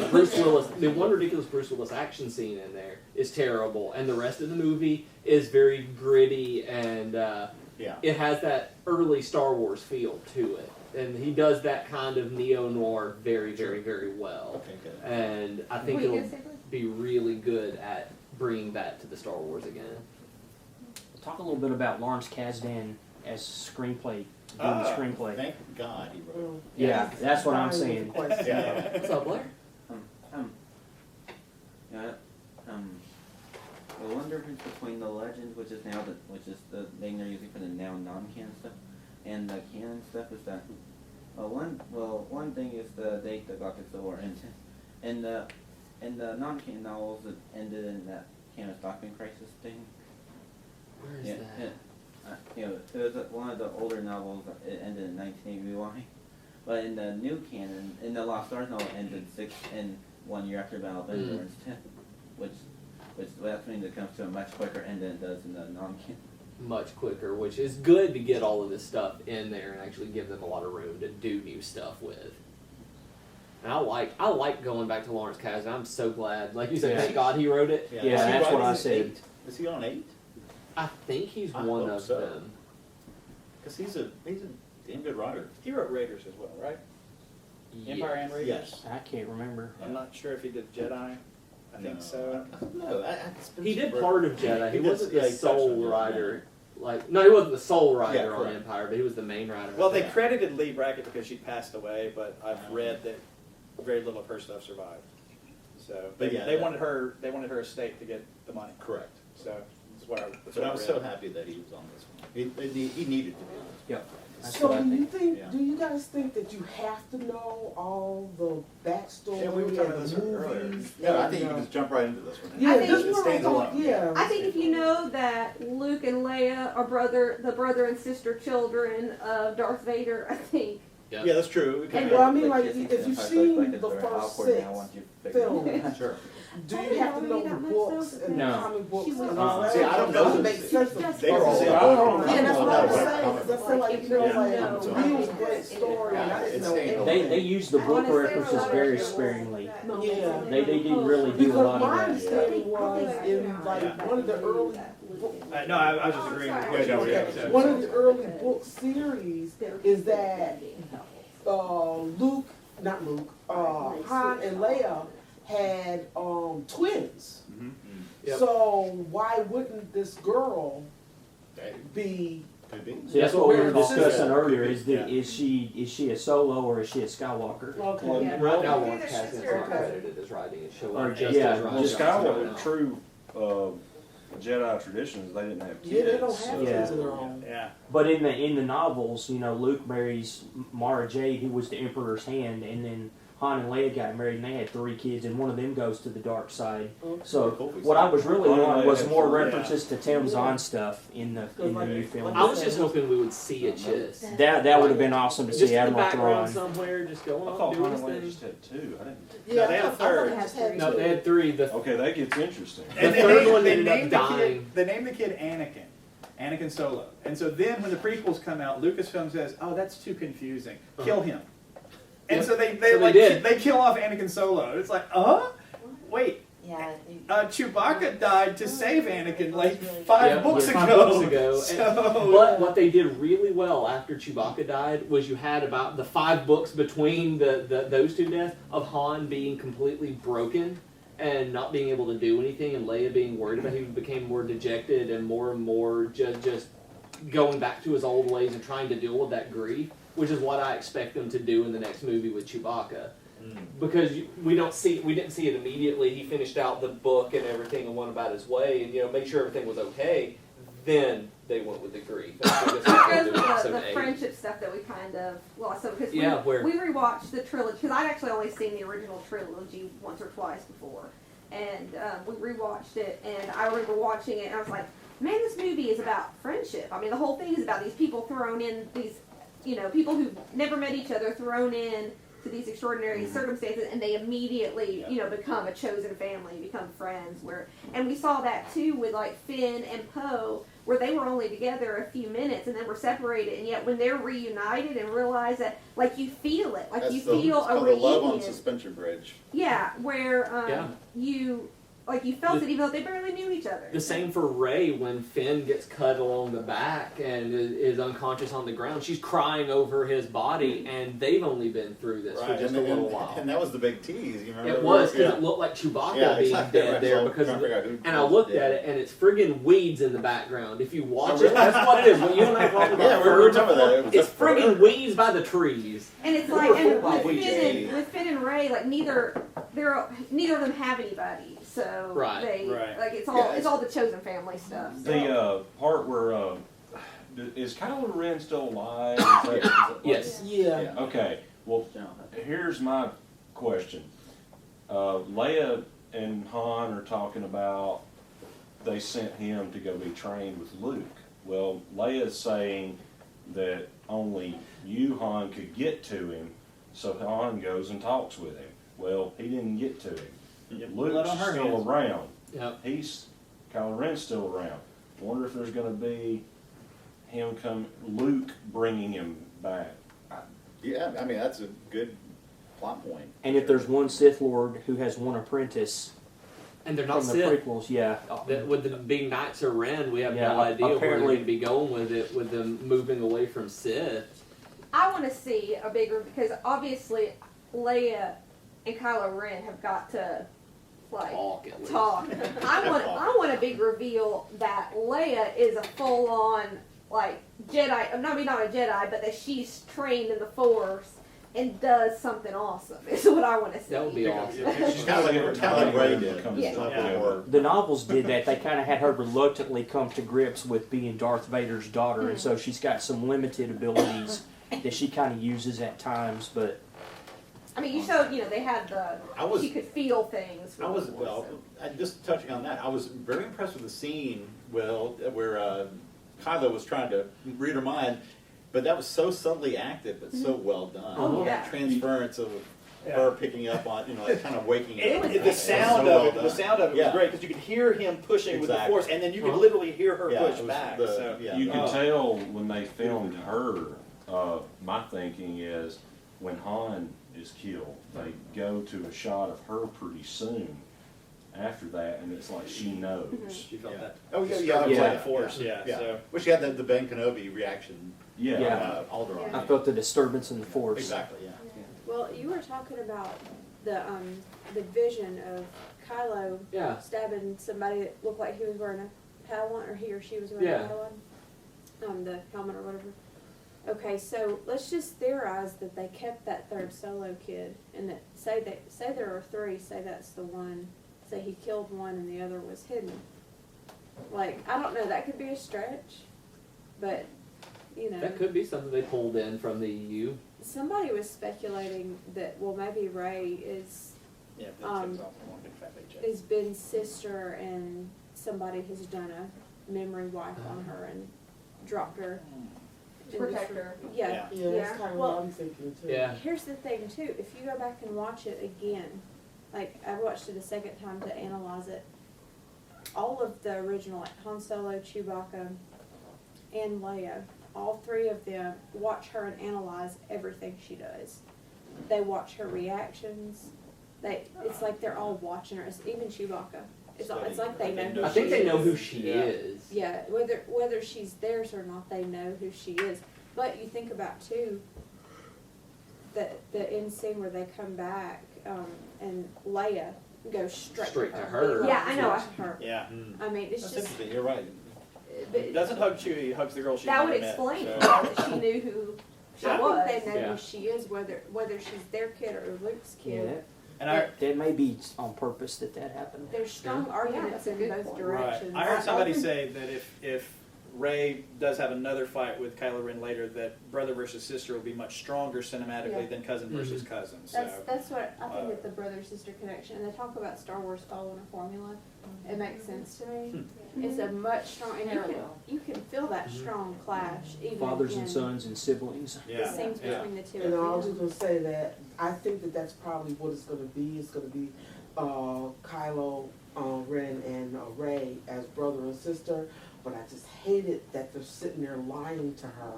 [SPEAKER 11] Bruce Willis? The one ridiculous Bruce Willis action scene in there is terrible, and the rest of the movie is very gritty, and
[SPEAKER 1] Yeah.
[SPEAKER 11] it has that early Star Wars feel to it, and he does that kind of neo noir very, very, very well.
[SPEAKER 1] Okay, good.
[SPEAKER 11] And I think
[SPEAKER 2] What are you
[SPEAKER 11] it'll
[SPEAKER 2] gonna say, Bruce?
[SPEAKER 11] be really good at bringing that to the Star Wars again.
[SPEAKER 7] Talk a little bit about Lawrence Kasdan as screenplay doing the screenplay.
[SPEAKER 6] Thank God he wrote
[SPEAKER 7] Yeah, that's what I'm
[SPEAKER 12] Fine
[SPEAKER 7] saying.
[SPEAKER 12] with the question.
[SPEAKER 6] Yeah.
[SPEAKER 11] What's up, Blair?
[SPEAKER 5] Yeah, the one difference between the legend, which is the thing they're using for the now non-canon stuff, and the canon stuff is that, one thing is the date the Galactic Civil War ended, and the non-canon novels that ended in that canon Stockman crisis thing.
[SPEAKER 11] Where is
[SPEAKER 5] Yeah,
[SPEAKER 11] that?
[SPEAKER 5] it was one of the older novels. It ended in 1981, but in the new canon, in the Lost Stars novel, it ended 1 year after Battle of Endor instead, which that means it comes to a much quicker end than it does in the non-canon.
[SPEAKER 11] Much quicker, which is good to get all of this stuff in there and actually give them a lot of room to do new stuff with. And I like going back to Lawrence Kasdan. I'm so glad. Like you said,
[SPEAKER 7] Yeah.
[SPEAKER 11] thank God he wrote it.
[SPEAKER 7] Yeah,
[SPEAKER 6] Is he
[SPEAKER 7] that's what
[SPEAKER 6] writing
[SPEAKER 7] I
[SPEAKER 6] it
[SPEAKER 7] said.
[SPEAKER 6] 8? Is he on 8?
[SPEAKER 11] I think he's
[SPEAKER 6] I
[SPEAKER 11] one
[SPEAKER 6] hope
[SPEAKER 11] of
[SPEAKER 6] so.
[SPEAKER 11] them.
[SPEAKER 6] Because he's a damn good writer.
[SPEAKER 3] He wrote Raiders as well, right? Empire and Raiders?
[SPEAKER 6] Yes.
[SPEAKER 7] I can't remember.
[SPEAKER 3] I'm not sure if he did Jedi. I think so.
[SPEAKER 6] No,
[SPEAKER 11] He did part of Jedi. He
[SPEAKER 6] He did-
[SPEAKER 11] wasn't
[SPEAKER 6] yeah,
[SPEAKER 11] the
[SPEAKER 6] he touched on
[SPEAKER 11] sole
[SPEAKER 6] it,
[SPEAKER 11] writer. Like, no, he wasn't the sole writer
[SPEAKER 6] Yeah,
[SPEAKER 11] on
[SPEAKER 6] correct.
[SPEAKER 11] Empire, but he was the main writer.
[SPEAKER 3] Well, they
[SPEAKER 6] Yeah.
[SPEAKER 3] credited Lee Brackett because she passed away, but I've read that very little of her stuff survived. So
[SPEAKER 6] But
[SPEAKER 3] they,
[SPEAKER 6] yeah,
[SPEAKER 3] they
[SPEAKER 6] that-
[SPEAKER 3] wanted her estate to get the money.
[SPEAKER 6] Correct.
[SPEAKER 3] So that's what I. That's
[SPEAKER 6] But
[SPEAKER 3] what
[SPEAKER 6] I
[SPEAKER 3] I
[SPEAKER 6] was
[SPEAKER 3] read.
[SPEAKER 6] so happy that he was on this one. He needed to be on this.
[SPEAKER 7] Yep. That's
[SPEAKER 12] So
[SPEAKER 7] what I
[SPEAKER 12] do you
[SPEAKER 7] think.
[SPEAKER 12] think?
[SPEAKER 6] Yeah.
[SPEAKER 12] Do you guys think that you have to know all the backstory
[SPEAKER 3] Yeah, we were talking about
[SPEAKER 12] and
[SPEAKER 3] this
[SPEAKER 12] the
[SPEAKER 3] earlier.
[SPEAKER 12] movies?
[SPEAKER 6] No, I
[SPEAKER 12] and,
[SPEAKER 6] think you can just jump right into this one.
[SPEAKER 12] Yeah,
[SPEAKER 2] I think-
[SPEAKER 12] this
[SPEAKER 6] It
[SPEAKER 12] one I
[SPEAKER 6] stands
[SPEAKER 12] thought.
[SPEAKER 6] alone.
[SPEAKER 12] Yeah.
[SPEAKER 2] I think if you know that Luke and Leia are the brother and sister children of Darth Vader, I think.
[SPEAKER 11] Yeah.
[SPEAKER 6] Yeah, that's true.
[SPEAKER 2] And
[SPEAKER 12] Well, I mean, like,
[SPEAKER 5] Jesse
[SPEAKER 12] if you've
[SPEAKER 5] Empire
[SPEAKER 12] seen
[SPEAKER 5] Strikes Back
[SPEAKER 12] the
[SPEAKER 5] is very
[SPEAKER 12] first
[SPEAKER 5] awkward
[SPEAKER 12] 6
[SPEAKER 5] now once you figure it out.
[SPEAKER 12] films,
[SPEAKER 6] Sure.
[SPEAKER 12] do
[SPEAKER 2] I
[SPEAKER 12] you
[SPEAKER 2] didn't
[SPEAKER 12] have to
[SPEAKER 2] know
[SPEAKER 12] know
[SPEAKER 2] you
[SPEAKER 12] the
[SPEAKER 2] that much
[SPEAKER 12] books
[SPEAKER 2] so
[SPEAKER 12] and
[SPEAKER 7] No.
[SPEAKER 12] the comic books
[SPEAKER 2] She
[SPEAKER 12] and
[SPEAKER 2] was-
[SPEAKER 12] all that?
[SPEAKER 6] See, I don't know
[SPEAKER 12] Does it
[SPEAKER 6] those
[SPEAKER 12] make
[SPEAKER 6] things.
[SPEAKER 12] sense to
[SPEAKER 2] Just-
[SPEAKER 6] They were all.
[SPEAKER 12] Yeah, that's what I'm saying. Because I feel like, you know,
[SPEAKER 2] Yeah.
[SPEAKER 12] like,
[SPEAKER 2] No.
[SPEAKER 12] he was a great story, and I
[SPEAKER 6] It's
[SPEAKER 12] didn't know
[SPEAKER 6] staying
[SPEAKER 12] anything.
[SPEAKER 7] They use the book
[SPEAKER 2] Honestly,
[SPEAKER 7] references
[SPEAKER 2] I
[SPEAKER 7] very
[SPEAKER 2] like
[SPEAKER 7] sparingly.
[SPEAKER 12] Yeah.
[SPEAKER 7] They didn't really do a
[SPEAKER 12] Because
[SPEAKER 7] lot
[SPEAKER 12] my
[SPEAKER 7] of that.
[SPEAKER 12] understanding was in like one of the early,
[SPEAKER 3] No, I was just agreeing with what you were
[SPEAKER 12] okay,
[SPEAKER 3] saying.
[SPEAKER 12] one of the early book series is that Han and Leia had twins.
[SPEAKER 11] Yep.
[SPEAKER 12] So why wouldn't this girl be?
[SPEAKER 6] Could be.
[SPEAKER 7] See, that's what we were
[SPEAKER 12] That's what we're
[SPEAKER 7] discussing earlier. Is
[SPEAKER 6] Yeah.
[SPEAKER 7] is she a Solo or is she a Skywalker?
[SPEAKER 12] Okay.
[SPEAKER 11] Right now,
[SPEAKER 14] Well,
[SPEAKER 11] Lawrence
[SPEAKER 14] either
[SPEAKER 11] Kasdan's
[SPEAKER 14] sister
[SPEAKER 11] not
[SPEAKER 14] or
[SPEAKER 11] credited as writing it. Show
[SPEAKER 7] Or
[SPEAKER 11] up
[SPEAKER 7] just-
[SPEAKER 11] just
[SPEAKER 7] yeah,
[SPEAKER 11] as Ryan
[SPEAKER 9] Well,
[SPEAKER 7] just
[SPEAKER 11] Johnson
[SPEAKER 9] Skywalker,
[SPEAKER 11] now.
[SPEAKER 9] true Jedi traditions, they didn't have kids.
[SPEAKER 12] Yeah, they don't have
[SPEAKER 9] so-
[SPEAKER 12] kids of their own.
[SPEAKER 3] Yeah.
[SPEAKER 7] But in the novels, you know, Luke marries Mara Jade, who was the Emperor's hand, and then Han and Leia got married, and they had 3 kids, and one of them goes to the dark side. So what I was really
[SPEAKER 9] Han and
[SPEAKER 7] wanting
[SPEAKER 9] Leia
[SPEAKER 7] was
[SPEAKER 9] had
[SPEAKER 7] more
[SPEAKER 9] 3,
[SPEAKER 7] references to Tim Zahn stuff in the new film.
[SPEAKER 11] I was just hoping we would see it just.
[SPEAKER 7] That would have been awesome to
[SPEAKER 11] Just
[SPEAKER 7] see
[SPEAKER 11] in the
[SPEAKER 7] Admiral
[SPEAKER 11] background
[SPEAKER 7] Thrawn.
[SPEAKER 11] somewhere, just going
[SPEAKER 9] I
[SPEAKER 11] on
[SPEAKER 9] thought
[SPEAKER 11] doing
[SPEAKER 9] Han
[SPEAKER 11] his
[SPEAKER 9] and Leia
[SPEAKER 11] thing.
[SPEAKER 9] just had 2. I didn't.
[SPEAKER 12] Yeah,
[SPEAKER 3] they had a
[SPEAKER 12] I thought
[SPEAKER 3] third.
[SPEAKER 12] they just had
[SPEAKER 11] No,
[SPEAKER 12] two.
[SPEAKER 11] they had 3. The
[SPEAKER 9] Okay, that gets interesting.
[SPEAKER 11] The third one ended up
[SPEAKER 3] named the
[SPEAKER 11] dying.
[SPEAKER 3] kid, they named the kid Anakin Solo. And so then when the prequels come out, Lucasfilm says, "Oh, that's too confusing. Kill him." And
[SPEAKER 11] Yep.
[SPEAKER 3] so they
[SPEAKER 11] So they
[SPEAKER 3] like
[SPEAKER 11] did.
[SPEAKER 3] they kill off Anakin Solo. It's like, wait,
[SPEAKER 15] Yeah.
[SPEAKER 3] Chewbacca died to save Anakin like 5
[SPEAKER 11] Yeah,
[SPEAKER 3] books
[SPEAKER 11] yeah, 5
[SPEAKER 3] ago.
[SPEAKER 11] books ago.
[SPEAKER 3] So,
[SPEAKER 11] But what they did really well after Chewbacca died was you had about the 5 books between those 2 deaths of Han being completely broken and not being able to do anything, and Leia being worried about him. He became more dejected and more just going back to his old ways and trying to deal with that grief, which is what I expect them to do in the next movie with Chewbacca. Because we didn't see it immediately. He finished out the book and everything and went about his way, and make sure everything was okay. Then they went with the grief. And I think that's what
[SPEAKER 2] Because
[SPEAKER 11] they're doing in
[SPEAKER 2] the
[SPEAKER 11] episode 8.
[SPEAKER 2] friendship stuff that we kind of lost. So because
[SPEAKER 11] Yeah, where-
[SPEAKER 2] we rewatched the trilogy, because I'd actually only seen the original trilogy once or twice before, and we rewatched it, and I remember watching it, and I was like, man, this movie is about friendship. I mean, the whole thing is about these people thrown in, these people who've never met each other thrown in to these extraordinary circumstances, and they immediately become a chosen family, become friends. And we saw that too with like Finn and Poe, where they were only together a few minutes and then were separated, and yet when they're reunited and realize that, like, you feel it, like
[SPEAKER 6] That's
[SPEAKER 2] you
[SPEAKER 6] the,
[SPEAKER 2] feel
[SPEAKER 6] it's
[SPEAKER 2] a
[SPEAKER 6] called the love on
[SPEAKER 2] reunion.
[SPEAKER 6] suspension bridge.
[SPEAKER 2] Yeah, where
[SPEAKER 11] Yeah.
[SPEAKER 2] you like you felt it even though they barely knew each other.
[SPEAKER 11] The same for Rey when Finn gets cut along the back and is unconscious on the ground. She's crying over his body, and they've only been through this for just a little while.
[SPEAKER 6] And that was the big tease, you remember?
[SPEAKER 11] It was, because it looked like Chewbacca being dead there. Because and I looked at it, and it's friggin' weeds in the background. If you watch it, that's what it is. When you and I talked about
[SPEAKER 6] we were talking about that.
[SPEAKER 11] it's friggin' weeds by the trees.
[SPEAKER 2] And it's like, and with Finn and Rey, like neither of them have anybody, so
[SPEAKER 11] Right.
[SPEAKER 2] like it's all the chosen family stuff. So.
[SPEAKER 9] The part where is Kylo Ren still alive? Is that,
[SPEAKER 11] Yes.
[SPEAKER 12] Yeah.
[SPEAKER 9] Okay. Well, here's my question. Leia and Han are talking about they sent him to go be trained with Luke. Well, Leia's saying that only you, Han, could get to him, so Han goes and talks with him. Well, he didn't get to him. Luke's still around.
[SPEAKER 11] Yep.
[SPEAKER 9] Kylo Ren's still around. I wonder if there's going to be Luke bringing him back.
[SPEAKER 6] Yeah, I mean, that's a good plot point.
[SPEAKER 7] And if there's one Sith Lord who has one apprentice
[SPEAKER 11] And they're not
[SPEAKER 7] from the
[SPEAKER 11] Sith.
[SPEAKER 7] prequels, yeah.
[SPEAKER 11] With them being Knights of Ren, we have
[SPEAKER 7] Yeah,
[SPEAKER 11] no idea where they're
[SPEAKER 7] apparently-
[SPEAKER 11] going to be going with it, with them moving away from Sith.
[SPEAKER 2] I want to see a bigger, because obviously Leia and Kylo Ren have got to like
[SPEAKER 11] Talk at least.
[SPEAKER 2] talk. I want a big reveal that Leia is a full on like Jedi. Not a Jedi, but that she's trained in the Force and does something awesome. Is what I want to see.
[SPEAKER 11] That would be awesome.
[SPEAKER 6] She's kind of like Rey did.
[SPEAKER 2] Yeah.
[SPEAKER 7] The novels did that. They kind of had her reluctantly come to grips with being Darth Vader's daughter, and so she's got some limited abilities that she kind of uses at times, but...
[SPEAKER 2] I mean, you showed, they had she could feel things.
[SPEAKER 6] Just touching on that, I was very impressed with the scene where Kylo was trying to read her mind, but that was so subtly acted, but so well done.
[SPEAKER 2] Oh, yeah.
[SPEAKER 6] That transference of her picking up on, like kind of waking up.
[SPEAKER 3] The sound of it was great because you could hear him pushing with the Force, and then you could literally hear her push back.
[SPEAKER 9] You can tell when they filmed her. My thinking is when Han is killed, they go to a shot of her pretty soon after that, and it's like she knows.
[SPEAKER 3] She felt that.
[SPEAKER 6] Oh
[SPEAKER 3] The Force. So.
[SPEAKER 6] Well, she had the Ben Kenobi reaction. Alderaan.
[SPEAKER 7] I felt the disturbance in the Force.
[SPEAKER 6] Exactly. Yeah.
[SPEAKER 10] Well, you were talking about the vision of Kylo stabbing somebody that looked like he was wearing a Padawan, or he or she was wearing a Padawan, the helmet or whatever. Okay, so let's just theorize that they kept that third Solo kid, and that say there are three. Say that's the one. Say he killed one, and the other was hidden. Like, I don't know. That could be a stretch, but
[SPEAKER 11] That could be something they pulled in from the EU.
[SPEAKER 10] somebody was speculating that maybe Rey is Ben's sister, and somebody has done a memory wipe on her and dropped her.
[SPEAKER 2] To protect her.
[SPEAKER 10] Yeah.
[SPEAKER 12] Yeah, that's kind of what I'm thinking too.
[SPEAKER 11] Yeah.
[SPEAKER 10] Here's the thing too, if you go back and watch it again, like I watched it a second time to analyze it, all of the original, like Han Solo, Chewbacca, and Leia, all three of them watch her and analyze everything she does. They watch her reactions. It's like they're all watching her. Even Chewbacca. It's like they know who she is.
[SPEAKER 11] I think they know who she is.
[SPEAKER 10] Yeah, whether she's theirs or not, they know who she is. But you think about too, the end scene where they come back, and Leia goes straight to her.
[SPEAKER 2] Yeah, I know.
[SPEAKER 10] Her.
[SPEAKER 3] Yeah.
[SPEAKER 10] I mean, it's
[SPEAKER 6] That's
[SPEAKER 10] just.
[SPEAKER 6] interesting. You're right.
[SPEAKER 10] But
[SPEAKER 3] Doesn't hug Chewie, he hugs the girl she
[SPEAKER 2] that would
[SPEAKER 3] met.
[SPEAKER 2] explain
[SPEAKER 3] So.
[SPEAKER 2] that she knew who she
[SPEAKER 10] I
[SPEAKER 2] was.
[SPEAKER 10] think they know
[SPEAKER 11] Yeah.
[SPEAKER 10] who she is, whether she's their kid or Luke's kid.
[SPEAKER 7] Yeah,
[SPEAKER 3] And
[SPEAKER 7] that may be on purpose that happened.
[SPEAKER 10] There's strong arguments
[SPEAKER 2] that's a
[SPEAKER 10] in
[SPEAKER 2] good
[SPEAKER 10] both
[SPEAKER 2] point.
[SPEAKER 10] directions.
[SPEAKER 3] I heard somebody say that if Rey does have another fight with Kylo Ren later, that brother versus sister will be much stronger cinematically than cousin versus cousin. So.
[SPEAKER 10] That's what I think of the brother-sister connection. And they talk about Star Wars following a formula. It makes sense to me. It's a much strong, and you can feel that strong clash even
[SPEAKER 7] Fathers
[SPEAKER 10] in
[SPEAKER 7] and sons and siblings.
[SPEAKER 10] the scenes between the two
[SPEAKER 12] And I was
[SPEAKER 10] of
[SPEAKER 12] just going to say that I think that that's probably what it's going to be. It's going to be Kylo Ren and Rey as brother and sister. But I just hated that they're sitting there lying to her,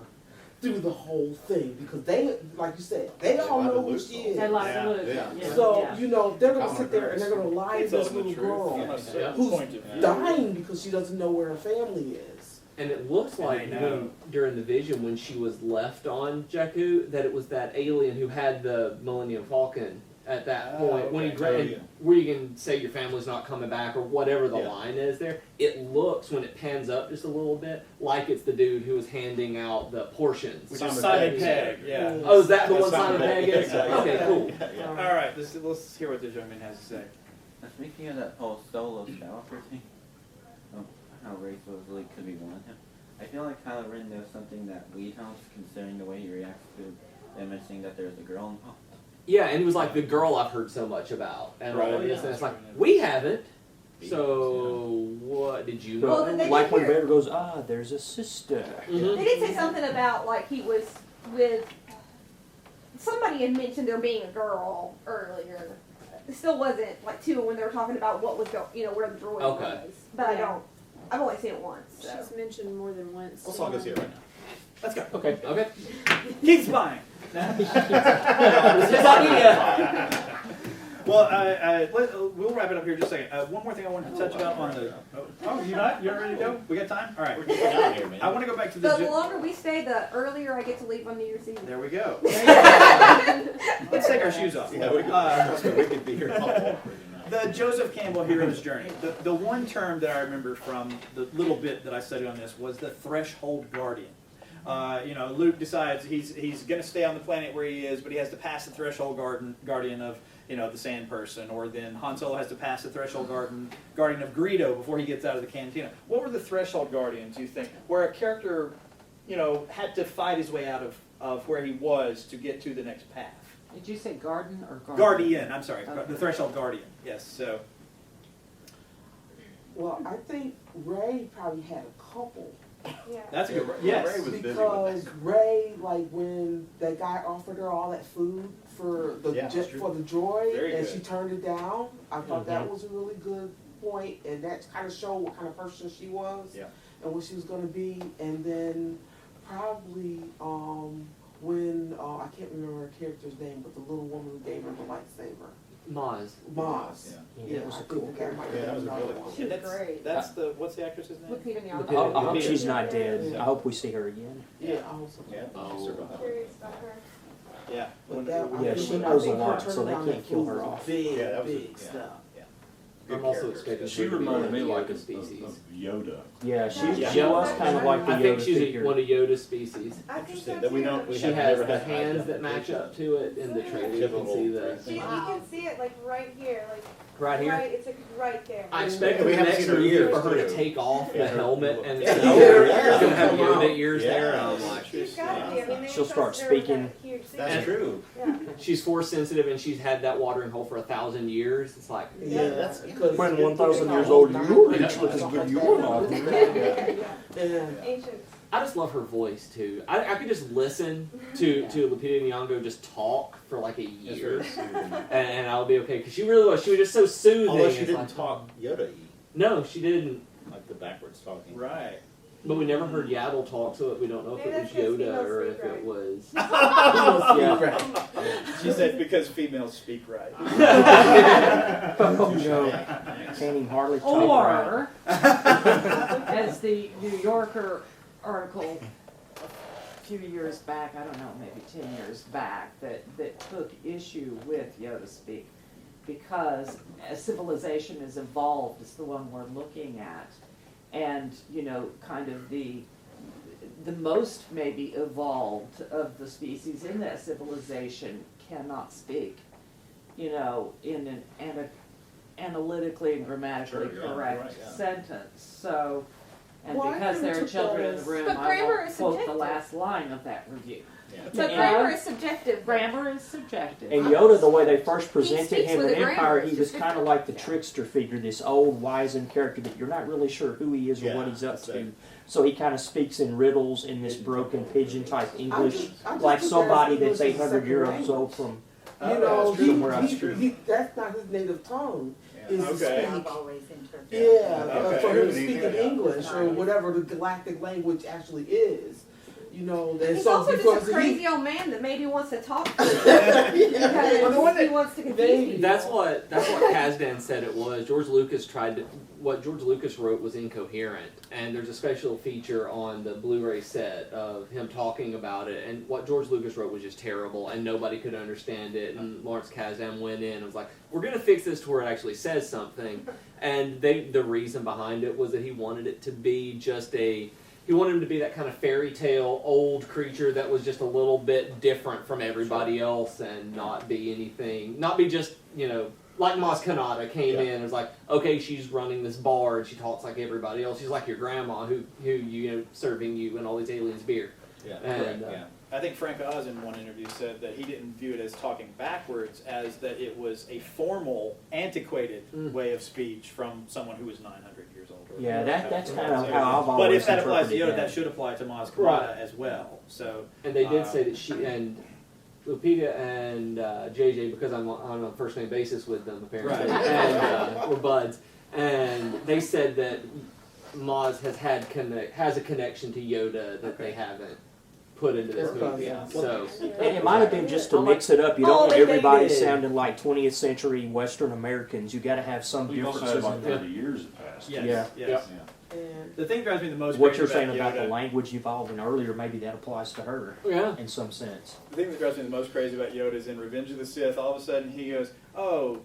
[SPEAKER 12] through the whole thing because they, like you said, they all know who she is.
[SPEAKER 13] They like
[SPEAKER 3] Yeah.
[SPEAKER 13] Luke.
[SPEAKER 6] Yeah.
[SPEAKER 13] Yeah.
[SPEAKER 12] So,
[SPEAKER 13] yeah.
[SPEAKER 12] you know, they're going to
[SPEAKER 6] Common
[SPEAKER 12] sit there and they're going to lie to
[SPEAKER 3] It's
[SPEAKER 12] this
[SPEAKER 3] telling the
[SPEAKER 12] little
[SPEAKER 3] truth
[SPEAKER 12] girl
[SPEAKER 3] from a certain
[SPEAKER 11] Yeah.
[SPEAKER 12] who's
[SPEAKER 3] point of view.
[SPEAKER 12] dying because she doesn't know where her family is.
[SPEAKER 11] And it looks like
[SPEAKER 3] I know.
[SPEAKER 11] when, during the vision when she was left on Jakku, that it was that alien who had the Millennium Falcon at that
[SPEAKER 3] Oh,
[SPEAKER 11] point. When he
[SPEAKER 3] okay.
[SPEAKER 11] gra-
[SPEAKER 6] Oh,
[SPEAKER 11] and
[SPEAKER 6] yeah.
[SPEAKER 11] where you can say your family's not coming back or whatever the
[SPEAKER 6] Yeah.
[SPEAKER 11] line is there, it looks, when it pans up just a little bit, like it's the dude who was handing out the portions.
[SPEAKER 3] Which
[SPEAKER 6] Simon
[SPEAKER 3] is Simon
[SPEAKER 6] Pegg.
[SPEAKER 3] Pegg, yeah.
[SPEAKER 11] Oh, is that the
[SPEAKER 6] That's
[SPEAKER 11] one Simon
[SPEAKER 6] Simon
[SPEAKER 11] Pegg
[SPEAKER 6] Pegg,
[SPEAKER 11] is?
[SPEAKER 6] exactly.
[SPEAKER 11] Okay, cool.
[SPEAKER 6] Yeah.
[SPEAKER 3] All right, let's hear what the gentleman has to say.
[SPEAKER 5] Speaking of that whole solo Skywalker thing, how Ray supposedly could be one of him. I feel like Kylo Ren knows something that we don't, considering the way he reacts to them mentioning that there's a girl involved.
[SPEAKER 11] Yeah, and he was like, the girl I've heard so much about. And all of
[SPEAKER 3] Right.
[SPEAKER 11] this, and it's like,
[SPEAKER 3] Yeah.
[SPEAKER 11] we haven't. So, what did you know?
[SPEAKER 2] Well, then they
[SPEAKER 7] Like
[SPEAKER 2] did
[SPEAKER 7] when
[SPEAKER 2] hear-
[SPEAKER 7] Vader goes, there's a sister.
[SPEAKER 11] Mhm.
[SPEAKER 2] They did say something about like he was with somebody had mentioned there being a girl earlier. It still wasn't like two when they were talking about what was going, where the droid
[SPEAKER 11] Okay.
[SPEAKER 2] was. But
[SPEAKER 10] Yeah.
[SPEAKER 2] I've only seen it once. So.
[SPEAKER 10] She's mentioned more than once.
[SPEAKER 6] Let's all go see it right now.
[SPEAKER 3] Let's go.
[SPEAKER 11] Okay, okay.
[SPEAKER 3] Keep spying.
[SPEAKER 11] It's his idea.
[SPEAKER 3] Well, we'll wrap it up here in just a second. One more thing I wanted to touch about on the. Oh, you not? You're ready to go? We got time? All right.
[SPEAKER 6] We're getting out of here, man.
[SPEAKER 3] I want to go back to the.
[SPEAKER 2] The longer we stay, the earlier I get to leave on New Year's Eve.
[SPEAKER 3] There we go. Let's take our shoes off.
[SPEAKER 6] Yeah, we could be here all day.
[SPEAKER 3] The Joseph Campbell hero's journey. The one term that I remember from the little bit that I studied on this was the threshold guardian. Luke decides he's going to stay on the planet where he is, but he has to pass the threshold guardian of the sand person, or then Han Solo has to pass the threshold guardian of Greedo before he gets out of the cantina. What were the threshold guardians, you think, where a character had to fight his way out of where he was to get to the next path?
[SPEAKER 13] Did you say garden or garden?
[SPEAKER 3] Guardian, I'm sorry,
[SPEAKER 13] Okay.
[SPEAKER 3] the threshold guardian. Yes, so.
[SPEAKER 12] Well, I think Ray probably had a couple.
[SPEAKER 14] Yeah.
[SPEAKER 3] That's a good.
[SPEAKER 6] Ray
[SPEAKER 3] Yes.
[SPEAKER 6] was busy with
[SPEAKER 12] Because
[SPEAKER 6] that.
[SPEAKER 12] Ray, like when that guy offered her all that food for the
[SPEAKER 6] Yeah,
[SPEAKER 12] just
[SPEAKER 6] true.
[SPEAKER 12] for the droid,
[SPEAKER 3] Very
[SPEAKER 12] and
[SPEAKER 3] good.
[SPEAKER 12] she turned it down. I thought that was a really good point, and that kind of showed what kind of person she was,
[SPEAKER 6] Yeah.
[SPEAKER 12] and what she was going to be. And then probably when I can't remember her character's name, but the little woman who gave her the lightsaber,
[SPEAKER 11] Maz.
[SPEAKER 12] Maz.
[SPEAKER 6] Yeah.
[SPEAKER 12] Yeah,
[SPEAKER 7] that was
[SPEAKER 12] I
[SPEAKER 7] cool.
[SPEAKER 12] think that might
[SPEAKER 6] Yeah,
[SPEAKER 12] have
[SPEAKER 6] that was
[SPEAKER 12] been
[SPEAKER 6] a really
[SPEAKER 12] another
[SPEAKER 6] cool
[SPEAKER 12] one.
[SPEAKER 10] She was great.
[SPEAKER 3] That's the what's the actress's name?
[SPEAKER 2] Lupita Nyong'o.
[SPEAKER 7] I hope
[SPEAKER 3] Lupita.
[SPEAKER 7] she's not dead.
[SPEAKER 12] Yeah.
[SPEAKER 7] I hope we see her again.
[SPEAKER 12] Yeah, I was.
[SPEAKER 6] Yeah,
[SPEAKER 11] Oh.
[SPEAKER 6] survived.
[SPEAKER 14] Curious about her.
[SPEAKER 3] Yeah.
[SPEAKER 12] But that, I
[SPEAKER 7] Yeah,
[SPEAKER 12] think-
[SPEAKER 7] she
[SPEAKER 12] I
[SPEAKER 7] knows
[SPEAKER 12] think
[SPEAKER 7] a
[SPEAKER 12] her
[SPEAKER 7] lot, so
[SPEAKER 12] turning
[SPEAKER 7] they
[SPEAKER 12] down
[SPEAKER 7] can't
[SPEAKER 12] that
[SPEAKER 7] kill
[SPEAKER 12] food
[SPEAKER 7] her
[SPEAKER 12] was
[SPEAKER 7] off.
[SPEAKER 12] Big,
[SPEAKER 6] Yeah, that was
[SPEAKER 12] big
[SPEAKER 6] yeah.
[SPEAKER 12] stuff.
[SPEAKER 6] Good
[SPEAKER 11] I'm also
[SPEAKER 6] character.
[SPEAKER 11] expecting
[SPEAKER 9] She
[SPEAKER 11] her to be
[SPEAKER 9] reminded me
[SPEAKER 11] the
[SPEAKER 9] like
[SPEAKER 11] Yoda
[SPEAKER 9] of
[SPEAKER 11] species.
[SPEAKER 9] Yoda.
[SPEAKER 7] Yeah, she's
[SPEAKER 14] Yeah.
[SPEAKER 7] jealous, kind of like the
[SPEAKER 11] I think
[SPEAKER 7] Yoda
[SPEAKER 11] she's
[SPEAKER 7] figure.
[SPEAKER 11] one of Yoda's species.
[SPEAKER 14] I think so
[SPEAKER 6] Interesting.
[SPEAKER 14] too.
[SPEAKER 6] That we don't. We
[SPEAKER 11] She
[SPEAKER 6] have
[SPEAKER 11] has
[SPEAKER 6] never
[SPEAKER 11] the
[SPEAKER 6] had
[SPEAKER 11] hands that match up to it in the trailer. You can see the
[SPEAKER 14] You can see it like right here, like
[SPEAKER 11] right here.
[SPEAKER 14] right. It's like right there.
[SPEAKER 11] I expect
[SPEAKER 6] We
[SPEAKER 11] the
[SPEAKER 6] haven't
[SPEAKER 11] next
[SPEAKER 6] seen her
[SPEAKER 11] movie
[SPEAKER 6] ears,
[SPEAKER 11] for her to
[SPEAKER 6] too.
[SPEAKER 11] take off the
[SPEAKER 6] Yeah.
[SPEAKER 11] helmet and
[SPEAKER 6] Yeah.
[SPEAKER 11] it's
[SPEAKER 6] Yeah.
[SPEAKER 11] gonna have
[SPEAKER 12] Yeah.
[SPEAKER 11] Yoda ears
[SPEAKER 6] Yeah.
[SPEAKER 11] there. And I'm like,
[SPEAKER 14] She's got to be. I mean, they
[SPEAKER 7] She'll start
[SPEAKER 14] trusted her with
[SPEAKER 7] speaking.
[SPEAKER 14] that huge
[SPEAKER 6] That's
[SPEAKER 14] secret.
[SPEAKER 6] true.
[SPEAKER 14] Yeah.
[SPEAKER 11] she's force sensitive and she's had that watering hole for 1,000 years. It's like,
[SPEAKER 12] Yeah,
[SPEAKER 6] that's-
[SPEAKER 12] because
[SPEAKER 7] When
[SPEAKER 12] it-
[SPEAKER 7] 1,000
[SPEAKER 12] it's
[SPEAKER 7] years
[SPEAKER 12] all
[SPEAKER 7] old,
[SPEAKER 12] nine
[SPEAKER 7] you're
[SPEAKER 12] minutes,
[SPEAKER 7] rich with
[SPEAKER 12] stuff
[SPEAKER 7] as good
[SPEAKER 12] like
[SPEAKER 7] you
[SPEAKER 12] that.
[SPEAKER 7] are.
[SPEAKER 12] Yeah.
[SPEAKER 14] Ancient.
[SPEAKER 11] I just love her voice too. I could just listen to Lupita Nyong'o just talk for like a
[SPEAKER 6] It's
[SPEAKER 11] year,
[SPEAKER 6] very soothing.
[SPEAKER 11] and I'll be okay because she really was. She was just so soothing.
[SPEAKER 6] Although she
[SPEAKER 11] It's
[SPEAKER 6] didn't
[SPEAKER 11] like,
[SPEAKER 6] talk Yoda-y,
[SPEAKER 11] No, she didn't.
[SPEAKER 6] like the backwards talking.
[SPEAKER 3] Right.
[SPEAKER 11] But we never heard Yaddle talk, so we don't know if
[SPEAKER 14] Maybe
[SPEAKER 11] it was
[SPEAKER 14] that's 'cause
[SPEAKER 11] Yoda
[SPEAKER 14] females
[SPEAKER 11] or
[SPEAKER 14] speak
[SPEAKER 11] if it
[SPEAKER 14] right.
[SPEAKER 11] was.
[SPEAKER 7] Yeah.
[SPEAKER 3] She said because females speak right.
[SPEAKER 7] Oh, no. Can't even hardly talk right.
[SPEAKER 13] Or, as the New Yorker article a few years back, I don't know, maybe 10 years back, that took issue with Yoda speak because as civilization has evolved, it's the one we're looking at, and kind of the most maybe evolved of the species in that civilization cannot speak, in an analytically and grammatically
[SPEAKER 6] Sure, yeah,
[SPEAKER 13] correct
[SPEAKER 6] right, yeah.
[SPEAKER 13] sentence. So, and
[SPEAKER 12] Well, I
[SPEAKER 13] because there are
[SPEAKER 12] took
[SPEAKER 13] children
[SPEAKER 12] that
[SPEAKER 13] in the
[SPEAKER 12] as-
[SPEAKER 13] room,
[SPEAKER 2] But
[SPEAKER 13] I
[SPEAKER 2] grammar
[SPEAKER 13] will
[SPEAKER 2] is
[SPEAKER 13] quote the
[SPEAKER 2] subjective.
[SPEAKER 13] last line of that review.
[SPEAKER 6] Yeah.
[SPEAKER 2] But
[SPEAKER 13] Yeah.
[SPEAKER 2] grammar is subjective.
[SPEAKER 13] Grammar is subjective.
[SPEAKER 7] And Yoda, the way they first presented
[SPEAKER 2] speaks
[SPEAKER 7] him
[SPEAKER 2] with
[SPEAKER 7] in
[SPEAKER 2] a grammar,
[SPEAKER 7] Empire,
[SPEAKER 2] it's
[SPEAKER 7] he was
[SPEAKER 2] just
[SPEAKER 7] kind of
[SPEAKER 2] different.
[SPEAKER 7] like the
[SPEAKER 2] Yeah.
[SPEAKER 7] trickster figure, this old wizened character that you're not really sure who he is or
[SPEAKER 6] Yeah,
[SPEAKER 7] what he's up
[SPEAKER 6] that's
[SPEAKER 7] to.
[SPEAKER 6] it.
[SPEAKER 7] So he kind of speaks in riddles in this broken pigeon type English,
[SPEAKER 12] I just
[SPEAKER 7] like
[SPEAKER 12] took
[SPEAKER 7] somebody
[SPEAKER 12] that as
[SPEAKER 7] that's
[SPEAKER 12] English as a
[SPEAKER 7] 800
[SPEAKER 12] second
[SPEAKER 7] years
[SPEAKER 12] language.
[SPEAKER 7] old from.
[SPEAKER 12] You know,
[SPEAKER 6] that's true.
[SPEAKER 7] Somewhere else.
[SPEAKER 12] that's not his native tongue.
[SPEAKER 6] Yeah.
[SPEAKER 12] Is to
[SPEAKER 3] Okay.
[SPEAKER 12] speak,
[SPEAKER 10] always interpreted.
[SPEAKER 12] yeah,
[SPEAKER 3] Okay.
[SPEAKER 12] for him to
[SPEAKER 6] Even
[SPEAKER 12] speak in
[SPEAKER 6] easier, yeah.
[SPEAKER 12] English or whatever the galactic language actually is. you know, that
[SPEAKER 2] He's
[SPEAKER 12] so
[SPEAKER 2] also just
[SPEAKER 12] because
[SPEAKER 2] a crazy old man that maybe wants to talk to you.
[SPEAKER 3] Well, the one
[SPEAKER 2] He
[SPEAKER 3] that-
[SPEAKER 2] wants to confuse you.
[SPEAKER 11] That's what Kazdan said it was. George Lucas what George Lucas wrote was incoherent, and there's a special feature on the Blu-ray set of him talking about it, and what George Lucas wrote was just terrible, and nobody could understand it, and Lawrence Kasdan went in and was like, we're going to fix this to where it actually says something, and the reason behind it was that he wanted it to be he wanted him to be that kind of fairy tale old creature that was just a little bit different from everybody else, and not be just, like Maz Kanata came in and was like, okay, she's running this bar and she talks like everybody else. She's like your grandma who serving you and all these aliens beer.
[SPEAKER 3] Yeah,
[SPEAKER 11] And,
[SPEAKER 3] correct, yeah. I think Frank Oz in one interview said that he didn't view it as talking backwards, as that it was a formal, antiquated way of speech from someone who was 900 years old.
[SPEAKER 7] Yeah, that's kind of how I've always
[SPEAKER 3] But if that applies to
[SPEAKER 7] interpreted
[SPEAKER 3] Yoda, that should apply to Maz Kanata
[SPEAKER 11] Right.
[SPEAKER 3] as well. So,
[SPEAKER 11] And they did say that she and Lupita and JJ, because I'm on a first name basis with them apparently,
[SPEAKER 3] Right.
[SPEAKER 11] and we're buds, and they said that Maz has a connection to Yoda that they haven't put into this movie.
[SPEAKER 12] Yeah.
[SPEAKER 11] So
[SPEAKER 7] And it might have been just to mix it up. You don't want everybody sounding like 20th century Western Americans. You got to have some
[SPEAKER 9] You've also
[SPEAKER 7] differences.
[SPEAKER 9] had like
[SPEAKER 7] in there.
[SPEAKER 9] 30 years have passed.
[SPEAKER 3] yes,
[SPEAKER 7] Yeah.
[SPEAKER 3] yes.
[SPEAKER 12] And
[SPEAKER 3] The thing that drives me the most
[SPEAKER 7] What
[SPEAKER 3] crazy
[SPEAKER 7] you're saying about
[SPEAKER 3] Yoda,
[SPEAKER 7] the language evolving earlier, maybe that applies to her
[SPEAKER 11] yeah.
[SPEAKER 7] in some sense.
[SPEAKER 3] The thing that drives me the most crazy about Yoda is in Revenge of the Sith, all of a sudden he goes, oh,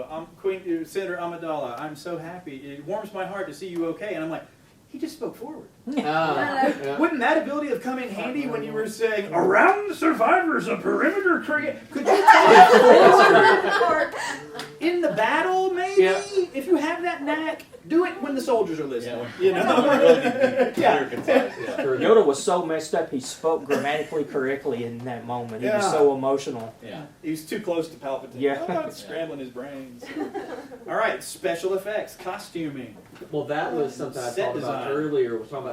[SPEAKER 3] I'm Senator Amidala, I'm so happy. It warms my heart to see you okay. And I'm like, he just spoke forward.
[SPEAKER 11] Yeah.
[SPEAKER 3] Wouldn't that ability have come in handy when you were saying, around the survivors, a perimeter create? Could you talk forward in the battle, maybe?
[SPEAKER 11] Yeah.
[SPEAKER 3] If you have that knack, do it when the soldiers are listening.
[SPEAKER 1] Clear, concise, yeah.
[SPEAKER 7] Yoda was so messed up, he spoke grammatically correctly in that moment. He was so emotional.
[SPEAKER 1] Yeah.
[SPEAKER 3] He's too close to Palpatine.
[SPEAKER 7] Yeah.
[SPEAKER 3] Oh, it's scrambling his brains. All right, special effects, costuming.
[SPEAKER 11] Well, that was something I
[SPEAKER 3] Set
[SPEAKER 11] talked about
[SPEAKER 3] design.
[SPEAKER 11] earlier. We're talking